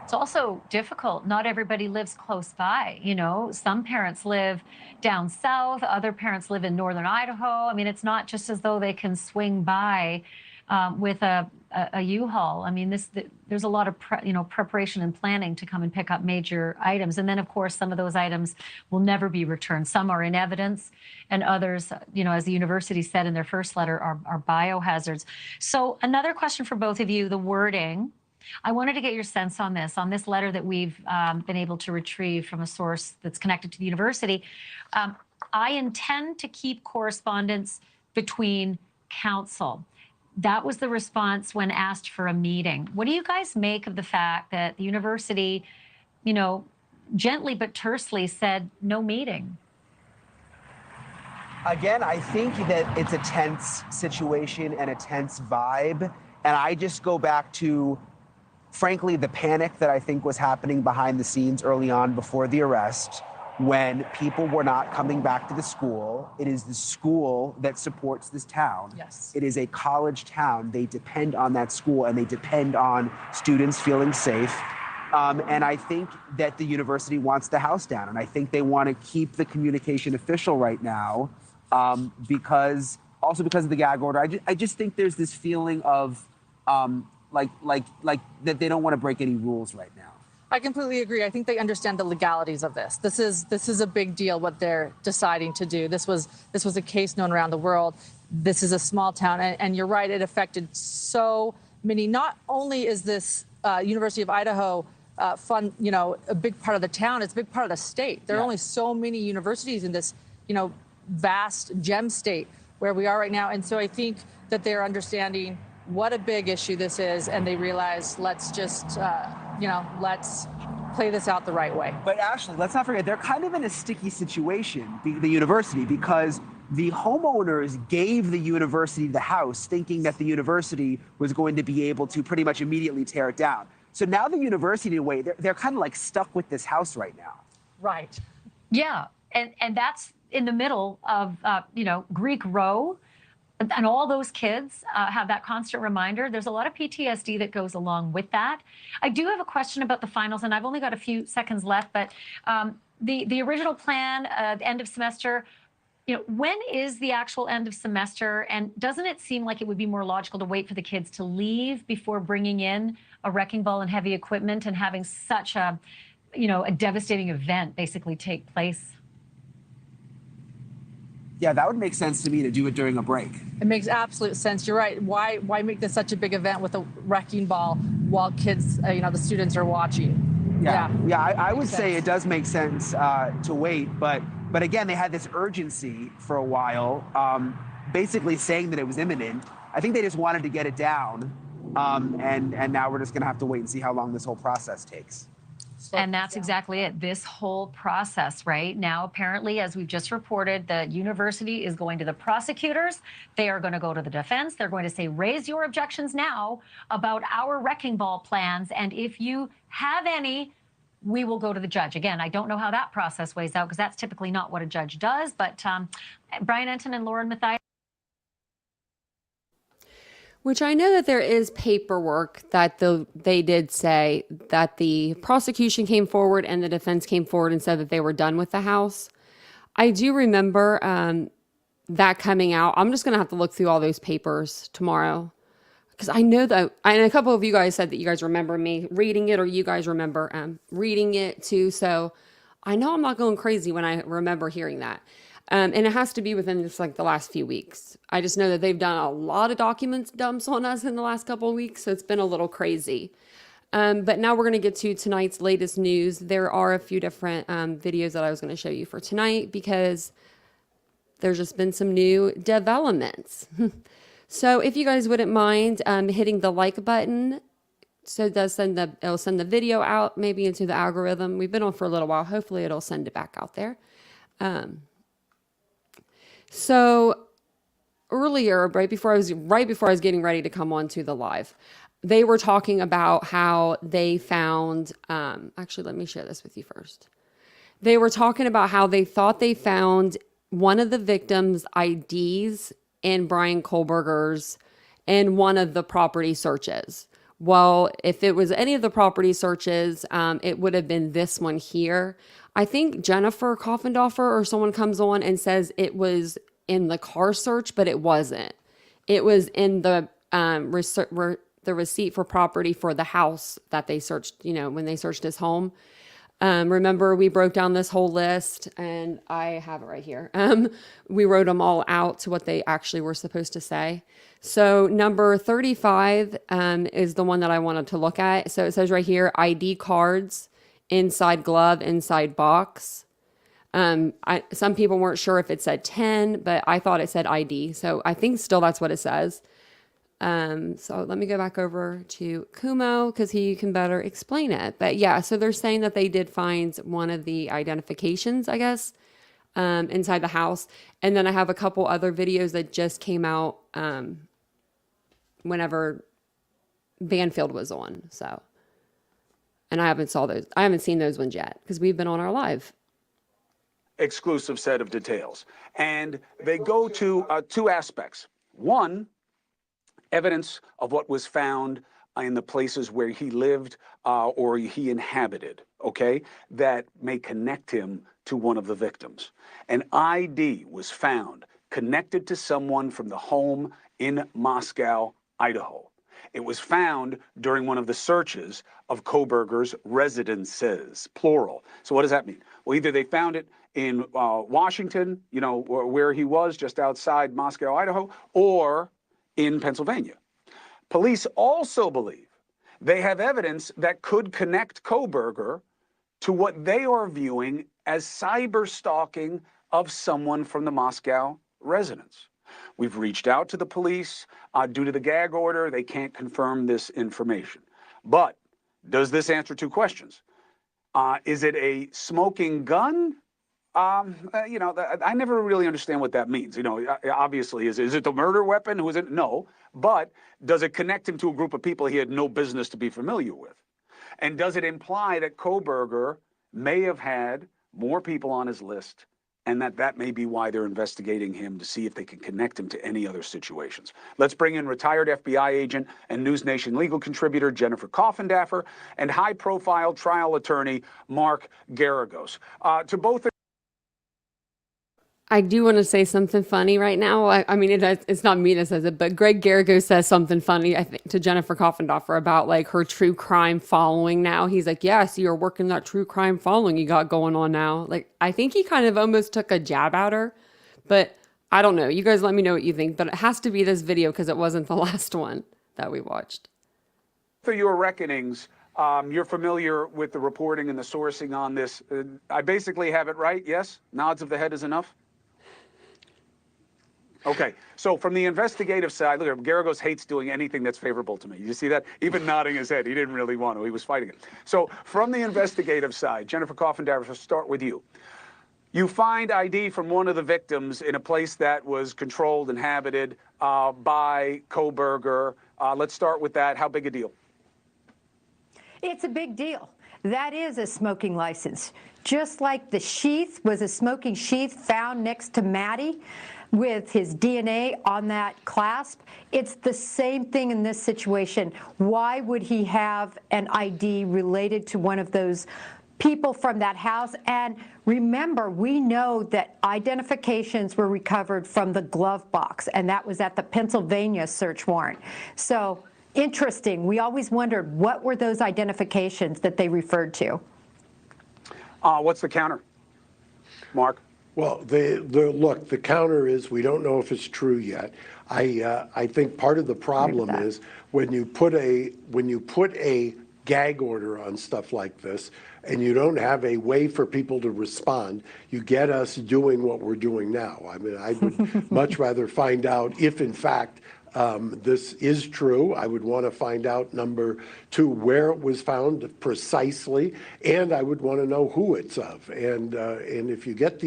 It's also difficult. Not everybody lives close by. Some parents live down south, other parents live in northern Idaho. I mean, it's not just as though they can swing by with a U-Haul. I mean, there's a lot of preparation and planning to come and pick up major items. And then, of course, some of those items will never be returned. Some are in evidence, and others, as the university said in their first letter, are biohazards. So another question for both of you, the wording. I wanted to get your sense on this letter that we've been able to retrieve from a source that's connected to the university. I intend to keep correspondence between counsel. That was the response when asked for a meeting. What do you guys make of the fact that the university, gently but tersely said no meeting? Again, I think that it's a tense situation and a tense vibe. And I just go back to, frankly, the panic that I think was happening behind the scenes early on before the arrest, when people were not coming back to the school. It is the school that supports this town. Yes. It is a college town. They depend on that school, and they depend on students feeling safe. And I think that the university wants the house down, and I think they want to keep the communication official right now, because of the gag order. I just think there's this feeling of like that they don't want to break any rules right now. I completely agree. I think they understand the legalities of this. This is a big deal, what they're deciding to do. This was a case known around the world. This is a small town, and you're right, it affected so many. Not only is this University of Idaho a big part of the town, it's a big part of the state. There are only so many universities in this, vast gem state where we are right now. And so I think that they're understanding what a big issue this is, and they realize, let's just, let's play this out the right way. But Ashley, let's not forget, they're kind of in a sticky situation, the university, because the homeowners gave the university the house thinking that the university was going to be able to pretty much immediately tear it down. So now the university, in a way, they're kind of like stuck with this house right now. Right. Yeah, and that's in the middle of, Greek Row. And all those kids have that constant reminder. There's a lot of PTSD that goes along with that. I do have a question about the finals, and I've only got a few seconds left, but the original plan, the end of semester, when is the actual end of semester? And doesn't it seem like it would be more logical to wait for the kids to leave before bringing in a wrecking ball and heavy equipment and having such a devastating event basically take place? Yeah, that would make sense to me to do it during a break. It makes absolute sense. You're right. Why make this such a big event with a wrecking ball while kids, the students are watching? Yeah, I would say it does make sense to wait, but again, they had this urgency for a while, basically saying that it was imminent. I think they just wanted to get it down, and now we're just going to have to wait and see how long this whole process takes. And that's exactly it. This whole process right now, apparently, as we've just reported, the university is going to the prosecutors. They are going to go to the defense. They're going to say, raise your objections now about our wrecking ball plans. And if you have any, we will go to the judge. Again, I don't know how that process weighs out, because that's typically not what a judge does. But Brian Enton and Lauren Matthias. Which I know that there is paperwork that they did say that the prosecution came forward and the defense came forward and said that they were done with the house. I do remember that coming out. I'm just going to have to look through all those papers tomorrow, because I know that, and a couple of you guys said that you guys remember me reading it, or you guys remember reading it too. So I know I'm not going crazy when I remember hearing that. And it has to be within just like the last few weeks. I just know that they've done a lot of documents dumps on us in the last couple of weeks, so it's been a little crazy. But now we're going to get to tonight's latest news. There are a few different videos that I was going to show you for tonight, because there's just been some new developments. So if you guys wouldn't mind hitting the like button, so it'll send the video out maybe into the algorithm. We've been on for a little while. Hopefully it'll send it back out there. So earlier, right before I was getting ready to come on to the live, they were talking about how they found, actually, let me share this with you first. They were talking about how they thought they found one of the victims' IDs in Brian Kohberger's in one of the property searches. Well, if it was any of the property searches, it would have been this one here. I think Jennifer Koffendorfer or someone comes on and says it was in the car search, but it wasn't. It was in the the receipt for property for the house that they searched, when they searched his home. Remember, we broke down this whole list, and I have it right here. We wrote them all out to what they actually were supposed to say. So number 35 is the one that I wanted to look at. So it says right here, ID cards, inside glove, inside box. Some people weren't sure if it said 10, but I thought it said ID. So I think still that's what it says. So let me go back over to Kumo because he can better explain it. But yeah, so they're saying that they did find one of the identifications, I guess, inside the house. And then I have a couple other videos that just came out whenever Banfield was on. So, and I haven't seen those ones yet because we've been on our live. Exclusive set of details. And they go to two aspects. One, evidence of what was found in the places where he lived or he inhabited, okay, that may connect him to one of the victims. An ID was found connected to someone from the home in Moscow, Idaho. It was found during one of the searches of Kohberger's residences, plural. So what does that mean? Well, either they found it in Washington, where he was just outside Moscow, Idaho, or in Pennsylvania. Police also believe they have evidence that could connect Kohberger to what they are viewing as cyber stalking of someone from the Moscow residence. We've reached out to the police. Due to the gag order, they can't confirm this information. But does this answer two questions? Is it a smoking gun? I never really understand what that means. Obviously, is it the murder weapon? Who is it? No. But does it connect him to a group of people he had no business to be familiar with? And does it imply that Kohberger may have had more people on his list and that may be why they're investigating him to see if they can connect him to any other situations? Let's bring in retired FBI agent and News Nation legal contributor Jennifer Coffindaffer and high-profile trial attorney Mark Garagos. To both. I do want to say something funny right now. I mean, it's not me that says it, but Greg Garagos says something funny, I think, to Jennifer Coffindaffer about like her true crime following now. He's like, yeah, so you're working that true crime following you got going on now. Like, I think he kind of almost took a jab at her, but I don't know. You guys let me know what you think, but it has to be this video because it wasn't the last one that we watched. For your reckonings, you're familiar with the reporting and the sourcing on this. I basically have it right, yes? Nods of the head is enough? Okay, so from the investigative side, look, Garagos hates doing anything that's favorable to me. You see that? Even nodding his head. He didn't really want to. He was fighting it. So from the investigative side, Jennifer Coffindaffer, let's start with you. You find ID from one of the victims in a place that was controlled, inhabited by Kohberger. Let's start with that. How big a deal? It's a big deal. That is a smoking license. Just like the sheath was a smoking sheath found next to Maddie with his DNA on that clasp, it's the same thing in this situation. Why would he have an ID related to one of those people from that house? And remember, we know that identifications were recovered from the glove box, and that was at the Pennsylvania search warrant. So interesting. We always wondered, what were those identifications that they referred to? What's the counter, Mark? Well, look, the counter is we don't know if it's true yet. I think part of the problem is when you put a gag order on stuff like this and you don't have a way for people to respond, you get us doing what we're doing now. I mean, I would much rather find out if, in fact, this is true. I would want to find out, number two, where it was found precisely, and I would want to know who it's of. And if you get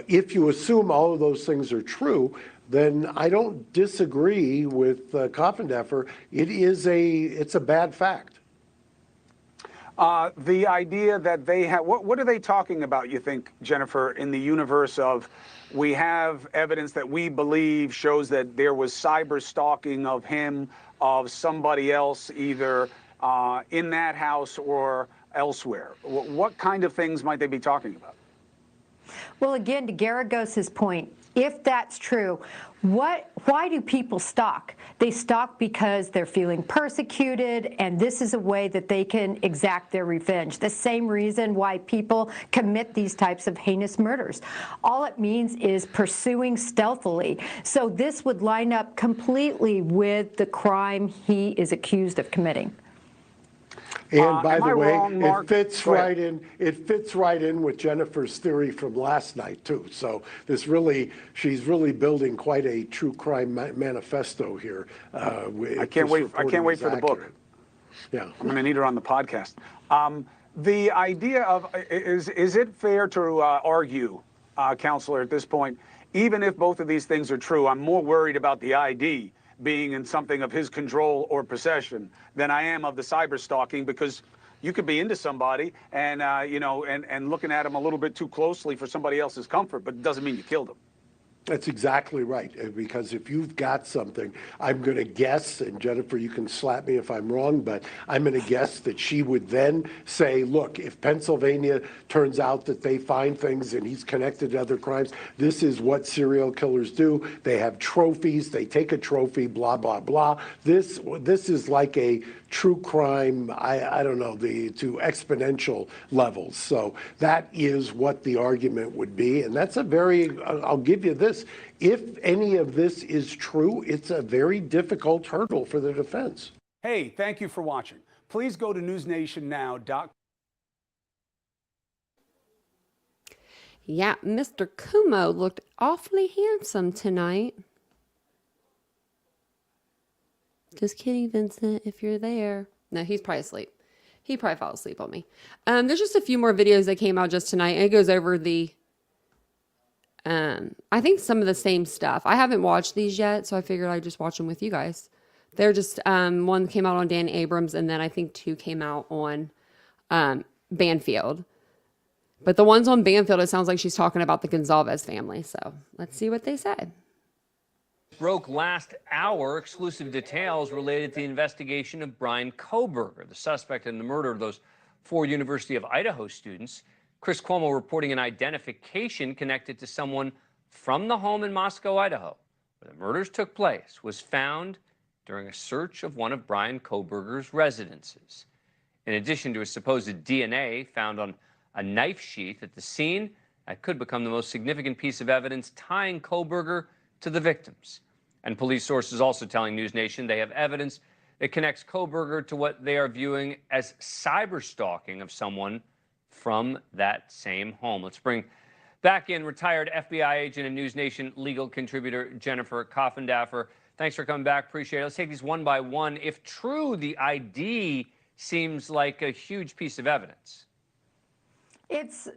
if you assume all of those things are true, then I don't disagree with Coffindaffer. It's a bad fact. The idea that they have, what are they talking about, you think, Jennifer, in the universe of we have evidence that we believe shows that there was cyber stalking of him, of somebody else, either in that house or elsewhere? What kind of things might they be talking about? Well, again, to Garagos's point, if that's true, why do people stalk? They stalk because they're feeling persecuted, and this is a way that they can exact their revenge. The same reason why people commit these types of heinous murders. All it means is pursuing stealthily. So this would line up completely with the crime he is accused of committing. And by am the I way, wrong, Mark? it fits Go ahead. right in. It fits right in with Jennifer's theory from last night too. So she's really building quite a true crime manifesto here. I can't wait for the book. Yeah, I'm going to need her on the podcast. The idea of is it fair to argue, Counselor, at this point, even if both of these things are true, I'm more worried about the ID being in something of his control or possession than I am of the cyber stalking, because you could be into somebody and and looking at them a little bit too closely for somebody else's comfort, but it doesn't mean you killed them. that's exactly right. Because if you've got something, I'm going to guess, and Jennifer, you can slap me if I'm wrong, but I'm going to guess that she would then say, look, if Pennsylvania turns out that they find things and he's connected to other crimes, this is what serial killers do. They have trophies. They take a trophy, blah, blah, blah. This is like a true crime, I don't know, to exponential levels. So that is what the argument would be. And that's I'll give you this. If any of this is true, it's a very difficult hurdle for the defense. Hey, thank you for watching. Please go to newsnationnow.com. Yeah, Mr. Kumo looked awfully handsome tonight. Just kidding, Vincent, if you're there. No, he's probably asleep. He probably fell asleep on me. There's just a few more videos that came out just tonight. And it goes over I think some of the same stuff. I haven't watched these yet, so I figured I'd just watch them with you guys. They're just, one came out on Dan Abrams, and then I think two came out on Banfield. But the ones on Banfield, it sounds like she's talking about the Gonzalez family. So let's see what they said. Broke last hour exclusive details related to the investigation of Brian Kohberger, the suspect in the murder of those 4 University of Idaho students. Chris Cuomo reporting an identification connected to someone from the home in Moscow, Idaho, where the murders took place, was found during a search of one of Brian Kohberger's residences. In addition to a supposed DNA found on a knife sheath at the scene, that could become the most significant piece of evidence tying Kohberger to the victims. And police sources also telling News Nation they have evidence that connects Kohberger to what they are viewing as cyber stalking of someone from that same home. Let's bring back in retired FBI agent and News Nation legal contributor Jennifer Coffindaffer. Thanks for coming back. Appreciate it. Let's take these one by one. If true, the ID seems like a huge piece of evidence. It's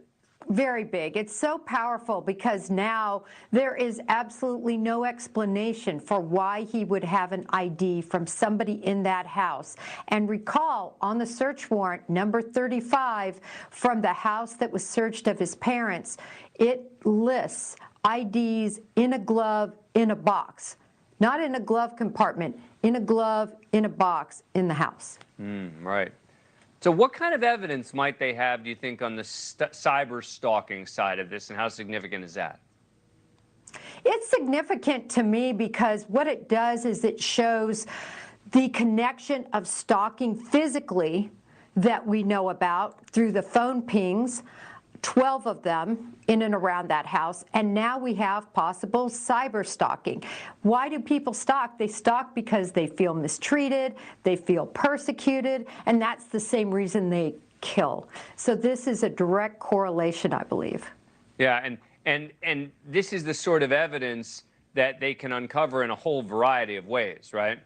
very big. It's so powerful because now there is absolutely no explanation for why he would have an ID from somebody in that house. And recall, on the search warrant, number 35, from the house that was searched of his parents, it lists IDs in a glove, in a box. Not in a glove compartment, in a glove, in a box, in the house. Right. So what kind of evidence might they have, do you think, on the cyber stalking side of this, and how significant is that? It's significant to me because what it does is it shows the connection of stalking physically that we know about through the phone pings, 12 of them in and around that house, and now we have possible cyber stalking. Why do people stalk? They stalk because they feel mistreated, they feel persecuted, and that's the same reason they kill. So this is a direct correlation, I believe. Yeah, and this is the sort of evidence that they can uncover in a whole variety of ways, right?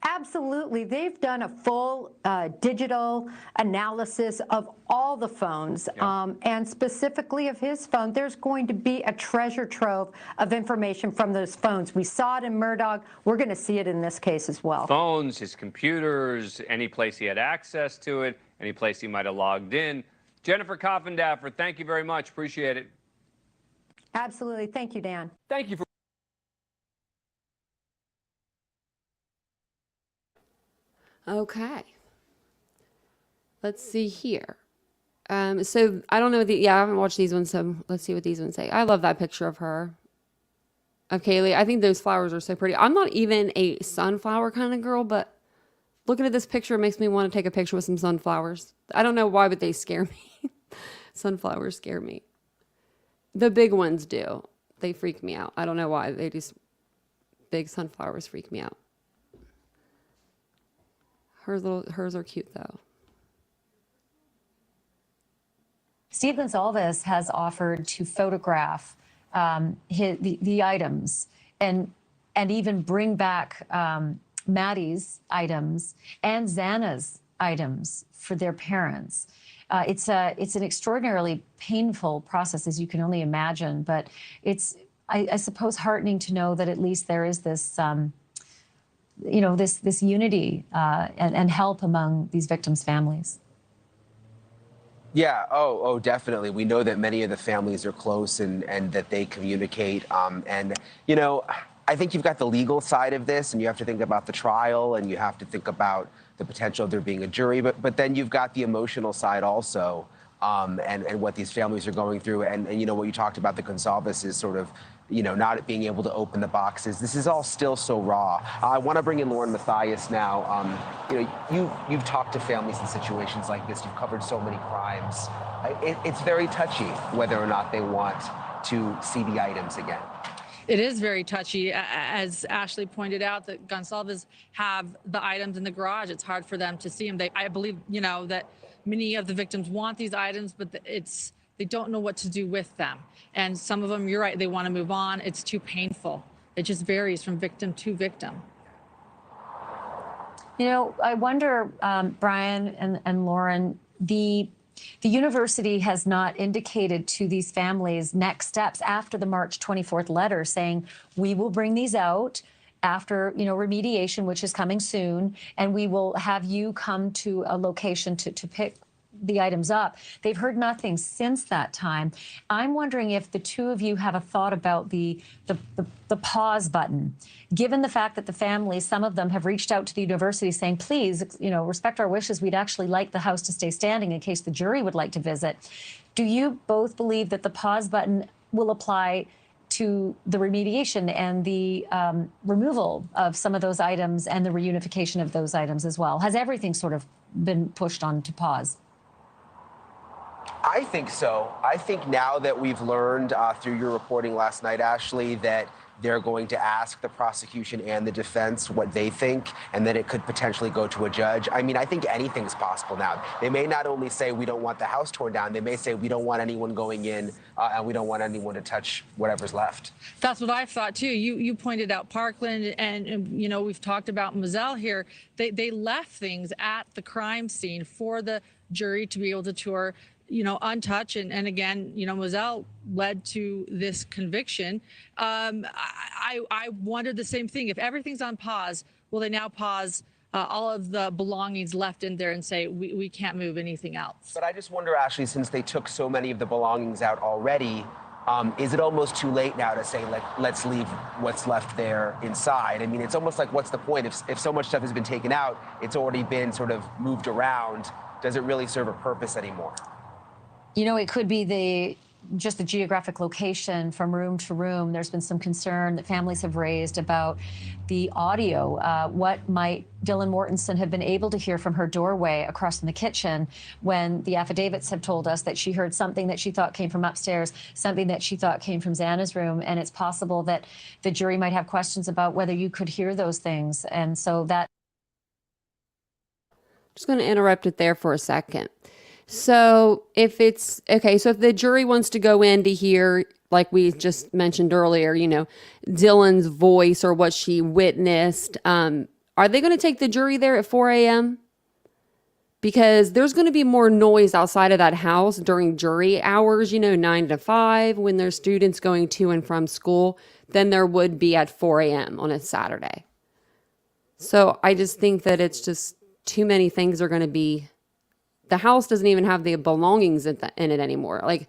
Absolutely. They've done a full digital analysis of all the phones, and specifically of his phone. There's going to be a treasure trove of information from those phones. We saw it in Murdaugh. We're going to see it in this case as well. Phones, his computers, any place he had access to it, any place he might have logged in. Jennifer Coffindaffer, thank you very much. Appreciate it. Absolutely. Thank you, Dan. Thank you for Okay. Let's see here. So I don't know I haven't watched these ones, so let's see what these ones say. I love that picture of her. Of Kaylee. I think those flowers are so pretty. I'm not even a sunflower kind of girl, but looking at this picture makes me want to take a picture with some sunflowers. I don't know why, but they scare me. Sunflowers scare me. The big ones do. They freak me out. I don't know why. Big sunflowers freak me out. Hers are cute though. Steve Gonsalves has offered to photograph the items and even bring back Maddie's items and Xana's items for their parents. It's an extraordinarily painful process, as you can only imagine, but it's, I suppose, heartening to know that at least there is this, this unity and help among these victims' families. Yeah, oh, definitely. We know that many of the families are close and that they communicate. And, I think you've got the legal side of this, and you have to think about the trial, and you have to think about the potential of there being a jury. But then you've got the emotional side also, and what these families are going through. And what you talked about, the Gonsalves is sort of, not being able to open the boxes. This is all still so raw. I want to bring in Lauren Matthias now. You've talked to families in situations like this. You've covered so many crimes. It's very touchy whether or not they want to see the items again. It is very touchy. As Ashley pointed out, that Gonsalves have the items in the garage. It's hard for them to see them. I believe, that many of the victims want these items, but they don't know what to do with them. And some of them, you're right, they want to move on. It's too painful. It just varies from victim to victim. I wonder, Brian and Lauren, the university has not indicated to these families next steps after the March 24th letter saying, we will bring these out after, remediation, which is coming soon, and we will have you come to a location to pick the items up. They've heard nothing since that time. I'm wondering if the two of you have a thought about the pause button, given the fact that the families, some of them have reached out to the university saying, please, respect our wishes. We'd actually like the house to stay standing in case the jury would like to visit. Do you both believe that the pause button will apply to the remediation and the removal of some of those items and the reunification of those items as well? Has everything sort of been pushed on to pause? I think so. I think now that we've learned through your reporting last night, Ashley, that they're going to ask the prosecution and the defense what they think, and then it could potentially go to a judge. I mean, I think anything's possible now. They may not only say we don't want the house torn down, they may say we don't want anyone going in and we don't want anyone to touch whatever's left. That's what I thought too. You pointed out Parkland and we've talked about Moselle here. They left things at the crime scene for the jury to be able to tour, untouched. And again, Moselle led to this conviction. I wondered the same thing. If everything's on pause, will they now pause all of the belongings left in there and say, we can't move anything else? But I just wonder, Ashley, since they took so many of the belongings out already, is it almost too late now to say, let's leave what's left there inside? I mean, it's almost like, what's the point? If so much stuff has been taken out, it's already been sort of moved around. Does it really serve a purpose anymore? It could be just the geographic location from room to room. There's been some concern that families have raised about the audio. What might Dylan Mortensen have been able to hear from her doorway across from the kitchen when the affidavits have told us that she heard something that she thought came from upstairs, something that she thought came from Xana's room, and it's possible that the jury might have questions about whether you could hear those things. And so that... Just going to interrupt it there for a second. So if the jury wants to go in to hear, like we just mentioned earlier, Dylan's voice or what she witnessed, are they going to take the jury there at 4 a.m.? Because there's going to be more noise outside of that house during jury hours, 9 to 5, when there's students going to and from school, than there would be at 4 a.m. on a Saturday. So I just think that it's just too many things are going to be... The house doesn't even have the belongings in it anymore. Like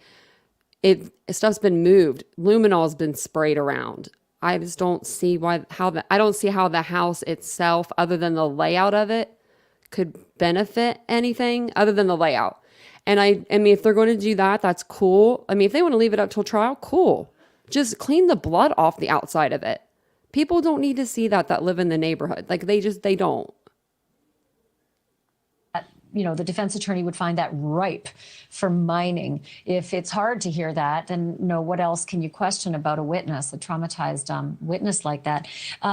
stuff's been moved. Luminol's been sprayed around. I just don't see I don't see how the house itself, other than the layout of it, could benefit anything other than the layout. And I mean, if they're going to do that, that's cool. I mean, if they want to leave it up till trial, cool. Just clean the blood off the outside of it. People don't need to see that live in the neighborhood. Like they don't. You know, the defense attorney would find that ripe for mining. If it's hard to hear that, then what else can you question about a witness, a traumatized witness like that?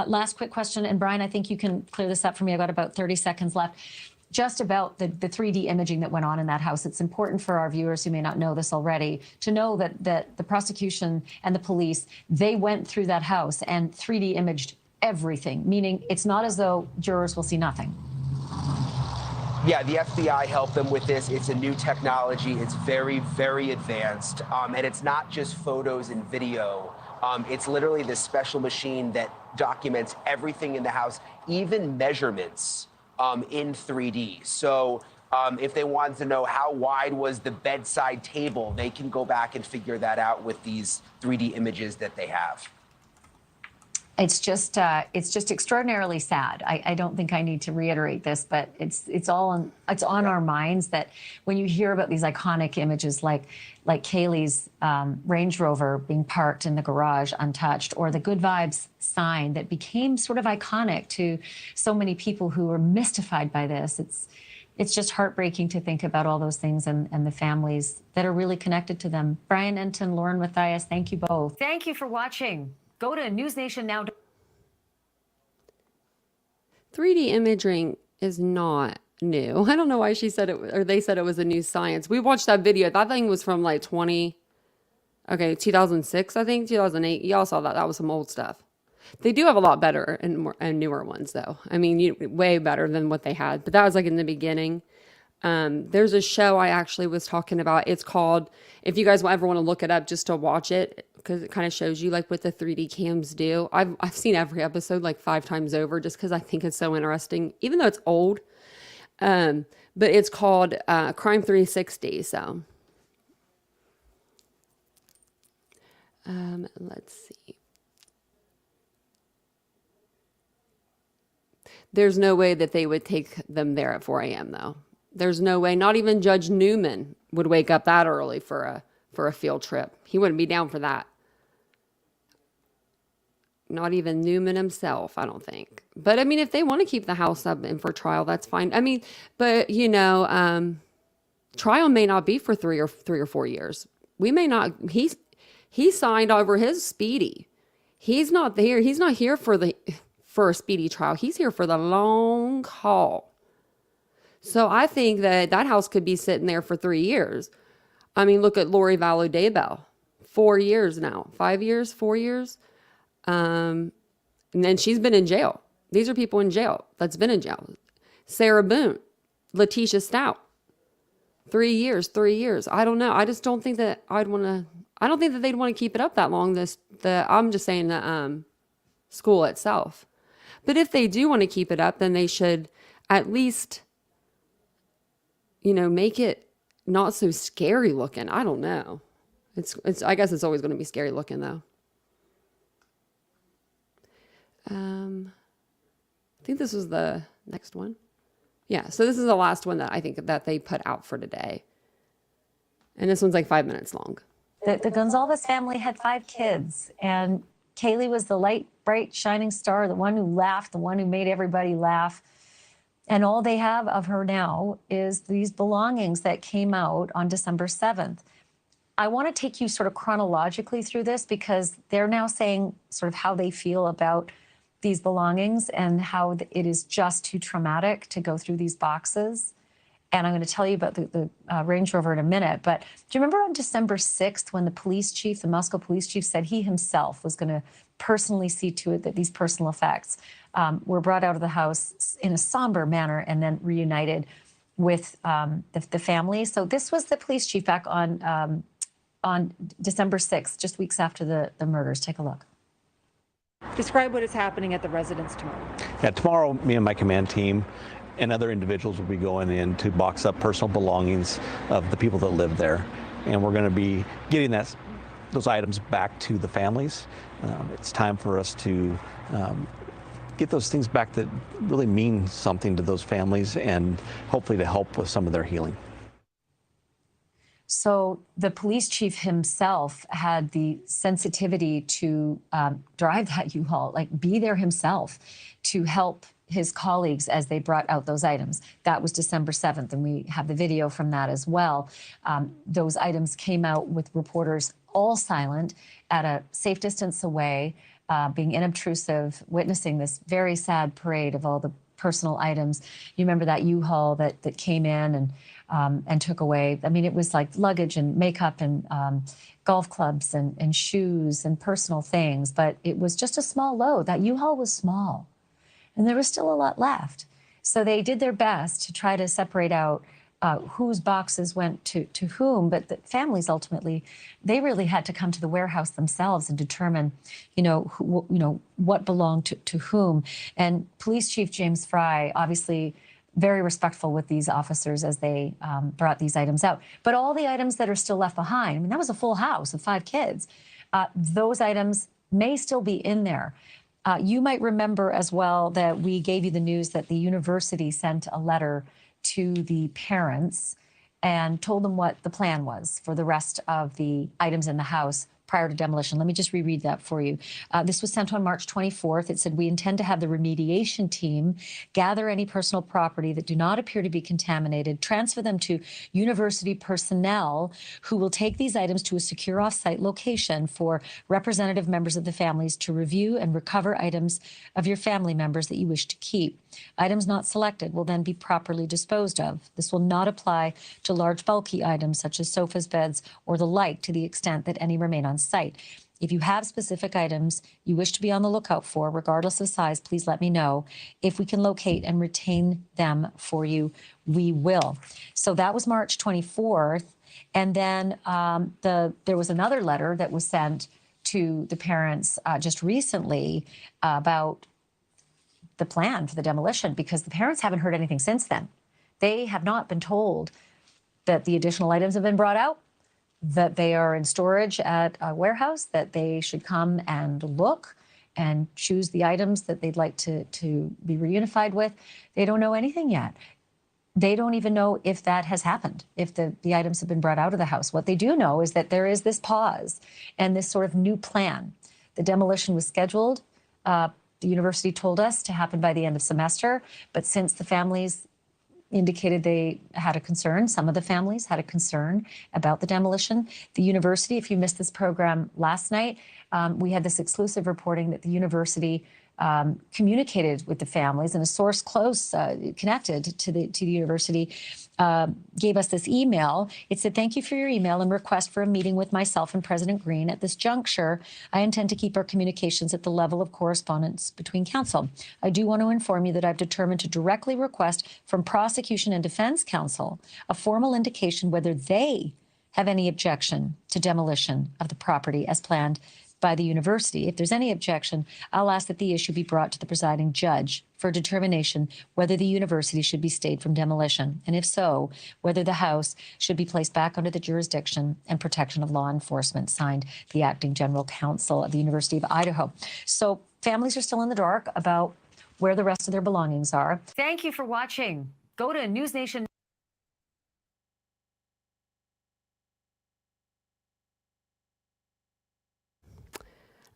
Last quick question, and Brian, I think you can clear this up for me. I've got about 30 seconds left. Just about the 3D imaging that went on in that house. It's important for our viewers who may not know this already to know that the prosecution and the police, they went through that house and 3D imaged everything, meaning it's not as though jurors will see nothing. Yeah, the FBI helped them with this. It's a new technology. It's very, very advanced. And it's not just photos and video. It's literally this special machine that documents everything in the house, even measurements in 3D. So if they wanted to know how wide was the bedside table, they can go back and figure that out with these 3D images that they have. It's just extraordinarily sad. I don't think I need to reiterate this, but it's on our minds that when you hear about these iconic images like Kaylee's Range Rover being parked in the garage untouched, or the Good Vibes sign that became sort of iconic to so many people who were mystified by this. It's just heartbreaking to think about all those things and the families that are really connected to them. Brian Enton, Lauren Mathias, thank you both. Thank you for watching. Go to NewsNation now. 3D imaging is not new. I don't know why she said it, or they said it was a new science. We watched that video. That thing was from like 2006, I think, 2008. Y'all saw that. That was some old stuff. They do have a lot better and newer ones, though. I mean, way better than what they had. But that was like in the beginning. There's a show I actually was talking about. It's called, if you guys ever want to look it up just to watch it, because it kind of shows you like what the 3D cams do. I've seen every episode like 5 times over just because I think it's so interesting, even though it's old. But it's called Crime 360. So let's see. There's no way that they would take them there at 4 a.m. though. There's no way. Not even Judge Newman would wake up that early for a field trip. He wouldn't be down for that. Not even Newman himself, I don't think. But I mean, if they want to keep the house up and for trial, that's fine. I mean, but trial may not be for 3 or 4 years. We may not. He signed over his speedy. He's not there. He's not here for a speedy trial. He's here for the long haul. So I think that house could be sitting there for 3 years. I mean, look at Lori Vallow Daybell. 4 years now. 5 years, 4 years. And then she's been in jail. These are people in jail that's been in jail. Sarah Boone, Letitia Stout. 3 years, 3 years. I don't know. I just don't think that I don't think that they'd want to keep it up that long. I'm just saying the school itself. But if they do want to keep it up, then they should at least, make it not so scary looking. I don't know. I guess it's always going to be scary looking though. I think this was the next one. Yeah, so this is the last one that I think that they put out for today. And this one's like 5 minutes long. The Gonzalez family had 5 kids, and Kaylee was the light, bright, shining star, the one who laughed, the one who made everybody laugh. And all they have of her now is these belongings that came out on December 7th. I want to take you sort of chronologically through this because they're now saying sort of how they feel about these belongings and how it is just too traumatic to go through these boxes. And I'm going to tell you about the Range Rover in a minute. But do you remember on December 6th when the Moscow police chief said he himself was going to personally see to it that these personal effects were brought out of the house in a somber manner and then reunited with the family? So this was the police chief back on December 6th, just weeks after the murders. Take a look. Describe what is happening at the residence tomorrow. Yeah, tomorrow, me and my command team and other individuals will be going in to box up personal belongings of the people that live there. And we're going to be getting those items back to the families. It's time for us to get those things back that really mean something to those families and hopefully to help with some of their healing. So the police chief himself had the sensitivity to drive that U-Haul, like be there himself to help his colleagues as they brought out those items. That was December 7th, and we have the video from that as well. Those items came out with reporters all silent at a safe distance away, being inobtrusive, witnessing this very sad parade of all the personal items. You remember that U-Haul that came in and took away. I mean, it was like luggage and makeup and golf clubs and shoes and personal things, but it was just a small load. That U-Haul was small, and there was still a lot left. So they did their best to try to separate out whose boxes went to whom, but the families ultimately, they really had to come to the warehouse themselves and determine, what belonged to whom. And Police Chief James Fry, obviously very respectful with these officers as they brought these items out. But all the items that are still left behind, I mean, that was a full house of 5 kids. Those items may still be in there. You might remember as well that we gave you the news that the university sent a letter to the parents and told them what the plan was for the rest of the items in the house prior to demolition. Let me just reread that for you. This was sent on March 24th. It said, we intend to have the remediation team gather any personal property that do not appear to be contaminated, transfer them to university personnel who will take these items to a secure off-site location for representative members of the families to review and recover items of your family members that you wish to keep. Items not selected will then be properly disposed of. This will not apply to large bulky items such as sofas, beds, or the like, to the extent that any remain on site. If you have specific items you wish to be on the lookout for, regardless of size, please let me know. If we can locate and retain them for you, we will. So that was March 24th. And then there was another letter that was sent to the parents just recently about the plan for the demolition, because the parents haven't heard anything since then. They have not been told that the additional items have been brought out, that they are in storage at a warehouse, that they should come and look and choose the items that they'd like to be reunified with. They don't know anything yet. They don't even know if that has happened, if the items have been brought out of the house. What they do know is that there is this pause and this sort of new plan. The demolition was scheduled, the university told us, to happen by the end of semester, but since the families indicated they had a concern, some of the families had a concern about the demolition, the university, if you missed this program last night, we had this exclusive reporting that the university communicated with the families, and a source close connected to the university gave us this email. It said, thank you for your email and request for a meeting with myself and President Green. At this juncture, I intend to keep our communications at the level of correspondence between counsel. I do want to inform you that I've determined to directly request from prosecution and defense counsel a formal indication whether they have any objection to demolition of the property as planned by the university. If there's any objection, I'll ask that the issue be brought to the presiding judge for determination whether the university should be stayed from demolition, and if so, whether the house should be placed back under the jurisdiction and protection of law enforcement. Signed, the acting general counsel of the University of Idaho. So families are still in the dark about where the rest of their belongings are. Thank you for watching. Go to NewsNation.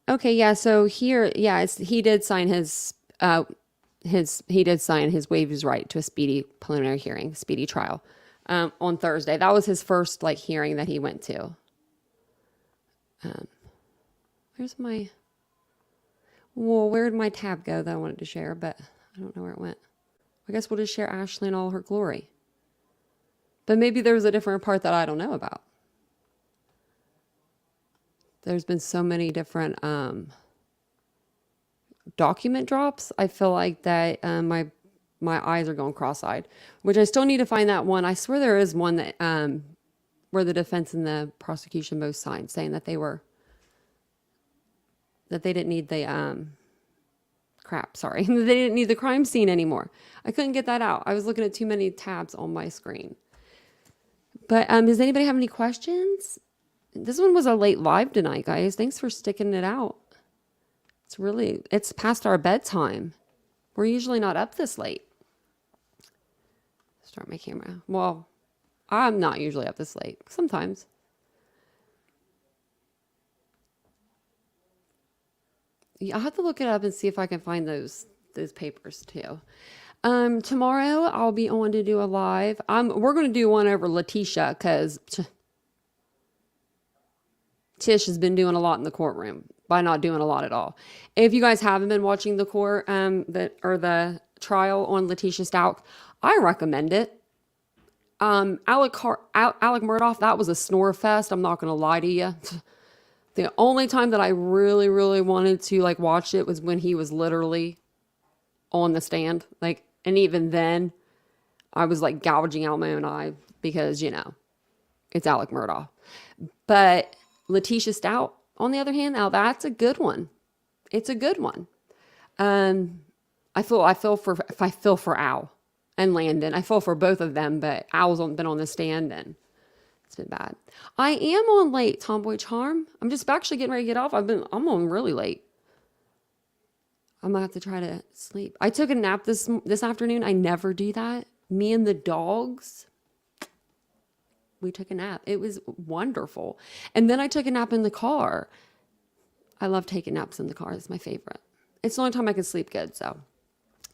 Okay, yeah. So here, yeah, he did sign his waive his right to a speedy preliminary hearing, speedy trial, on Thursday. That was his first hearing that he went to. Where did my tab go that I wanted to share? But I don't know where it went. I guess we'll just share Ashley in all her glory. But maybe there was a different part that I don't know about. There's been so many different document drops. I feel like that my eyes are going cross-eyed, which I still need to find that one. I swear there is one that where the defense and the prosecution both signed, saying that they didn't need the they didn't need the crime scene anymore. I couldn't get that out. I was looking at too many tabs on my screen. But does anybody have any questions? This one was a late live tonight, guys. Thanks for sticking it out. It's past our bedtime. We're usually not up this late. Start my camera. Well, I'm not usually up this late. Sometimes. Yeah, I'll have to look it up and see if I can find those papers too. Tomorrow I'll be on to do a live. We're going to do one over Letitia because Tish has been doing a lot in the courtroom by not doing a lot at all. If you guys haven't been watching the the trial on Letitia Stout, I recommend it. Alec Murdaugh, that was a snore fest. I'm not going to lie to you. The only time that I really, really wanted to like watch it was when he was literally on the stand. Like, and even then I was like gouging out my own eye because, you know, it's Alec Murdaugh. But Letitia Stout, on the other hand, now that's a good one. It's a good one. I feel for Al and Landon. I feel for both of them, but Al's been on the stand and it's been bad. I am on late, Tomboy Charm. I'm just actually getting ready to get off. I'm on really late. I'm gonna have to try to sleep. I took a nap this afternoon. I never do that. Me and the dogs, we took a nap. It was wonderful. And then I took a nap in the car. I love taking naps in the car. It's my favorite. It's the only time I can sleep good, so.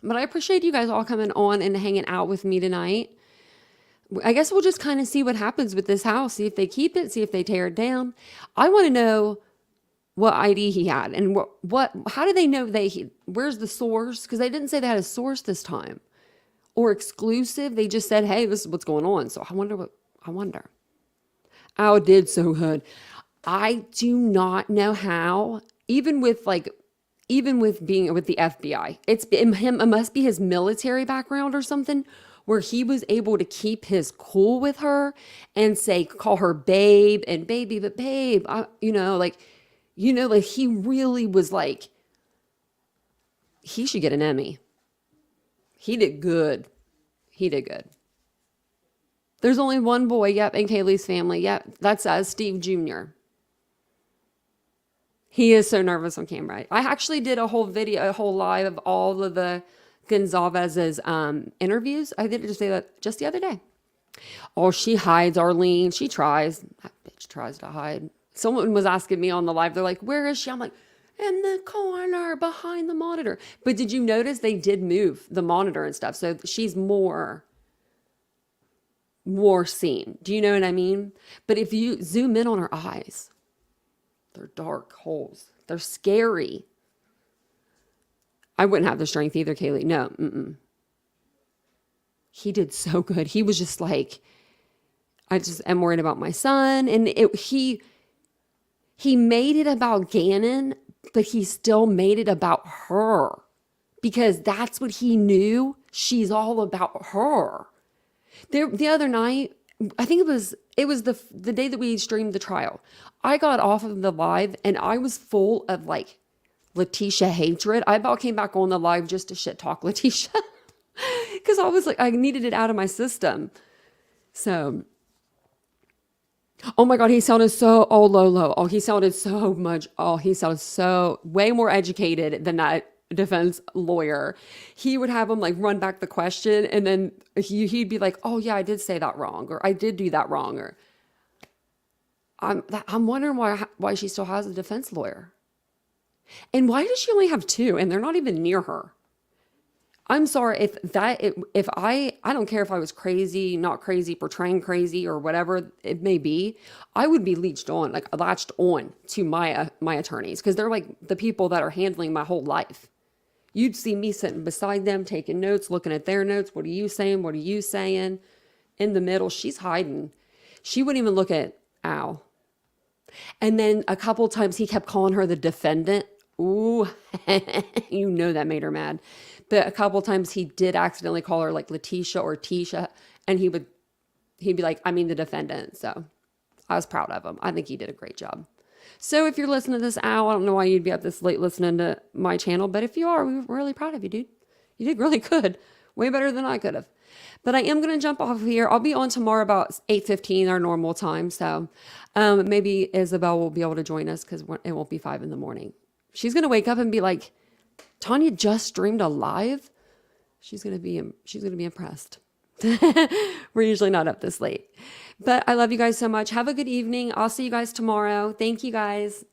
But I appreciate you guys all coming on and hanging out with me tonight. I guess we'll just kind of see what happens with this house. See if they keep it, see if they tear it down. I want to know what ID he had and how do they know where's the source? Because they didn't say they had a source this time or exclusive. They just said, hey, this is what's going on. So I wonder. Al did so good. I do not know how, even with being with the FBI, it must be his military background or something, where he was able to keep his cool with her and call her babe and baby, but babe, like he really was like, he should get an Emmy. He did good. There's only one boy, yep, in Kaylee's family. Yep, that's Steve Jr. He is so nervous on camera. I actually did a whole live of all of the Gonzalez's interviews. I did just say that just the other day. Oh, she hides, Arlene. She tries. That bitch tries to hide. Someone was asking me on the live. They're like, where is she? I'm like, in the corner behind the monitor. But did you notice they did move the monitor and stuff? So she's more seen. Do you know what I mean? But if you zoom in on her eyes, they're dark holes. They're scary. I wouldn't have the strength either, Kaylee. No. He did so good. He was just like, I just am worried about my son. And he made it about Gannon, but he still made it about her because that's what he knew. She's all about her. The other night, I think it was the day that we streamed the trial. I got off of the live and I was full of like Letitia hatred. I about came back on the live just to shit talk Letitia because I was like, I needed it out of my system. So, oh my God, he sounded so, low. Oh, he sounded so much. Oh, he sounded so way more educated than that defense lawyer. He would have him like run back the question and then he'd be like, oh yeah, I did say that wrong, or I did do that wrong, or I'm wondering why she still has a defense lawyer. And why does she only have two and they're not even near her? I'm sorry if I don't care if I was crazy, not crazy, portraying crazy or whatever it may be, I would be latched on to my attorneys because they're like the people that are handling my whole life. You'd see me sitting beside them, taking notes, looking at their notes. What are you saying? What are you saying? In the middle, she's hiding. She wouldn't even look at Al. And then a couple of times he kept calling her the defendant. Ooh, you know that made her mad. But a couple of times he did accidentally call her like Letitia or Tisha. And he'd be like, I mean the defendant. So I was proud of him. I think he did a great job. So if you're listening to this, Al, I don't know why you'd be up this late listening to my channel. But if you are, we're really proud of you, dude. You did really good. Way better than I could have. But I am going to jump off here. I'll be on tomorrow about 8:15, our normal time. So maybe Isabel will be able to join us because it won't be 5 in the morning. She's going to wake up and be like, Tanya just streamed a live. She's going to be impressed. We're usually not up this late. But I love you guys so much. Have a good evening. I'll see you guys tomorrow. Thank you guys.